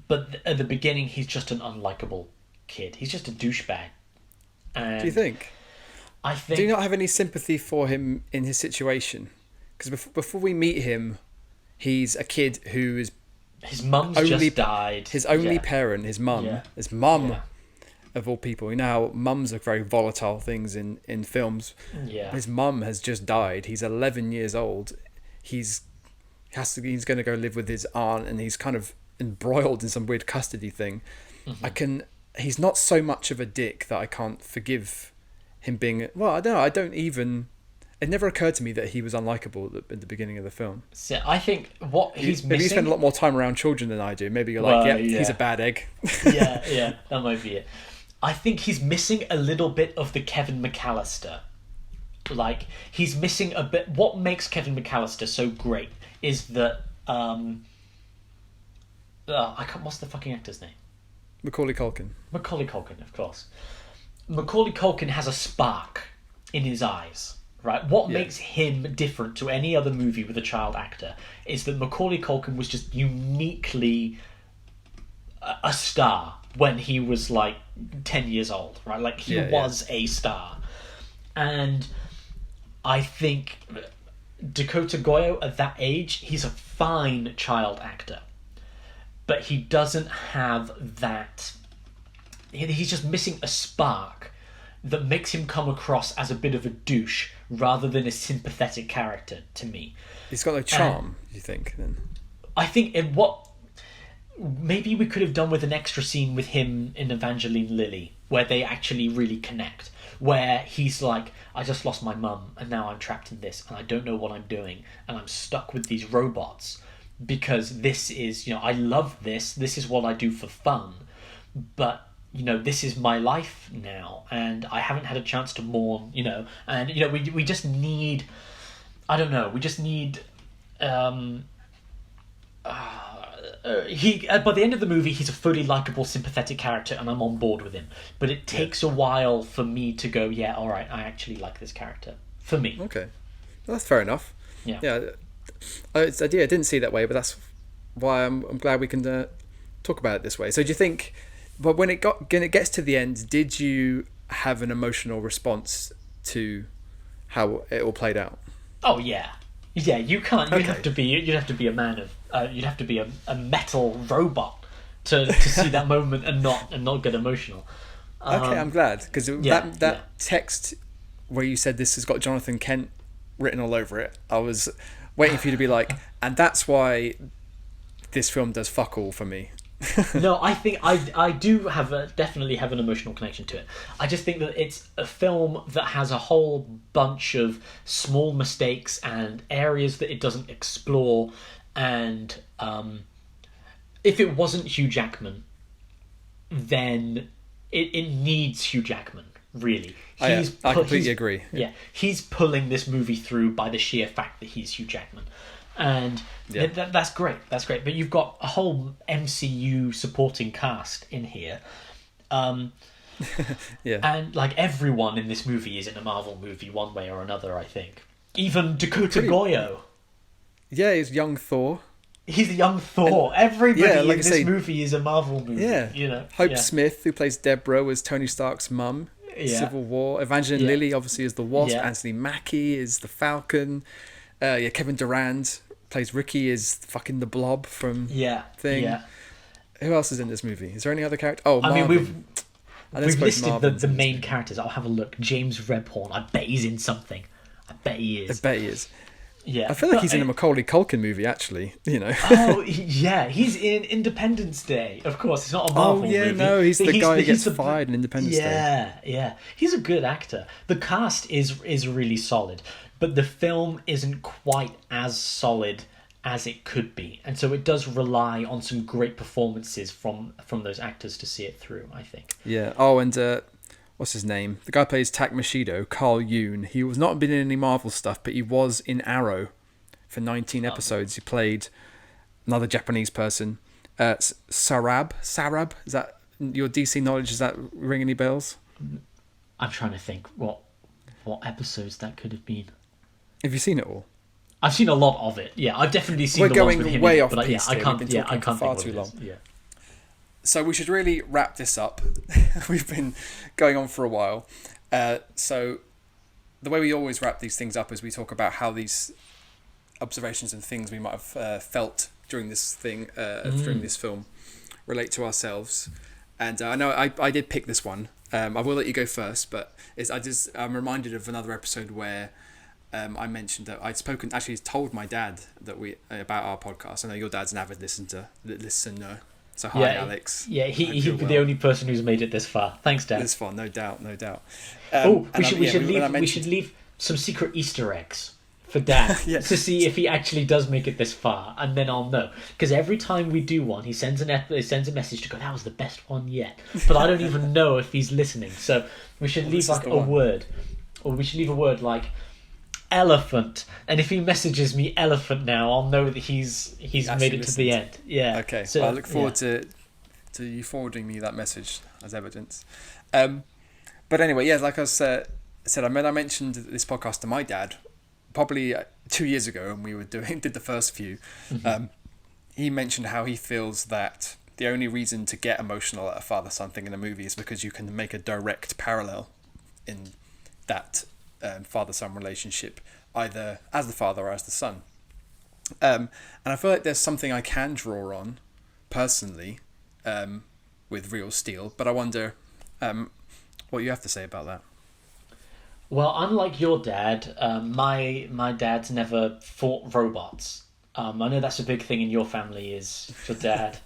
But at the beginning, he's just an unlikable kid. He's just a douchebag. And do you think? I think. Do you not have any sympathy for him in his situation? Because before we meet him, he's a kid who is his mum's just died. His only parent, his mum, of all people. You know how mums are very volatile things in films. Yeah. His mum has just died. He's 11 years old. He's going to go live with his aunt, and he's kind of embroiled in some weird custody thing. He's not so much of a dick that I can't forgive him being, well, I don't know, it never occurred to me that he was unlikable at the beginning of the film. So I think what he's Maybe missing... you spend a lot more time around children than I do. Maybe you're Well, like, yeah. he's a bad egg. yeah, that might be it. I think he's missing a little bit of the Kevin McAllister. Like, he's missing a bit... What makes Kevin McAllister so great is that... what's the fucking actor's name? Macaulay Culkin. Macaulay Culkin, of course. Macaulay Culkin has a spark in his eyes, right? What makes him different to any other movie with a child actor is that Macaulay Culkin was just uniquely a star when he was like 10 years old, right? Like, he was a star. And I think Dakota Goyo at that age, he's a fine child actor. But he doesn't have that... He's just missing a spark that makes him come across as a bit of a douche rather than a sympathetic character to me. He's got no charm, you think, then? I think what maybe we could have done with an extra scene with him in Evangeline Lilly, where they actually really connect, where he's like, I just lost my mum and now I'm trapped in this and I don't know what I'm doing and I'm stuck with these robots because this is, I love this is what I do for fun, but this is my life now, and I haven't had a chance to mourn, and, we just need, I don't know, we just need, by the end of the movie, he's a fully likable, sympathetic character, and I'm on board with him, but it takes a while for me to go, yeah, alright, I actually like this character, for me. Okay. Well, that's fair enough. Yeah. I didn't see it that way, but that's why I'm glad we can talk about it this way. So do you think... But when it gets to the end, did you have an emotional response to how it all played out? Oh yeah, you can't. You'd have to be a man of. You'd have to be a metal robot to see that moment and not get emotional. Okay, I'm glad, because that text where you said this has got Jonathan Kent written all over it, I was waiting for you to be like, and that's why this film does fuck all for me. No, I think I do definitely have an emotional connection to it. I just think that it's a film that has a whole bunch of small mistakes and areas that it doesn't explore. And if it wasn't Hugh Jackman, then it needs Hugh Jackman, really. I completely agree. Yeah, he's pulling this movie through by the sheer fact that he's Hugh Jackman. And that's great. That's great. But you've got a whole MCU supporting cast in here. And like everyone in this movie is in a Marvel movie one way or another, I think. Even Dakota Goyo. Yeah, he's young Thor. He's a young Thor. Everybody in this movie is a Marvel movie. Yeah. Hope Smith, who plays Deborah, was Tony Stark's mum. Civil War. Evangeline Lilly, obviously, is the Wasp. Anthony Mackie is the Falcon. Kevin Durand plays Ricky, is fucking the Blob from Thing. Yeah. Who else is in this movie? Is there any other character? Oh, Marvin. I mean, we've listed the main characters. I'll have a look. James Rebhorn. I bet he's in something. I bet he is. Yeah. I feel like he's in a Macaulay Culkin movie, actually. Oh, yeah. He's in Independence Day. Of course, it's not a Marvel movie. Oh, yeah, no. He's the guy who gets fired in Independence Day. Yeah. He's a good actor. The cast is really solid. But the film isn't quite as solid as it could be. And so it does rely on some great performances from those actors to see it through, I think. Yeah. Oh, and what's his name? The guy who plays Tak Mashido, Carl Yoon. He was not been in any Marvel stuff, but he was in Arrow for 19 episodes. He played another Japanese person. Sarab? Is that your DC knowledge? Does that ring any bells? I'm trying to think what episodes that could have been. Have you seen it all? I've seen a lot of it. Yeah, I've definitely seen the ones with him. Way off but piece. I can't. We've been talking far too long. Yeah. So we should really wrap this up. We've been going on for a while. So the way we always wrap these things up is we talk about how these observations and things we might have felt during this thing, during this film, relate to ourselves. And I know I did pick this one. I will let you go first, but I'm reminded of another episode where I mentioned that actually told my dad that about our podcast. I know your dad's an avid listener. So hi, Alex. Yeah, he's the only person who's made it this far. Thanks, Dad. This far, no doubt. We should leave some secret Easter eggs for Dad to see if he actually does make it this far, and then I'll know. Because every time we do one, he sends a message to go, "That was the best one yet," but I don't even know if he's listening. So we should leave like a word, or we should leave a word like elephant, and if he messages me elephant now, I'll know that he's made it to the end. Yeah. Okay. So I look forward to you forwarding me that message as evidence. But anyway, yeah, like I said, I mentioned this podcast to my dad probably 2 years ago, and we were did the first few. Mm-hmm. He mentioned how he feels that the only reason to get emotional at a father-son thing in a movie is because you can make a direct parallel in that father-son relationship, either as the father or as the son. And I feel like there's something I can draw on personally with Real Steel, but I wonder what you have to say about that. Well, unlike your dad, my dad's never fought robots. I know that's a big thing in your family, is your dad.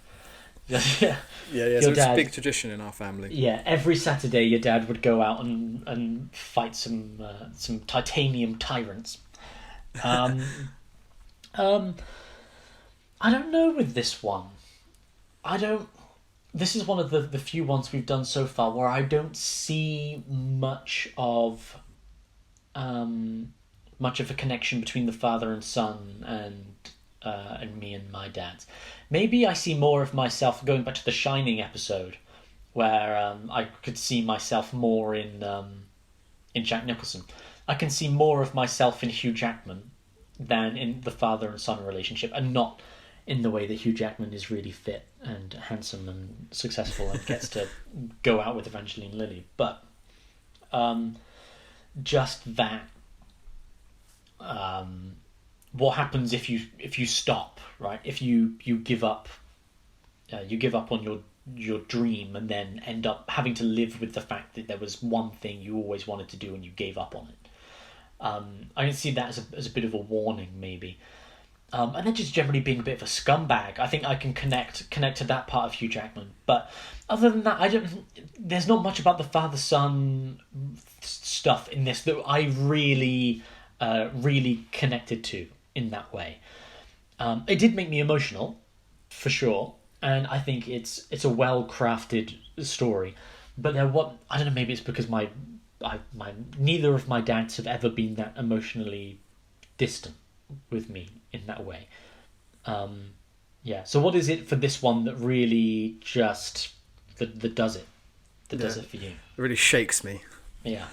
Yeah. So it's a big tradition in our family. Yeah, every Saturday your dad would go out and fight some titanium tyrants. I don't know with this one. This is one of the few ones we've done so far where I don't see much of a connection between the father and son and me and my dad. Maybe I see more of myself going back to the Shining episode, where I could see myself more in Jack Nicholson. I can see more of myself in Hugh Jackman than in the father and son relationship, and not in the way that Hugh Jackman is really fit and handsome and successful and gets to go out with Evangeline Lilly. But just that. What happens if you stop, right? If you give up on your dream and then end up having to live with the fact that there was one thing you always wanted to do and you gave up on it. I can see that as a bit of a warning, maybe. And then just generally being a bit of a scumbag. I think I can connect to that part of Hugh Jackman. But other than that, there's not much about the father-son stuff in this that I really connected to in that way. It did make me emotional, for sure, and I think it's a well-crafted story. But I don't know, maybe it's because neither of my dads have ever been that emotionally distant with me in that way. So what is it for this one that really just that does it? That does it for you? It really shakes me. Yeah.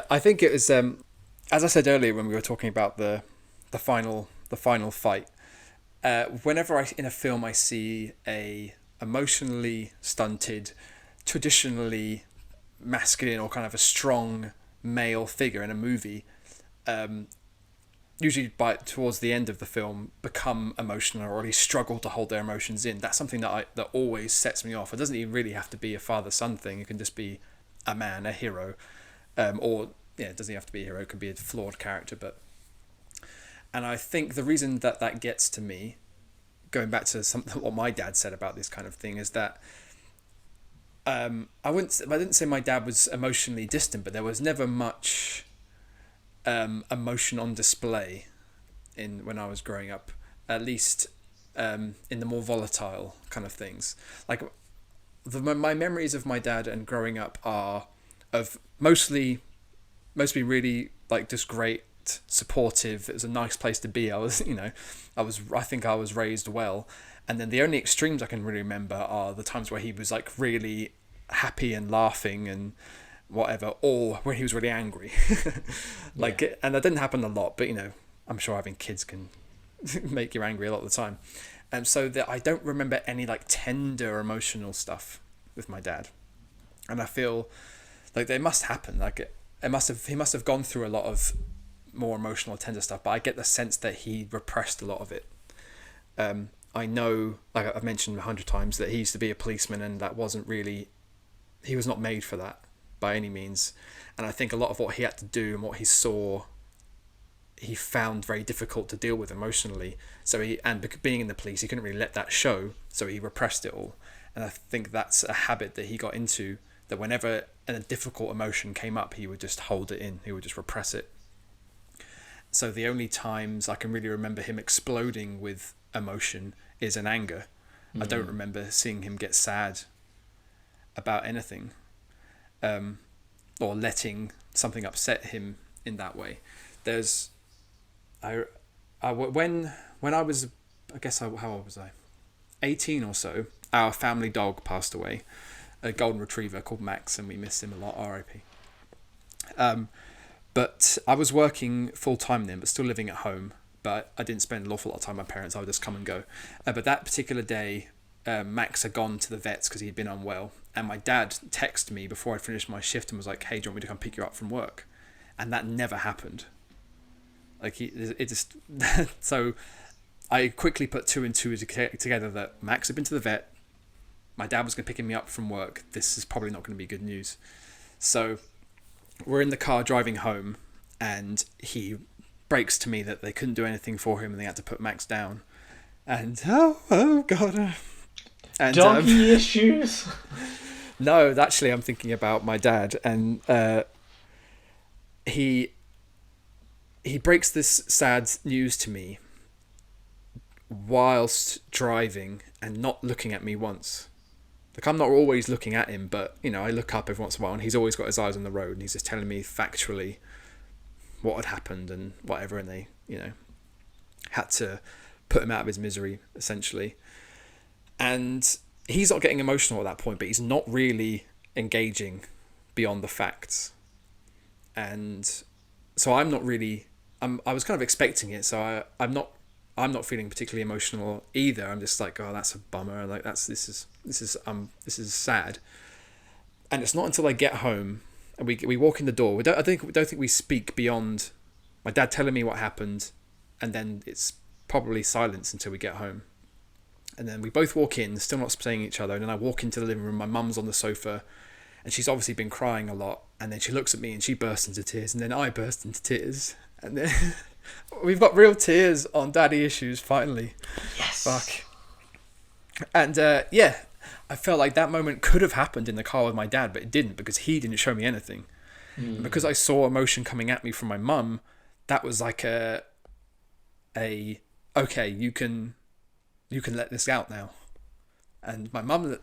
I think it was as I said earlier when we were talking about the final fight. Whenever in a film I see a emotionally stunted, traditionally masculine or kind of a strong male figure in a movie, usually towards the end of the film become emotional or at least struggle to hold their emotions in. That's something that always sets me off. It doesn't even really have to be a father-son thing. It can just be a man, a hero, it doesn't have to be a hero. It could be a flawed character, and I think the reason that gets to me, going back to what my dad said about this kind of thing, is that I didn't say my dad was emotionally distant, but there was never much emotion on display when I was growing up, at least in the more volatile kind of things. Like my memories of my dad and growing up are of mostly really like just great, supportive. It was a nice place to be. I think I was raised well. And then the only extremes I can really remember are the times where he was like really happy and laughing and whatever, or when he was really angry. And that didn't happen a lot, but I'm sure having kids can make you angry a lot of the time. And so that I don't remember any like tender emotional stuff with my dad. And I feel like they must happen. Like he must have gone through a lot of more emotional, tender stuff, but I get the sense that he repressed a lot of it. I know, like I've mentioned 100 times, that he used to be a policeman, and that wasn't really he was not made for that by any means. And I think a lot of what he had to do and what he saw, he found very difficult to deal with emotionally. So being in the police, he couldn't really let that show, so he repressed it all. And I think that's a habit that he got into, that whenever a difficult emotion came up, he would just hold it in, he would just repress it. So the only times I can really remember him exploding with emotion is in anger. I don't remember seeing him get sad about anything, or letting something upset him in that way. When I was, I guess, how old was I? 18 or so. Our family dog passed away, a golden retriever called Max, and we miss him a lot. R.I.P. But I was working full time then, but still living at home. But I didn't spend an awful lot of time with my parents. I would just come and go. But that particular day, Max had gone to the vets because he'd been unwell. And my dad texted me before I finished my shift and was like, "Hey, do you want me to come pick you up from work?" And that never happened. So I quickly put two and two together that Max had been to the vet. My dad was going to pick me up from work. This is probably not going to be good news. So we're in the car driving home, and he breaks to me that they couldn't do anything for him and they had to put Max down. And oh God. And, doggy issues. No, actually, I'm thinking about my dad, and he breaks this sad news to me whilst driving and not looking at me once. Like, I'm not always looking at him, but, you know, I look up every once in a while and he's always got his eyes on the road and he's just telling me factually what had happened and whatever, and they, you know, had to put him out of his misery, essentially. And he's not getting emotional at that point, but he's not really engaging beyond the facts. And so I'm not really... I was kind of expecting it, so I'm not feeling particularly emotional either. I'm just like, oh, that's a bummer. Like, this is sad. And it's not until I get home and we walk in the door. I don't think we speak beyond my dad telling me what happened, and then it's probably silence until we get home. And then we both walk in, still not saying each other. And then I walk into the living room. My mum's on the sofa, and she's obviously been crying a lot. And then she looks at me and she bursts into tears, and then I burst into tears, and then. We've got real tears on Daddy Issues, finally. Yes. Fuck. And yeah, I felt like that moment could have happened in the car with my dad, but it didn't, because he didn't show me anything. And because I saw emotion coming at me from my mum, that was like okay, you can let this out now. And my mum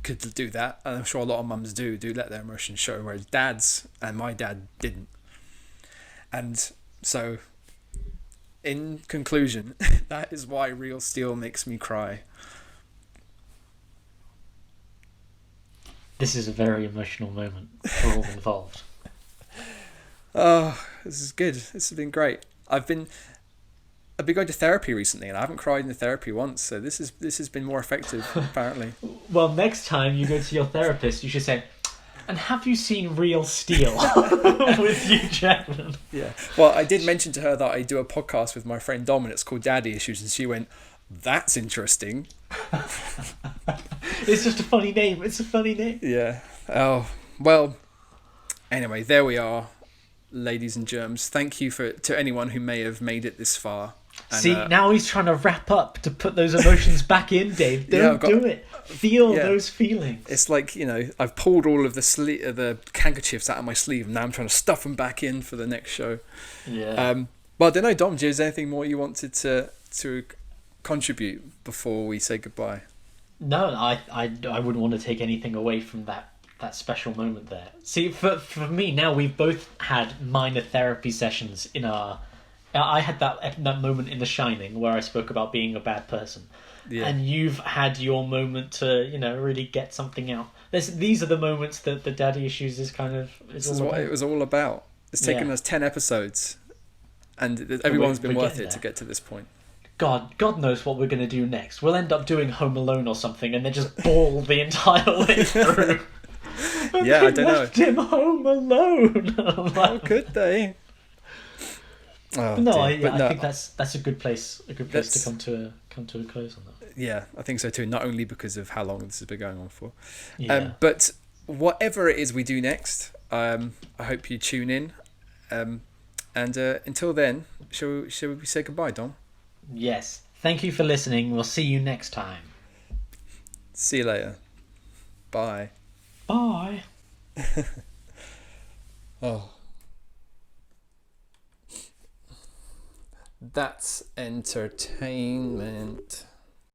could do that, and I'm sure a lot of mums do let their emotions show, whereas dads and my dad didn't. And so, in conclusion, that is why Real Steel makes me cry. This is a very emotional moment for all involved. Oh, this is good. This has been great. I've been going to therapy recently, and I haven't cried in the therapy once. So this has been more effective, apparently. Well, next time you go to your therapist, you should say, "And have you seen Real Steel?" with Hugh Jackman. Yeah. Well, I did mention to her that I do a podcast with my friend Dom, and it's called Daddy Issues, and she went, "That's interesting." It's just a funny name. It's a funny name. Yeah. Oh, well. Anyway, there we are, ladies and germs. Thank you to anyone who may have made it this far. And, see, now he's trying to wrap up to put those emotions back in, Dave. Don't do it. Feel those feelings. It's like, you know, I've pulled all of the handkerchiefs out of my sleeve, and now I'm trying to stuff them back in for the next show. Yeah. But I don't know, Dom, is there anything more you wanted to contribute before we say goodbye? No, I wouldn't want to take anything away from that special moment there. See, for me, now we've both had minor therapy sessions in our... I had that moment in The Shining where I spoke about being a bad person. Yeah. And you've had your moment to, you know, really get something out. These are the moments that the Daddy Issues is kind of... This is what it was all about. It's taken us 10 episodes, and everyone's been worth it to get to this point. God knows what we're going to do next. We'll end up doing Home Alone or something and then just bawl the entire way through. Yeah, I don't know. Left him home alone. How could they? Oh, no, I think that's a good place. A good place to come to a close on that. Yeah, I think so too. Not only because of how long this has been going on for, yeah. But whatever it is we do next, I hope you tune in. And until then, shall we say goodbye, Dom? Yes. Thank you for listening. We'll see you next time. See you later. Bye. Bye. Oh. That's entertainment.